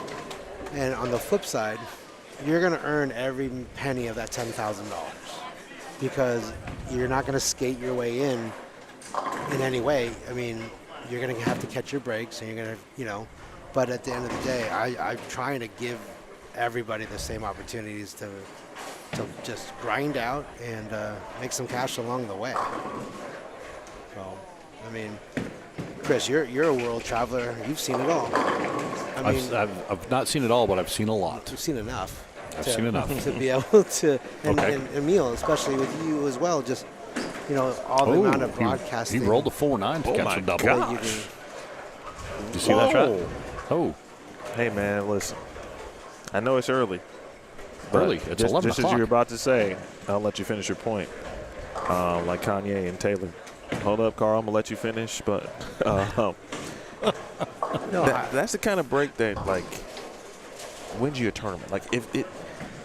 And on the flip side, you're going to earn every penny of that $10,000, because you're not going to skate your way in any way. I mean, you're going to have to catch your breaks, and you're going to, but at the end of the day, I'm trying to give everybody the same opportunities to just grind out and make some cash along the way. So, I mean, Chris, you're a world traveler. You've seen it all. I mean,
I've not seen it all, but I've seen a lot.
You've seen enough.
I've seen enough
to be able to, and
Okay.
Emil, especially with you as well, just all the amount of broadcasting.
He rolled a 4-9 to catch a double.
that you
Did
do.
you see that shot? Oh,
Hey, man, listen. I know it's early.
early.
but
It's
just,
11
just as
o'clock.
you were about to say, I'll let you finish your point. Like Kanye and Taylor. Hold up, Carl. I'm going to let you finish. But that's the kind of break that, like, wins you a tournament. Like,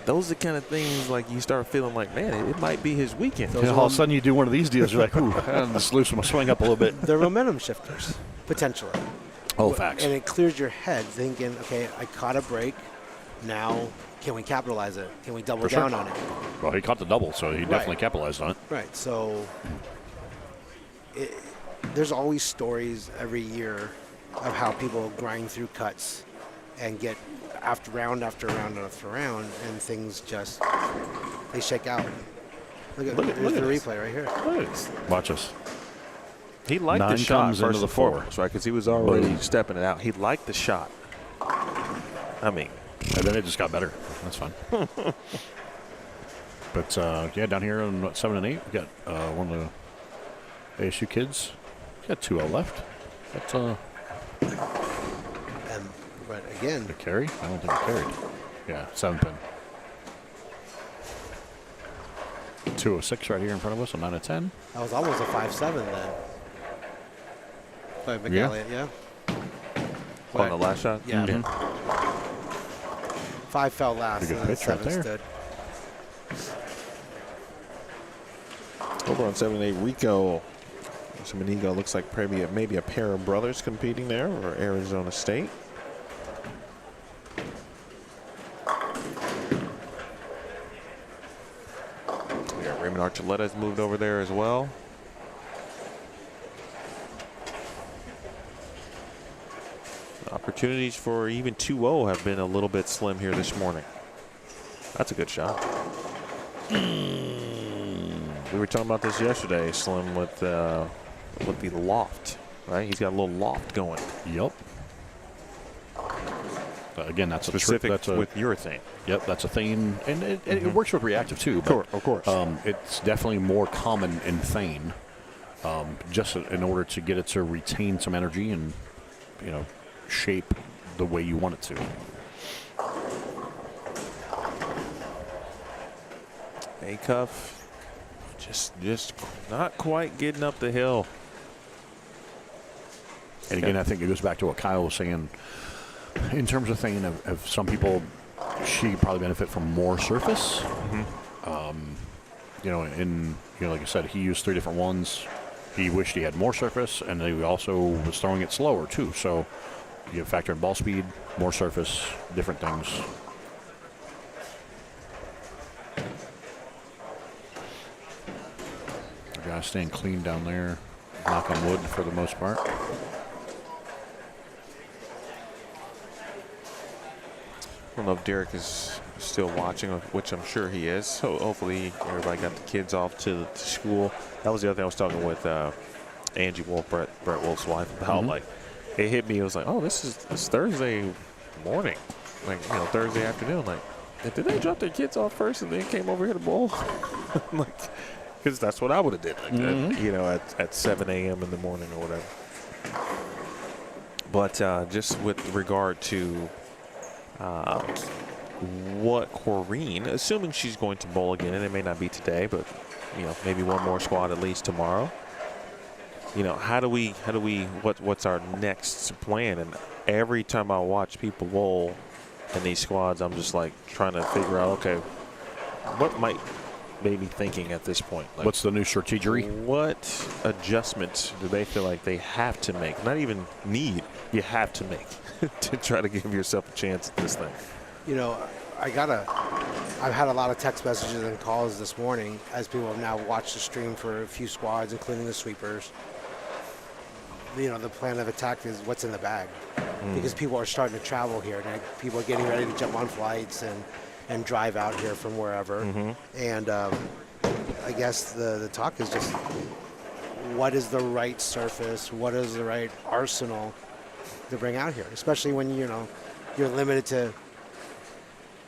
those are the kind of things, like, you start feeling like, man, it might be his weekend.
And all of a sudden you do one of these deals, you're like, ooh, and just loosen my swing up a little bit.
They're momentum shifters, potentially.
Oh, facts.
And it clears your head thinking, okay, I caught a break. Now, can we capitalize it? Can we double
For sure.
down on it?
Well, he caught the double, so he definitely capitalized on it.
Right. So there's always stories every year of how people grind through cuts and get after round after round after round, and things just, they shake out. Look at the
this.
replay right here.
Look at this.
Watch us.
He liked
9
the shot
comes into
first
the
and
4.
foremost, right? Because he was already
Boom.
stepping it out. He liked the shot. I mean,
And then it just got better. That's fine. But, yeah, down here on 7 and 8, we got one of the ASU kids. We got 2-0 left. That's
But again,
a carry? I don't think it carried. Yeah, 7 pin. 206 right here in front of us, a 9 of 10.
that was almost a 5-7 then. By McElliott, yeah?
on the last shot?
Yeah.
Mhm.
5 fell last,
Pretty
and
good
then
pitch right
7
there.
stood.
Over on 7-8, Rico Samanigo looks like maybe a pair of brothers competing there, or Arizona State. Yeah, Raymond Archuleta's moved over there as well. Opportunities for even 2-0 have been a little bit slim here this morning. That's a good shot. we were talking about this yesterday, Slim, with the loft, right? He's got a little loft going.
Yep. Again, that's
specific
that's
with urethane.
Yep, that's a theme, and it works with reactive too. But,
of course.
It's definitely more common in Thane, just in order to get it to retain some energy and shape the way you want it to.
A cuff, just not quite getting up the hill.
And again, I think it goes back to what Kyle was saying. In terms of Thane, of some people, she could probably benefit from more surface. Like I said, he used 3 different ones. He wished he had more surface, and he also was throwing it slower too. So you factor in ball speed, more surface, different things. The guy's staying clean down there, knock on wood for the most part.
I don't know if Derek is still watching, which I'm sure he is. So hopefully everybody got the kids off to school. That was the other thing I was talking with Angie Wolf, Brett Wolf's wife, about. Like, it hit me. It was like, oh, this is Thursday morning, like Thursday afternoon. Like, did they drop their kids off first and then came over here to bowl? Like, because that's what I would have did. Like, at 7 a.m. in the morning or whatever. But just with regard to what Kyrene, assuming she's going to bowl again, and it may not be today, but maybe one more squad at least tomorrow. What's our next plan? And every time I watch people bowl in these squads, I'm just like trying to figure out, okay, what might they be thinking at this point? Like,
what's the new strategy?
What adjustments do they feel like they have to make? Not even need, you have to make to try to give yourself a chance at this thing.
I've had a lot of text messages and calls this morning as people have now watched the stream for a few squads, including the sweepers. The plan of attack is what's in the bag, because people are starting to travel here, and people are getting ready to jump on flights and drive out here from wherever. And I guess the talk is just what is the right surface, what is the right arsenal to bring out here, especially when you're limited to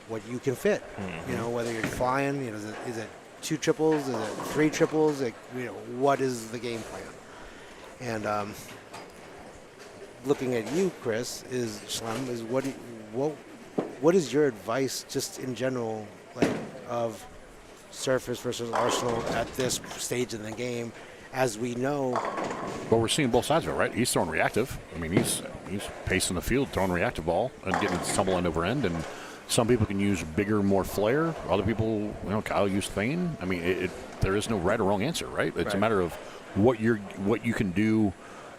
what you can fit. Whether you're flying, is it 2 triples, is it 3 triples? What is the game plan? And looking at you, Chris, what is your advice just in general, like, of surface versus arsenal at this stage in the game? As we know,
well, we're seeing both sides of it, right? He's throwing reactive. I mean, he's pacing the field, throwing reactive ball and getting it to tumble end over end. And some people can use bigger, more flair. Other people, Kyle used Thane. I mean, there is no right or wrong answer, right? It's a matter of what you can do.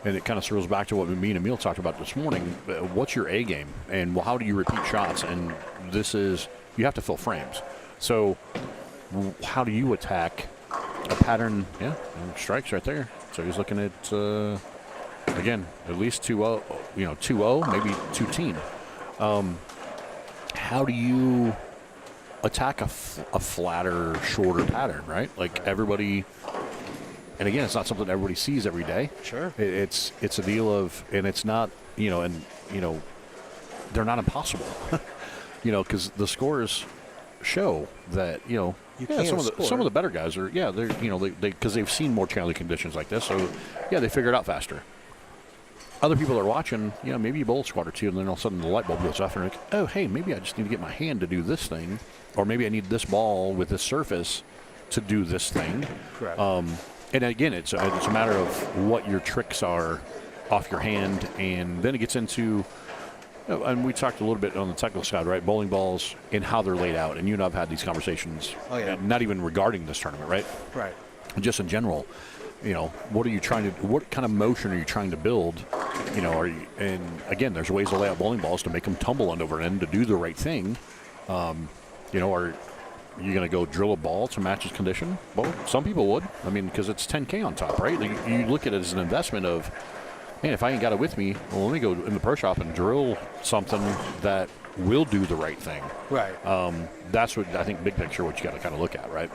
And it kind of circles back to what me and Emil talked about this morning. What's your A game, and how do you repeat shots? And you have to fill frames. So how do you attack a pattern? Yeah, and strikes right there. So he's looking at, again, at least 2-0, 2-0, maybe 2-team. How do you attack a flatter, shorter pattern, right? Like everybody... And again, it's not something everybody sees every day.
Sure.
It's a deal of, and it's not, they're not impossible. Because the scores show that, some of the better guys are, because they've seen more challenging conditions like this. So, they figure it out faster. Other people are watching, maybe you bowl a squad or two, and then all of a sudden the light bulb goes off, and they're like, oh, hey, maybe I just need to get my hand to do this thing. Or maybe I need this ball with this surface to do this thing.
Correct.
And again, it's a matter of what your tricks are off your hand, and then it gets into, and we talked a little bit on the technical side, right? Bowling balls and how they're laid out, and you and I've had these conversations.
Oh yeah.
Not even regarding this tournament, right?
Right.
Just in general, what kind of motion are you trying to build? And again, there's ways to lay out bowling balls to make them tumble end over end to do the right thing. Are you going to go drill a ball to match its condition? Well, some people would. I mean, because it's $10K on top, right? You look at it as an investment of, man, if I ain't got it with me, well, let me go in the pro shop and drill something that will do the right thing.
Right.
That's what I think, big picture, what you got to kind of look at, right?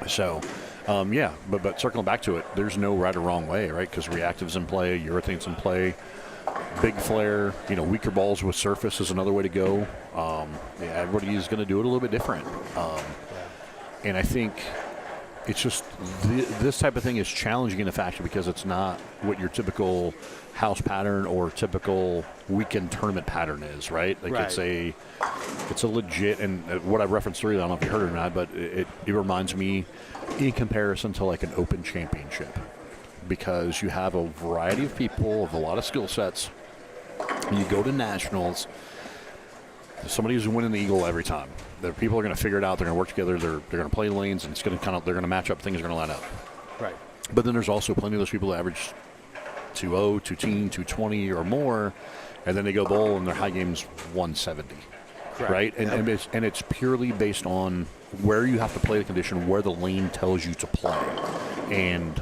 So, yeah, but circling back to it, there's no right or wrong way, right? Because reactive's in play, urethane's in play, big flare, weaker balls with surface is another way to go. Yeah, everybody is going to do it a little bit different. And I think it's just this type of thing is challenging in a fashion because it's not what your typical house pattern or typical weekend tournament pattern is, right? Like it's a legit, and what I referenced earlier, I don't know if you heard it or not, but it reminds me in comparison to like an open championship, because you have a variety of people of a lot of skill sets. You go to nationals, somebody who's winning the Eagle every time. The people are going to figure it out. They're going to work together. They're going to play lanes, and it's going to they're going to match up. Things are going to line up.
Right.
But then there's also plenty of those people that average 2-0, 2-10, 220 or more, and then they go bowl and their high game's 170.
Correct.
Right? And it's purely based on where you have to play the condition, where the lane tells you to play. And,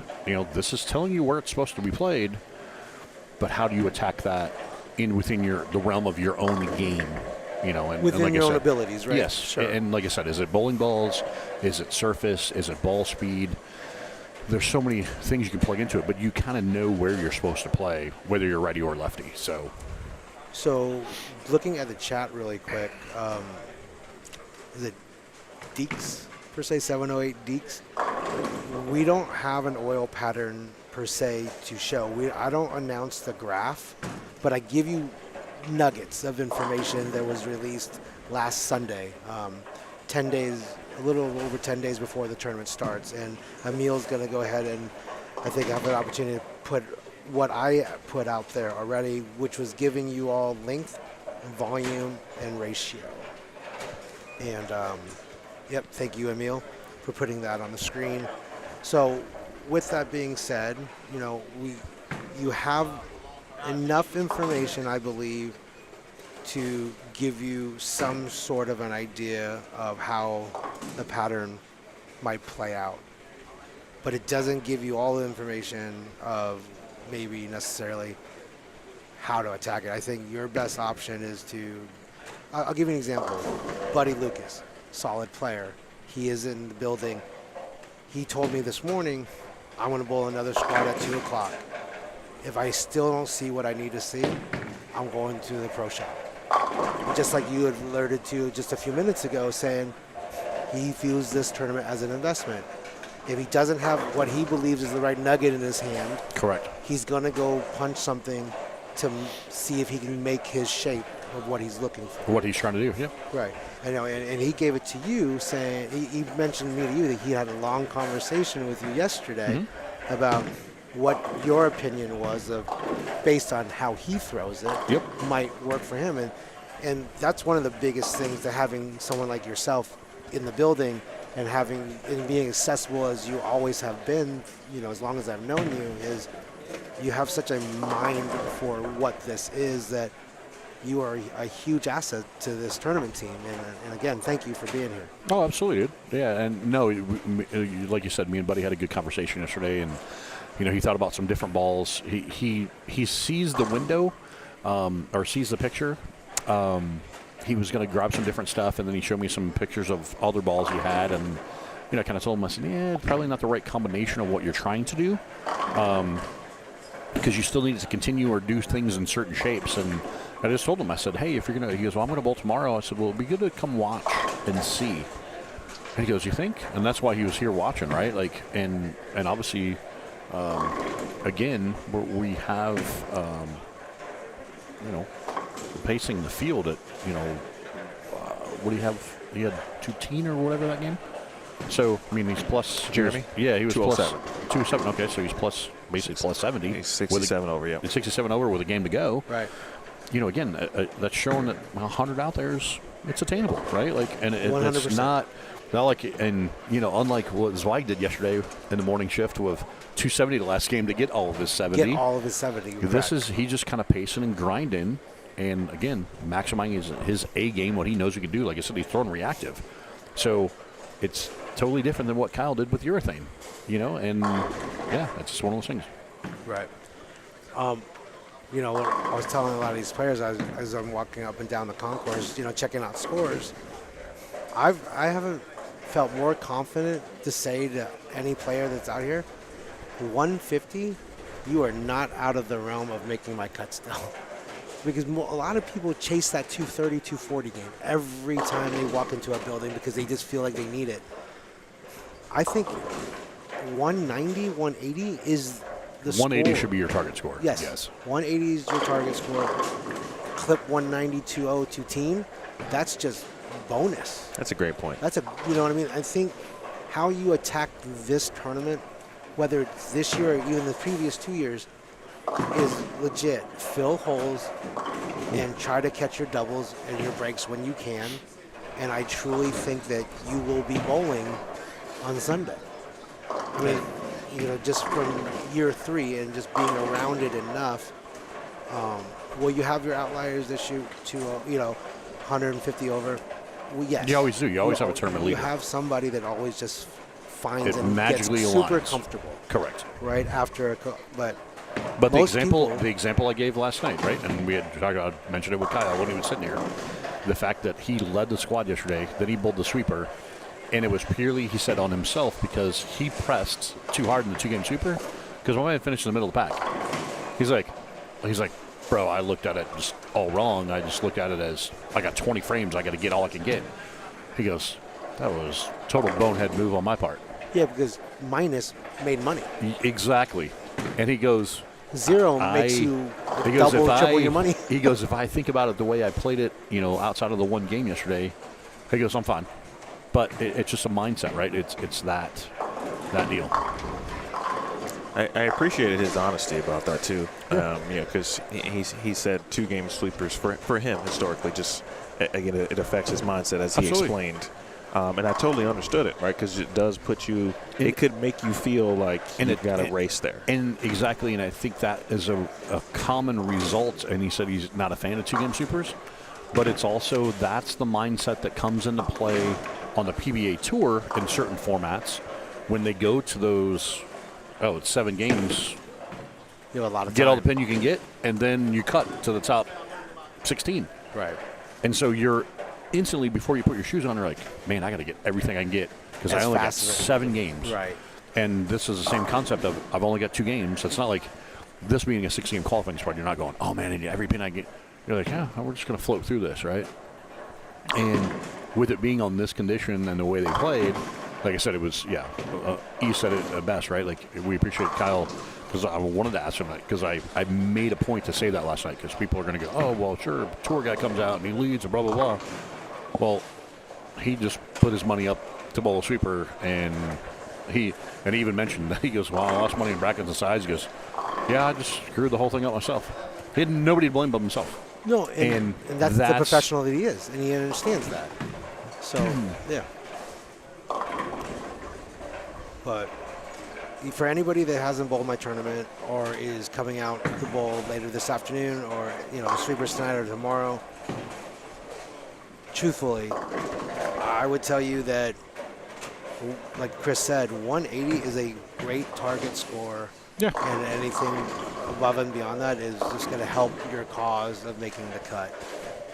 this is telling you where it's supposed to be played, but how do you attack that within the realm of your own game? And
within
like
your
I
own
said,
abilities, right?
Yes.
Sure.
And like I said, is it bowling balls? Is it surface? Is it ball speed? There's so many things you can plug into it, but you kind of know where you're supposed to play, whether you're righty or lefty.
So looking at the chat really quick, is it Deeks, per se, 708 Deeks? We don't have an oil pattern per se to show. I don't announce the graph, but I give you nuggets of information that was released last Sunday, 10 days, a little over 10 days before the tournament starts. And Emil's going to go ahead and I think have an opportunity to put what I put out there already, which was giving you all length, volume, and ratio. And yep, thank you, Emil, for putting that on the screen. So with that being said, you have enough information, I believe, to give you some sort of an idea of how the pattern might play out. But it doesn't give you all the information of maybe necessarily how to attack it. I think your best option is I'll give you an example. Buddy Lucas, solid player. He is in the building. He told me this morning, I want to bowl another squad at 2 o'clock. If I still don't see what I need to see, I'm going to the pro shop. Just like you had alerted to just a few minutes ago, saying he views this tournament as an investment. If he doesn't have what he believes is the right nugget in his hand,
correct,
he's going to go punch something to see if he can make his shape of what he's looking for.
what he's trying to do, yeah.
Right. I know, and he gave it to you, saying he mentioned me to you that he had a long conversation with you yesterday about what your opinion was of, based on how he throws it, might work for him. And that's one of the biggest things, to having someone like yourself in the building and being accessible as you always have been, as long as I've known you, is you have such a mind for what this is, that you are a huge asset to this tournament team. And again, thank you for being here.
Oh, absolutely, dude. Yeah, and no, like you said, me and Buddy had a good conversation yesterday, and he thought about some different balls. He sees the window, or sees the picture. He was going to grab some different stuff, and then he showed me some pictures of other balls he had, and I kind of told him, I said, yeah, probably not the right combination of what you're trying to do, because you still need to continue or do things in certain shapes. And I just told him, I said, hey, if you're going to, he goes, well, I'm going to bowl tomorrow. I said, well, it'd be good to come watch and see. And he goes, you think? And that's why he was here watching, right? Like, and obviously, again, we have, pacing the field at, what do you have? He had 210 or whatever that game. So, I mean, he's plus.
Jeremy?
He was
207.
plus 207. Okay, so he's plus, basically plus 70.
He's 67 over, yeah.
He's 67 over with a game to go.
Right.
Again, that's showing that 100 out there it's attainable, right? Like, and it's
100%.
not like, and unlike what Zweig did yesterday in the morning shift with 270 the last game to get all of his 70.
Get all of his 70.
This is, he just kind of pacing and grinding, and again, maximizing his A game, what he knows he can do. Like I said, he's throwing reactive. So it's totally different than what Kyle did with urethane, and yeah, that's just one of those things.
Right. When I was telling a lot of these players as I'm walking up and down the concourse, checking out scores, I haven't felt more confident to say to any player that's out here, 150, you are not out of the realm of making my cut still. Because a lot of people chase that 230, 240 game every time they walk into a building because they just feel like they need it. I think 190, 180 is the
180
score.
should be your target score.
Yes. 180 is your target score. Clip 190, 2-0 to team. That's just bonus.
That's a great point.
That's you know what I mean? I think how you attack this tournament, whether it's this year or even the previous 2 years, is legit. Fill holes and try to catch your doubles and your breaks when you can. And I truly think that you will be bowling on Sunday. I mean, you know, just from year 3 and just being around it enough. Will you have your outliers that shoot to, 150 over? Well, yes.
You always do. You always have a tournament leader.
You have somebody that always just finds
It
and
magically
gets super
aligns.
comfortable.
Correct.
Right after, but
the
most
example I gave last night, right? And we had I mentioned it with Kyle when he was sitting here. The fact that he led the squad yesterday, then he bowled the sweeper, and it was purely, he said, on himself because he pressed too hard in the 2-game sweeper. Because when I finished in the middle of the pack, he's like, bro, I looked at it just all wrong. I just looked at it as I got 20 frames. I got to get all I can get. He goes, that was total bonehead move on my part.
Yeah, because minus made money.
Exactly. And he goes,
Zero makes you double, triple your money.
He goes, if I think about it the way I played it, outside of the one game yesterday, he goes, I'm fine. But it's just a mindset, right? It's that deal.
I appreciated his honesty about that too. Because he said 2-game sweepers for him historically just again it affects his mindset as he explained, and I totally understood it, right? Because it does put you. It could make you feel like you've got a race there.
And exactly, and I think that is a common result. And he said he's not a fan of 2-game sweepers, but it's also that's the mindset that comes into play on the PBA tour in certain formats when they go to those. Oh, it's 7 games.
You have a lot of
get
time.
all the pin you can get, and then you cut to the top 16.
Right.
And so you're instantly, before you put your shoes on, you're like, man, I got to get everything I can get because I only got 7 games.
Right.
And this is the same concept of I've only got 2 games. It's not like this being a 6-game qualifying spot. You're not going, oh, man, I need every pin I get. You're like, yeah, we're just going to float through this, right? And with it being on this condition and the way they played, like I said, it was, E said it best, right? Like, we appreciate Kyle, because I wanted to ask him that, because I made a point to say that last night, because people are going to go, oh, well, sure, tour guy comes out and he leads and blah, blah, blah. Well, he just put his money up to bowl a sweeper, and he even mentioned that he goes, well, I lost money in brackets and sides. He goes, yeah, I just screwed the whole thing up myself. He had nobody to blame but himself.
No, and that's the professional that he is, and he understands that. So, yeah. But for anybody that hasn't bowled my tournament or is coming out to bowl later this afternoon or, the sweepers tonight or tomorrow, truthfully, I would tell you that, like Chris said, 180 is a great target score.
Yeah.
And anything above and beyond that is just going to help your cause of making the cut.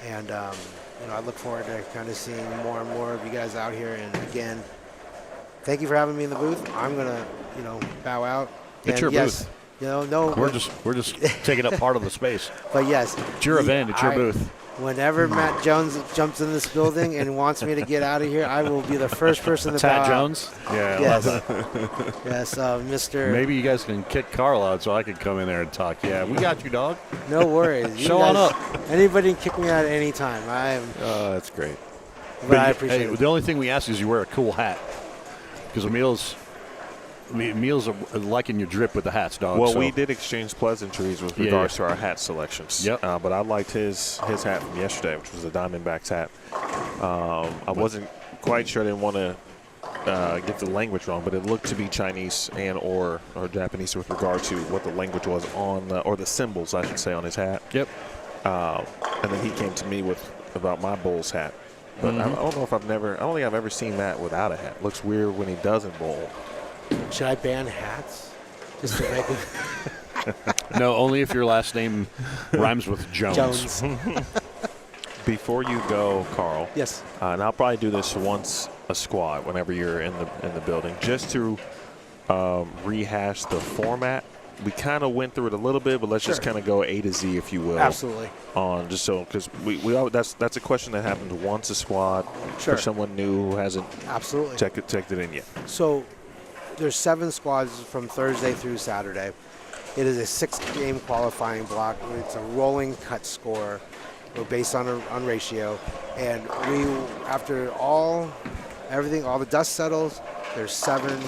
And, I look forward to kind of seeing more and more of you guys out here. And, again, thank you for having me in the booth. I'm going to, bow out.
It's your booth.
No.
We're just taking up part of the space.
But, yes.
It's your event. It's your booth.
Whenever Matt Jones jumps in this building and wants me to get out of here, I will be the first person to bow
Pat
out.
Jones? Yeah,
Yes.
I love it.
Yes, Mr.
Maybe you guys can kick Carl out so I can come in there and talk. Yeah, we got you, dog.
No worries. You
Show
guys,
on up.
Anybody can kick me out at any time.
Oh, that's great.
But I appreciate it.
The only thing we ask is you wear a cool hat. Because Emil's are liking your drip with the hats, dog.
Well, we did exchange pleasantries with regards to our hat selections.
Yep.
But I liked his hat from yesterday, which was a Diamondbacks hat. I wasn't quite sure. I didn't want to get the language wrong, but it looked to be Chinese and or Japanese with regard to what the language was on, or the symbols, I should say, on his hat.
Yep.
And then he came to me about my Bulls hat. But I don't know if I don't think I've ever seen that without a hat. It looks weird when he doesn't bowl.
Should I ban hats? Just to make it.
No, only if your last name rhymes with Jones.
Before you go, Carl.
Yes.
And I'll probably do this once a squad whenever you're in the building, just to rehash the format. We kind of went through it a little bit, but let's just kind of go A to Z, if you will.
Absolutely.
On just so because we all, that's a question that happens once a squad for someone new who hasn't checked it in yet.
So there's 7 squads from Thursday through Saturday. It is a 6-game qualifying block. It's a rolling cut score. We're based on ratio, and after everything, all the dust settles. There's 7.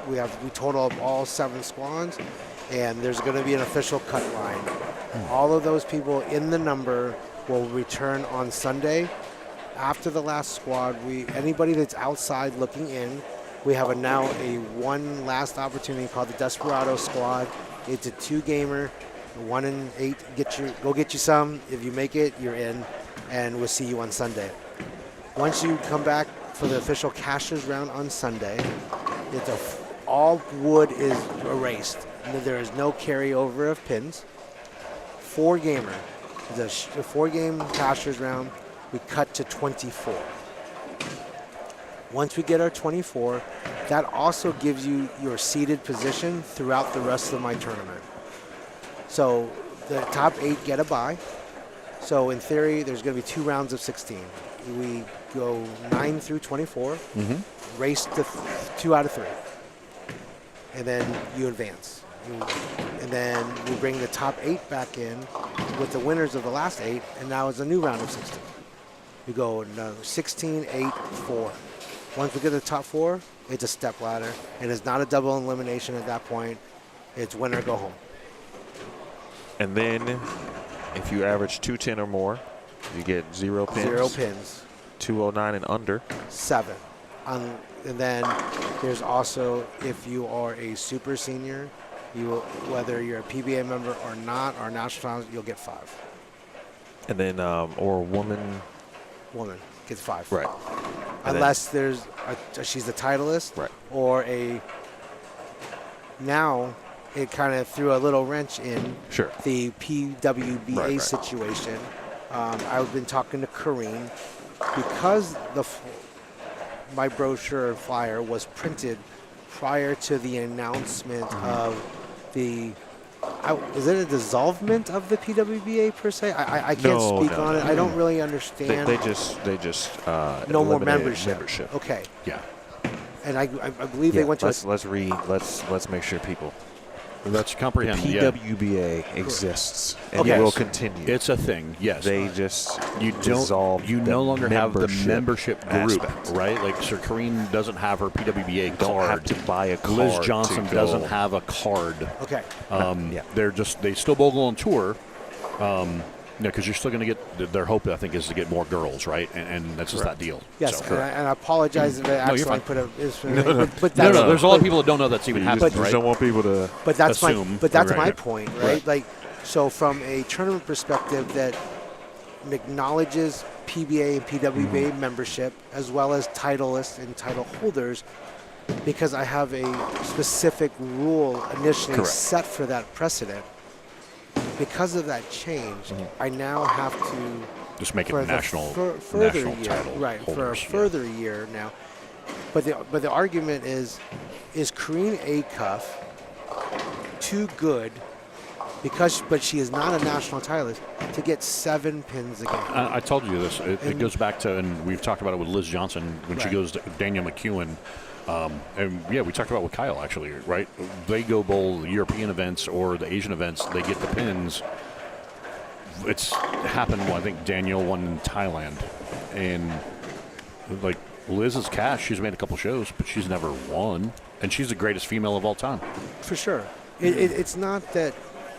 We total up all 7 squads, and there's going to be an official cut line. All of those people in the number will return on Sunday. After the last squad, anybody that's outside looking in, we have now a one last opportunity called the Desperado Squad. It's a 2-gamer, 1 in 8. Go get you some. If you make it, you're in, and we'll see you on Sunday. Once you come back for the official cashers round on Sunday, all wood is erased. There is no carryover of pins. 4-gamer. The 4-game cashers round, we cut to 24. Once we get our 24, that also gives you your seated position throughout the rest of my tournament. So the top 8 get a bye. So in theory, there's going to be 2 rounds of 16. We go 9 through 24, race to 2 out of 3. And then you advance. And then we bring the top 8 back in with the winners of the last 8, and now it's a new round of 16. We go 16, 8, 4. Once we get to the top 4, it's a step ladder, and it's not a double elimination at that point. It's winner go home.
And then if you average 210 or more, you get 0 pins.
0 pins.
209 and under.
7. And then there's also, if you are a super senior, whether you're a PBA member or not, or national, you'll get 5.
And then, or woman
gets 5.
Right.
Unless she's a titleist,
right,
or now it kind of threw a little wrench in the PWBA situation. I've been talking to Kyrene because my brochure and flyer was printed prior to the announcement of the. Is it a dissolvement of the PWBA per se? I can't speak on it. I don't really understand.
They just
no more membership. Okay.
Yeah.
And I believe they went to.
Let's make sure people.
Let's comprehend.
The PWBA exists and
it
will continue.
It's a thing. Yes.
They just
dissolve. You no longer have the membership group,
aspect.
right? Like Sir Kyrene doesn't have her PWBA
don't
card.
Have to buy a card.
Liz Johnson doesn't have a card.
Okay.
They still bogle on tour. Because you're still going to get their hope. I think is to get more girls, right? And that's just that deal.
Yes,
so.
and I apologize if I accidentally put a. But
no. There's a lot of people that don't know that's even happening.
Just don't want people to.
But that's
assume.
My point, right? Like, so from a tournament perspective, that acknowledges PBA and PWBA membership as well as titleists and title holders, because I have a specific rule initially set for that precedent. Because of that change, I now have to
just make it national
further year,
title
right?
Holders,
for a further year now. But the argument is Kyrene Acuff too good? But she is not a national titleist to get 7 pins again.
I told you this. It goes back to, and we've talked about it with Liz Johnson when she goes to Daniel McEwen. And we talked about with Kyle actually, right? They go bowl the European events or the Asian events, they get the pins. It's happened, I think Daniel won in Thailand. And like Liz's cash, she's made a couple shows, but she's never won. And she's the greatest female of all time.
For sure. It's not that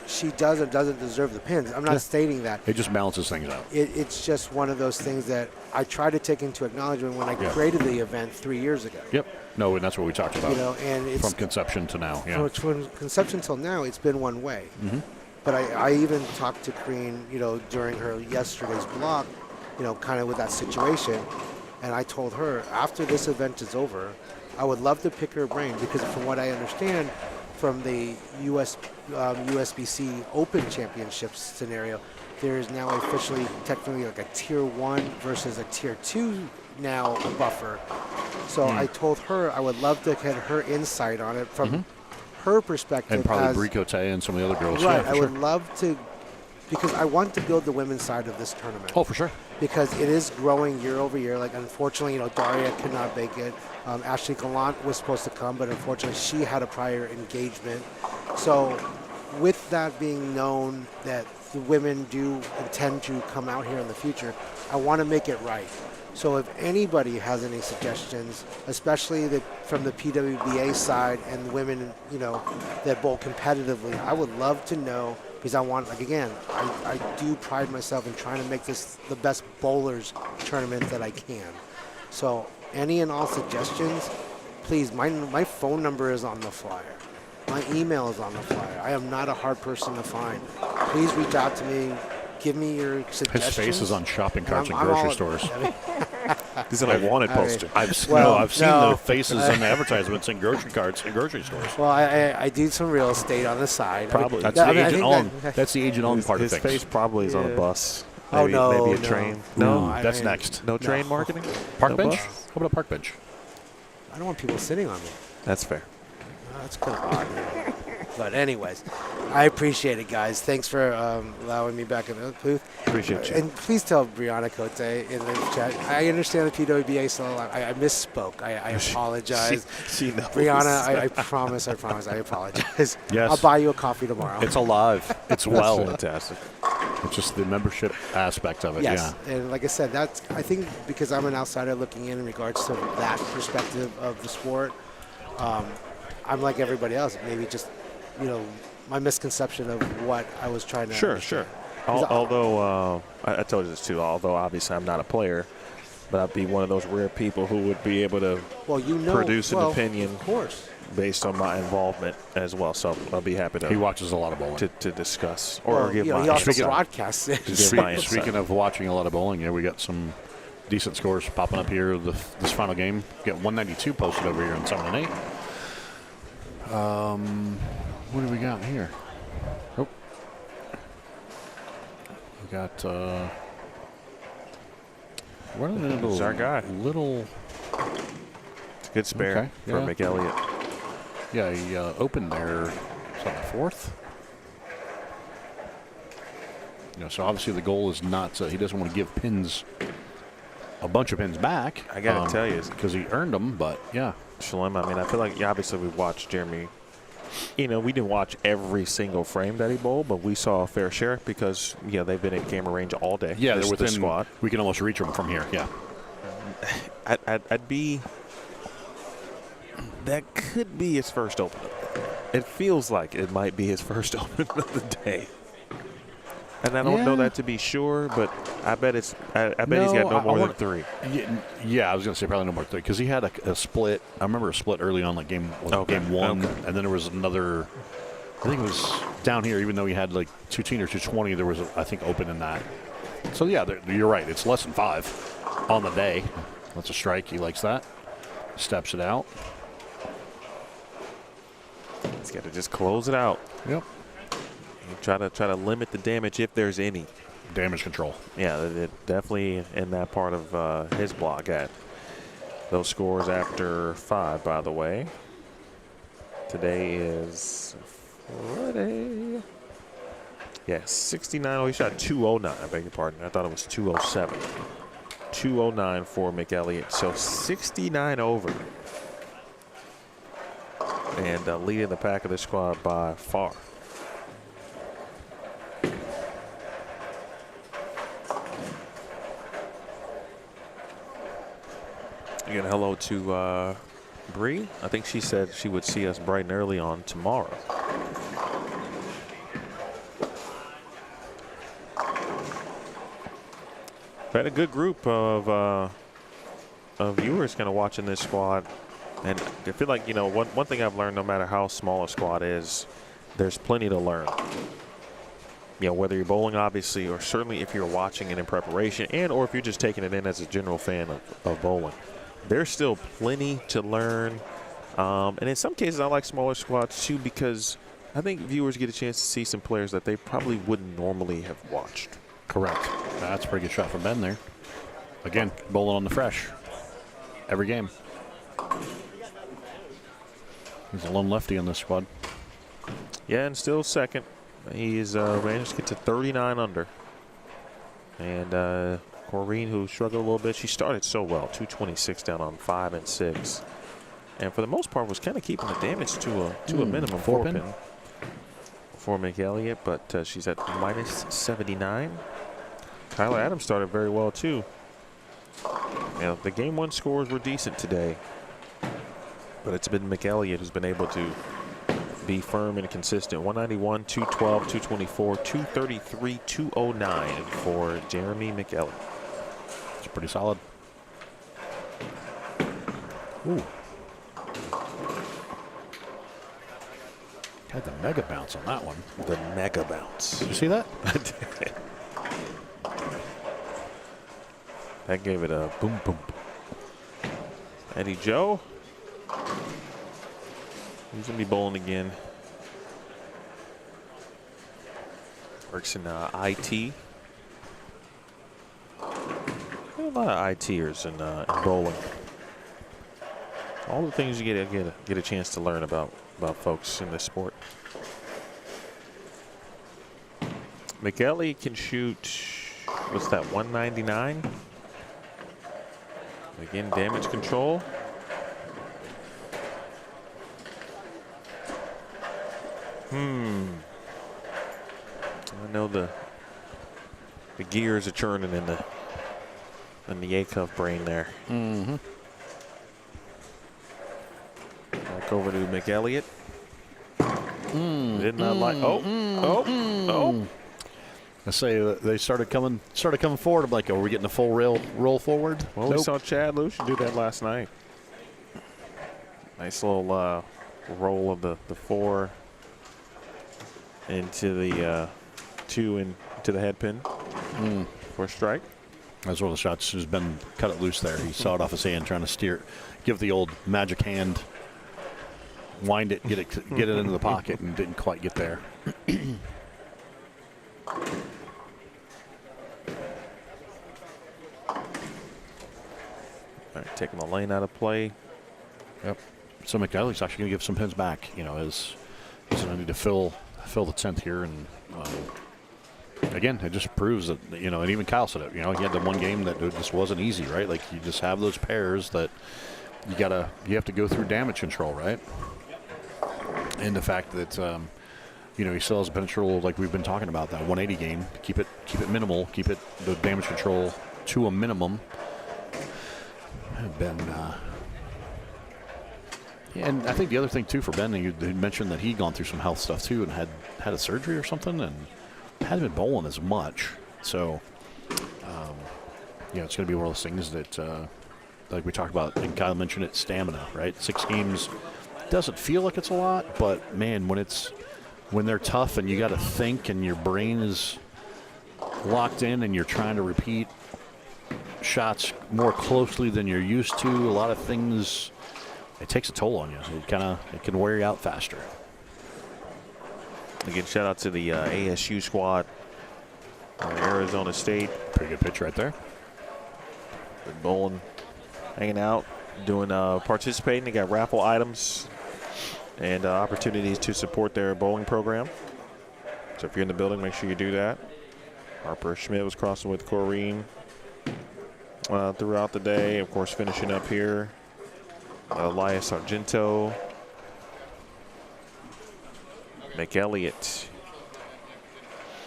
she doesn't deserve the pins. I'm not stating that.
It just balances things out.
It's just one of those things that I try to take into acknowledgement when I created the event 3 years ago.
Yep. No, and that's what we talked about.
And it's
from conception to now. Yeah.
From conception till now, it's been one way.
Mm-hmm.
But I even talked to Kyrene, during her yesterday's block, kind of with that situation, and I told her after this event is over, I would love to pick her brain because from what I understand, from the USBC Open Championships scenario, there is now officially technically like a tier 1 versus a tier 2 now buffer. So I told her I would love to get her insight on it from her perspective.
And probably Bricote and some of the other girls.
Right,
Yeah,
I
for
would
sure.
love to, because I want to build the women's side of this tournament.
Oh, for sure.
Because it is growing year over year. Like, unfortunately, Daria could not make it. Ashley Gallant was supposed to come, but unfortunately she had a prior engagement. So with that being known that the women do intend to come out here in the future, I want to make it right. So if anybody has any suggestions, especially from the PWBA side and the women, that bowl competitively, I would love to know, because I want, I do pride myself in trying to make this the best bowlers tournament that I can. So any and all suggestions, please, my phone number is on the flyer. My email is on the flyer. I am not a hard person to find. Please reach out to me. Give me your suggestions.
His face is on shopping carts in
I'm
grocery
all-
stores.
He's in a wanted poster.
I've seen the faces on the advertisements in grocery carts in grocery stores.
Well, I do some real estate on the side.
Probably.
That's
I
the Agent
think
On.
that-
That's the Agent On part
His
of things.
face probably is on a bus.
Oh,
Maybe,
no,
maybe a
no.
train.
No,
I
that's
mean-
next.
No train marketing?
Park
No
bench?
bus?
How about a park bench?
I don't want people sitting on me.
That's fair.
That's kind of odd. But anyways, I appreciate it, guys. Thanks for allowing me back in the booth.
Appreciate you.
And please tell Brianna Cote in the chat. I understand the PWBA still alive. I misspoke. I apologize.
She knows.
Brianna, I promise. I apologize.
Yes.
I'll buy you a coffee tomorrow.
It's alive. It's
That's
well.
fantastic.
It's just the membership aspect of it.
Yes,
Yeah.
and like I said, I think because I'm an outsider looking in regards to that perspective of the sport, I'm like everybody else. Maybe just, my misconception of what I was trying to
Sure.
understand.
Although, I told you this too, although obviously I'm not a player, but I'd be one of those rare people who would be able to produce an opinion
Of course.
based on my involvement as well. So I'll be happy
He
to
watches a lot of bowling.
to discuss or give
he
my
also
insight.
broadcasts it.
Give my insight.
Speaking of watching a lot of bowling, we got some decent scores popping up here. This final game, we got 192 posted over here on 7 and 8. What do we got here? Oh, we got. What are the
This is our guy.
little?
It's a good spare
Okay,
for
yeah.
McElliott.
Yeah, he opened there. Is that the fourth? So obviously the goal is not. He doesn't want to give pins, a bunch of pins back.
I gotta tell you,
because he earned them. But yeah,
Schlemer, I mean, I feel like obviously we watched Jeremy. We didn't watch every single frame that he bowled, but we saw a fair share because they've been in camera range all day.
yeah,
this,
they're within.
this squad.
We can almost reach them from here. Yeah.
I'd be. That could be his first open. It feels like it might be his first open of the day. And I don't know that to be sure, but I bet it's. I bet he's got no more than 3.
Yeah, I was going to say probably no more than 3 because he had a split. I remember a split early on, like game 1, and then there was another. I think it was down here. Even though he had like 210 or 220, there was I think open in that. So yeah, you're right. It's less than 5 on the day. That's a strike. He likes that. Steps it out.
He's got to just close it out.
Yep.
Try to limit the damage if there's any.
Damage control.
Yeah, it definitely in that part of his blog at those scores after 5, by the way. Today is Friday. Yeah, 69. Oh, he shot 209. I beg your pardon. I thought it was 207. 209 for McElliott. So 69 over. And leading the pack of the squad by far. Again, hello to Bree. I think she said she would see us bright and early on tomorrow. We had a good group of viewers kind of watching this squad. And I feel like, one thing I've learned, no matter how small a squad is, there's plenty to learn. Whether you're bowling, obviously, or certainly if you're watching it in preparation or if you're just taking it in as a general fan of bowling. There's still plenty to learn, And in some cases, I like smaller squads too because I think viewers get a chance to see some players that they probably wouldn't normally have watched.
Correct. That's a pretty good shot from Ben there. Again, bowling on the fresh. Every game. He's a lone lefty on this squad.
Yeah, and still second. He's managed to get to 39 under. And Kyrene, who struggled a little bit, she started so well. 226 down on 5 and 6. And for the most part was kind of keeping the damage to a minimum. 4-pin for McElliott, but she's at minus 79. Tyler Adams started very well too. The game 1 scores were decent today, but it's been McElliott who's been able to be firm and consistent. 191, 212, 224, 233, 209 for Jeremy McElliott.
It's pretty solid. Ooh. Had the mega bounce on that one.
The mega bounce.
Did you see that?
That gave it a boom, boom. Eddie Joe. He's going to be bowling again. Works in IT. A lot of ITers in bowling. All the things you get a chance to learn about folks in this sport. McElliott can shoot, what's that, 199? Again, damage control. I know the gears are churning in the A-cuff brain there.
Mm-hmm.
Back over to McElliott. Did not like. Oh.
I say they started coming forward. I'm like, are we getting a full roll forward?
Well, we saw Chad Luce do that last night. Nice little roll of the 4 into the 2 into the head pin for a strike.
That's one of the shots who's been cut it loose there. He saw it off his hand, trying to steer, give the old magic hand, wind it, get it into the pocket, and didn't quite get there.
All right, taking the lane out of play.
Yep. So McElliett's actually going to give some pins back. As he's going to need to fill the 10th here, and again, it just proves that and even Kyle said it. He had the one game that it just wasn't easy, right? Like you just have those pairs that you have to go through damage control, right? And the fact that he still has potential, like we've been talking about, that 180 game. Keep it minimal. Keep the damage control to a minimum. Ben, and I think the other thing too for Ben, you mentioned that he'd gone through some health stuff too, and had a surgery or something, and hadn't been bowling as much. So, it's going to be one of those things that, like we talked about, and Kyle mentioned it, stamina, right? 6 games doesn't feel like it's a lot, but man, when they're tough and you got to think and your brain is locked in and you're trying to repeat shots more closely than you're used to, a lot of things, it takes a toll on you. It can wear you out faster.
Again, shout out to the ASU squad, Arizona State.
Pretty good pitch right there.
Been bowling, hanging out, doing participating. They got raffle items and opportunities to support their bowling program. So if you're in the building, make sure you do that. Harper Schmidt was crossing with Kyrene throughout the day. Of course, finishing up here, Elias Argento. McElliott,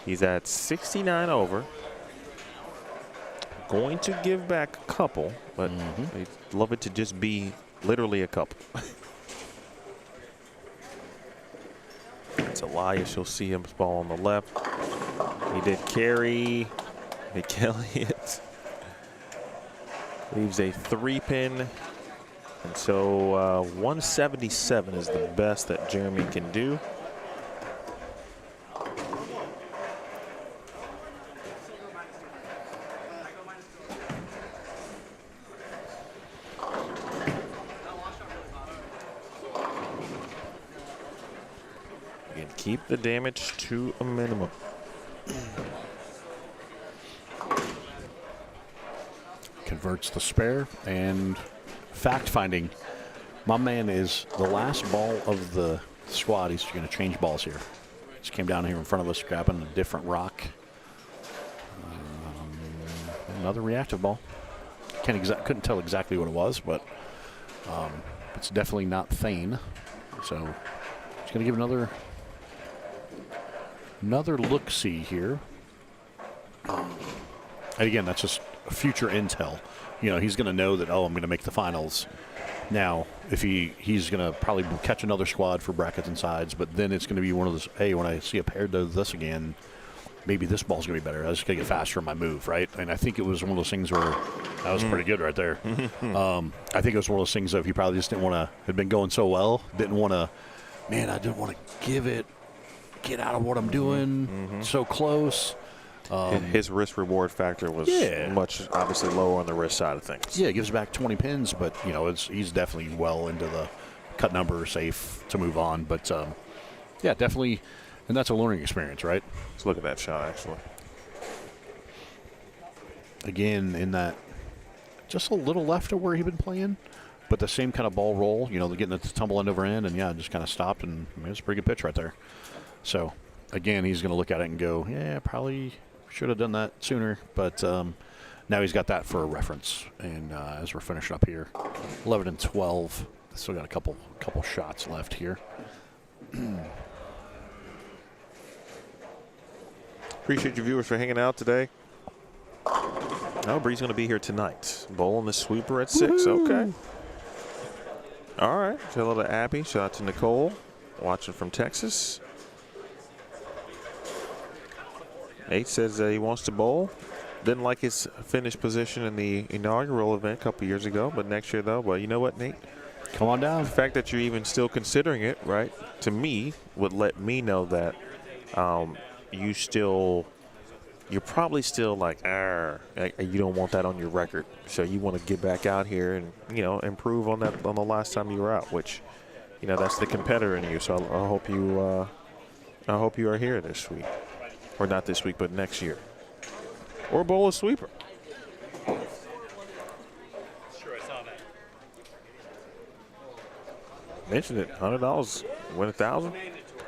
he's at 69 over. Going to give back a couple, but they'd love it to just be literally a couple. It's Elias. You'll see him ball on the left. He did carry. McElliott leaves a 3-pin. And so 177 is the best that Jeremy can do. Keep the damage to a minimum.
Converts the spare, and fact-finding, my man is the last ball of the squad. He's going to change balls here. Just came down here in front of us, grabbing a different rock. Another reactive ball. Couldn't tell exactly what it was, but it's definitely not Thane. So just going to give another look-see here. And again, that's just future intel. You know, he's going to know that, I'm going to make the finals. Now, if he's going to probably catch another squad for brackets and sides, but then it's going to be one of those, hey, when I see a pair do this again, maybe this ball's going to be better. I was just going to get faster in my move, right? And I think it was one of those things where that was pretty good right there. I think it was one of those things of he probably just didn't want to, had been going so well, didn't want to, I didn't want to get out of what I'm doing, so close.
His risk reward factor was much obviously lower on the risk side of things.
Yeah, it gives back 20 pins, but he's definitely well into the cut number, safe to move on. But definitely, and that's a learning experience, right?
Let's look at that shot actually.
Again, in that just a little left of where he'd been playing, but the same kind of ball roll. Getting it to tumble end over end, and just kind of stopped, and it was a pretty good pitch right there. So again, he's going to look at it and go, probably should have done that sooner, but now he's got that for a reference. And as we're finishing up here, 11 and 12, still got a couple shots left here.
Appreciate you viewers for hanging out today. Bree's going to be here tonight. Bowling the sweeper at 6. Okay. All right. Say hello to Abby. Shout out to Nicole, watching from Texas. Nate says he wants to bowl. Didn't like his finish position in the inaugural event a couple years ago, but next year, though, well, you know what, Nate?
Come on down.
The fact that you're even still considering it, right, to me, would let me know that you're probably still like, you don't want that on your record. So you want to get back out here and, improve on that on the last time you were out, which, that's the competitor in you. So I hope you are here this week. Or not this week, but next year. Or bowl a sweeper.
Sure, I saw that.
Mentioned it. $100, win 1,000.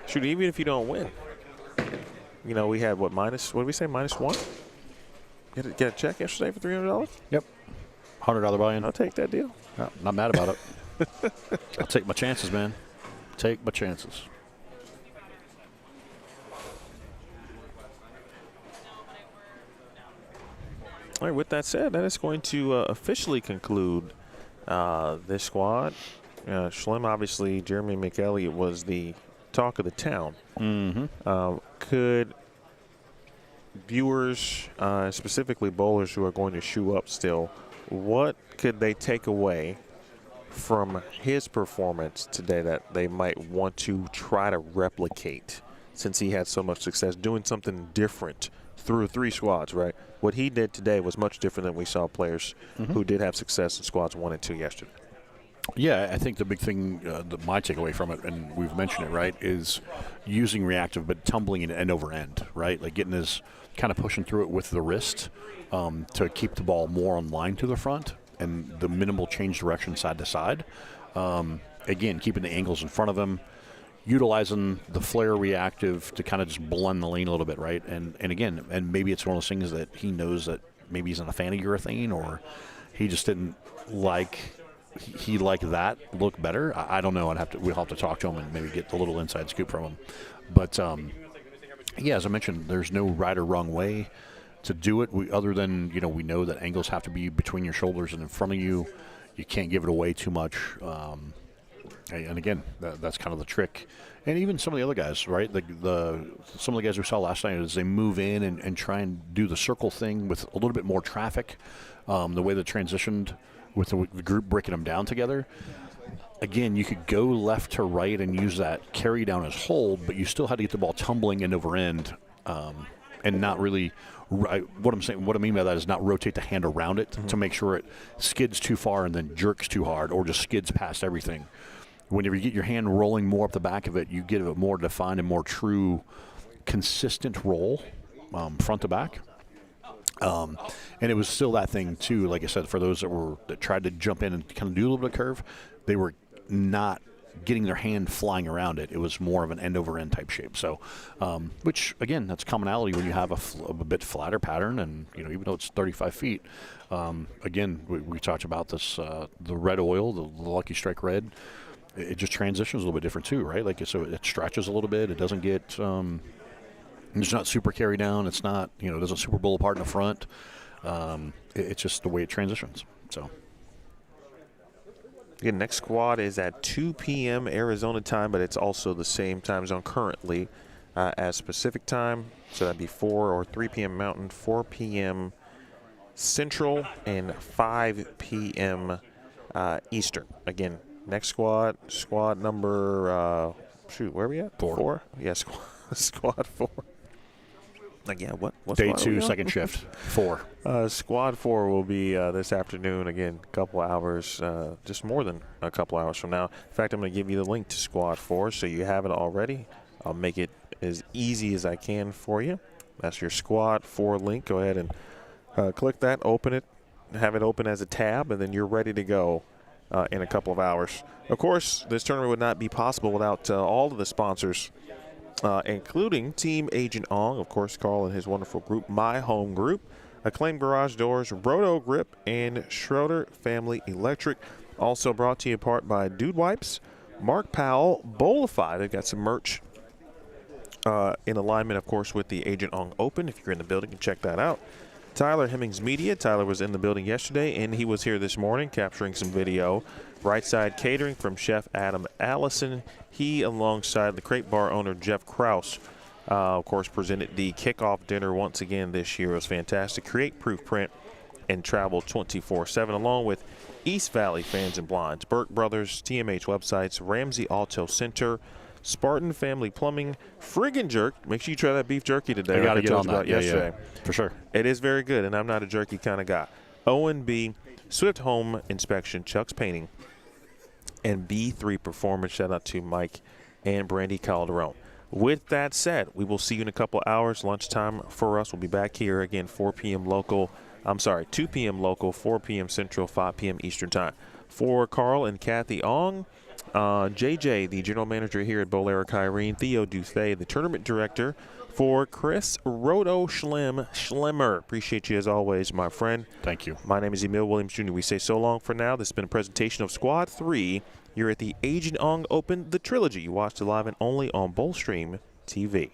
Shoot, even if you don't win. We had what did we say, -1? Get a check yesterday for $300?
Yep. $100 buy-in.
I'll take that deal.
No, not mad about it. I'll take my chances, man. Take my chances.
All right, with that said, that is going to officially conclude this squad. Schlemer, obviously, Jeremy McElliott was the talk of the town. Could viewers, specifically bowlers who are going to shoe up still, what could they take away from his performance today that they might want to try to replicate since he had so much success doing something different through 3 squads, right? What he did today was much different than we saw players who did have success in squads 1 and 2 yesterday.
Yeah, I think the big thing, my takeaway from it, and we've mentioned it, right, is using reactive but tumbling it end over end, right? Like getting his kind of pushing through it with the wrist to keep the ball more on line to the front and the minimal change direction side to side. Again, keeping the angles in front of him, utilizing the flare reactive to kind of just blend the lane a little bit, right? And again, and maybe it's one of those things that he knows that maybe he's not a fan of urethane, or he just didn't like he liked that look better. I don't know. We'll have to talk to him and maybe get a little inside scoop from him. But yeah, as I mentioned, there's no right or wrong way to do it. Other than we know that angles have to be between your shoulders and in front of you. You can't give it away too much. And again, that's kind of the trick. And even some of the other guys, right? Some of the guys we saw last night, as they move in and try and do the circle thing with a little bit more traffic, the way they transitioned with the group breaking them down together. Again, you could go left to right and use that carry down as hold, but you still had to get the ball tumbling end over end and not really. What I mean by that is not rotate the hand around it to make sure it skids too far and then jerks too hard, or just skids past everything. whenever you get your hand rolling more up the back of it, you get a more defined and more true, consistent roll, front to back. And it was still that thing too. Like I said, for those that tried to jump in and kind of do a little bit of curve, they were not getting their hand flying around it. It was more of an end over end type shape. So, which again, that's commonality when you have a bit flatter pattern, and even though it's 35 feet, again, we talked about this, the red oil, the Lucky Strike red. It just transitions a little bit different too, right? Like so, it stretches a little bit. It doesn't get. It's not super carry down. It's not, it doesn't super bowl apart in the front. It's just the way it transitions. So.
Again, next squad is at 2 p.m. Arizona time, but it's also the same time zone currently as Pacific time. So that'd be 4 or 3 p.m. Mountain, 4 p.m. Central, and 5 p.m. Eastern. Again, next squad number, where are we at? 4? Yeah, squad 4. Again, what
Day 2, second shift, 4.
Squad 4 will be this afternoon. Again, a couple hours, just more than a couple hours from now. In fact, I'm going to give you the link to Squad 4 so you have it already. I'll make it as easy as I can for you. That's your Squad 4 link. Go ahead and click that, open it, have it open as a tab, and then you're ready to go in a couple of hours. Of course, this tournament would not be possible without all of the sponsors, including Team Agent Ong, of course, Carl and his wonderful group, My Home Group, Acclaim Garage Doors, Roto Grip, and Schroeder Family Electric. Also brought to you in part by Dude Wipes, Mark Powell, Bowlifi. They've got some merch in alignment, of course, with the Agent Ong Open. If you're in the building, you can check that out. Tyler Hemmings Media. Tyler was in the building yesterday, and he was here this morning capturing some video. Brightside Catering from Chef Adam Allison. He, alongside the Crate Bar owner Jeff Krause, of course, presented the kickoff dinner once again this year. It was fantastic. Create Proof Print and travel 24/7, along with East Valley Fans and Blinds, Burke Brothers, TMH Websites, Ramsey Auto Center, Spartan Family Plumbing, Friggin' Jerk. Make sure you try that beef jerky today.
I got to get on that.
Yesterday.
Yeah, for sure.
It is very good, and I'm not a jerky kind of guy. O&B, Swift Home Inspection, Chuck's Painting, and B3 Performance. Shout out to Mike and Brandy Calderon. With that said, we will see you in a couple hours. Lunchtime for us. We'll be back here again, 2 p.m. local, 4 p.m. Central, 5 p.m. Eastern time. For Carl and Kathy Ong, JJ, the general manager here at Bowlero Kyrene, Theo Duthay, the tournament director. For Chris Roto Schlemer, appreciate you as always, my friend.
Thank you.
My name is Emil Williams Jr. We say so long for now. This has been a presentation of Squad 3. You're at the Agent Ong Open, the trilogy. You watched it live and only on Bowlstream TV.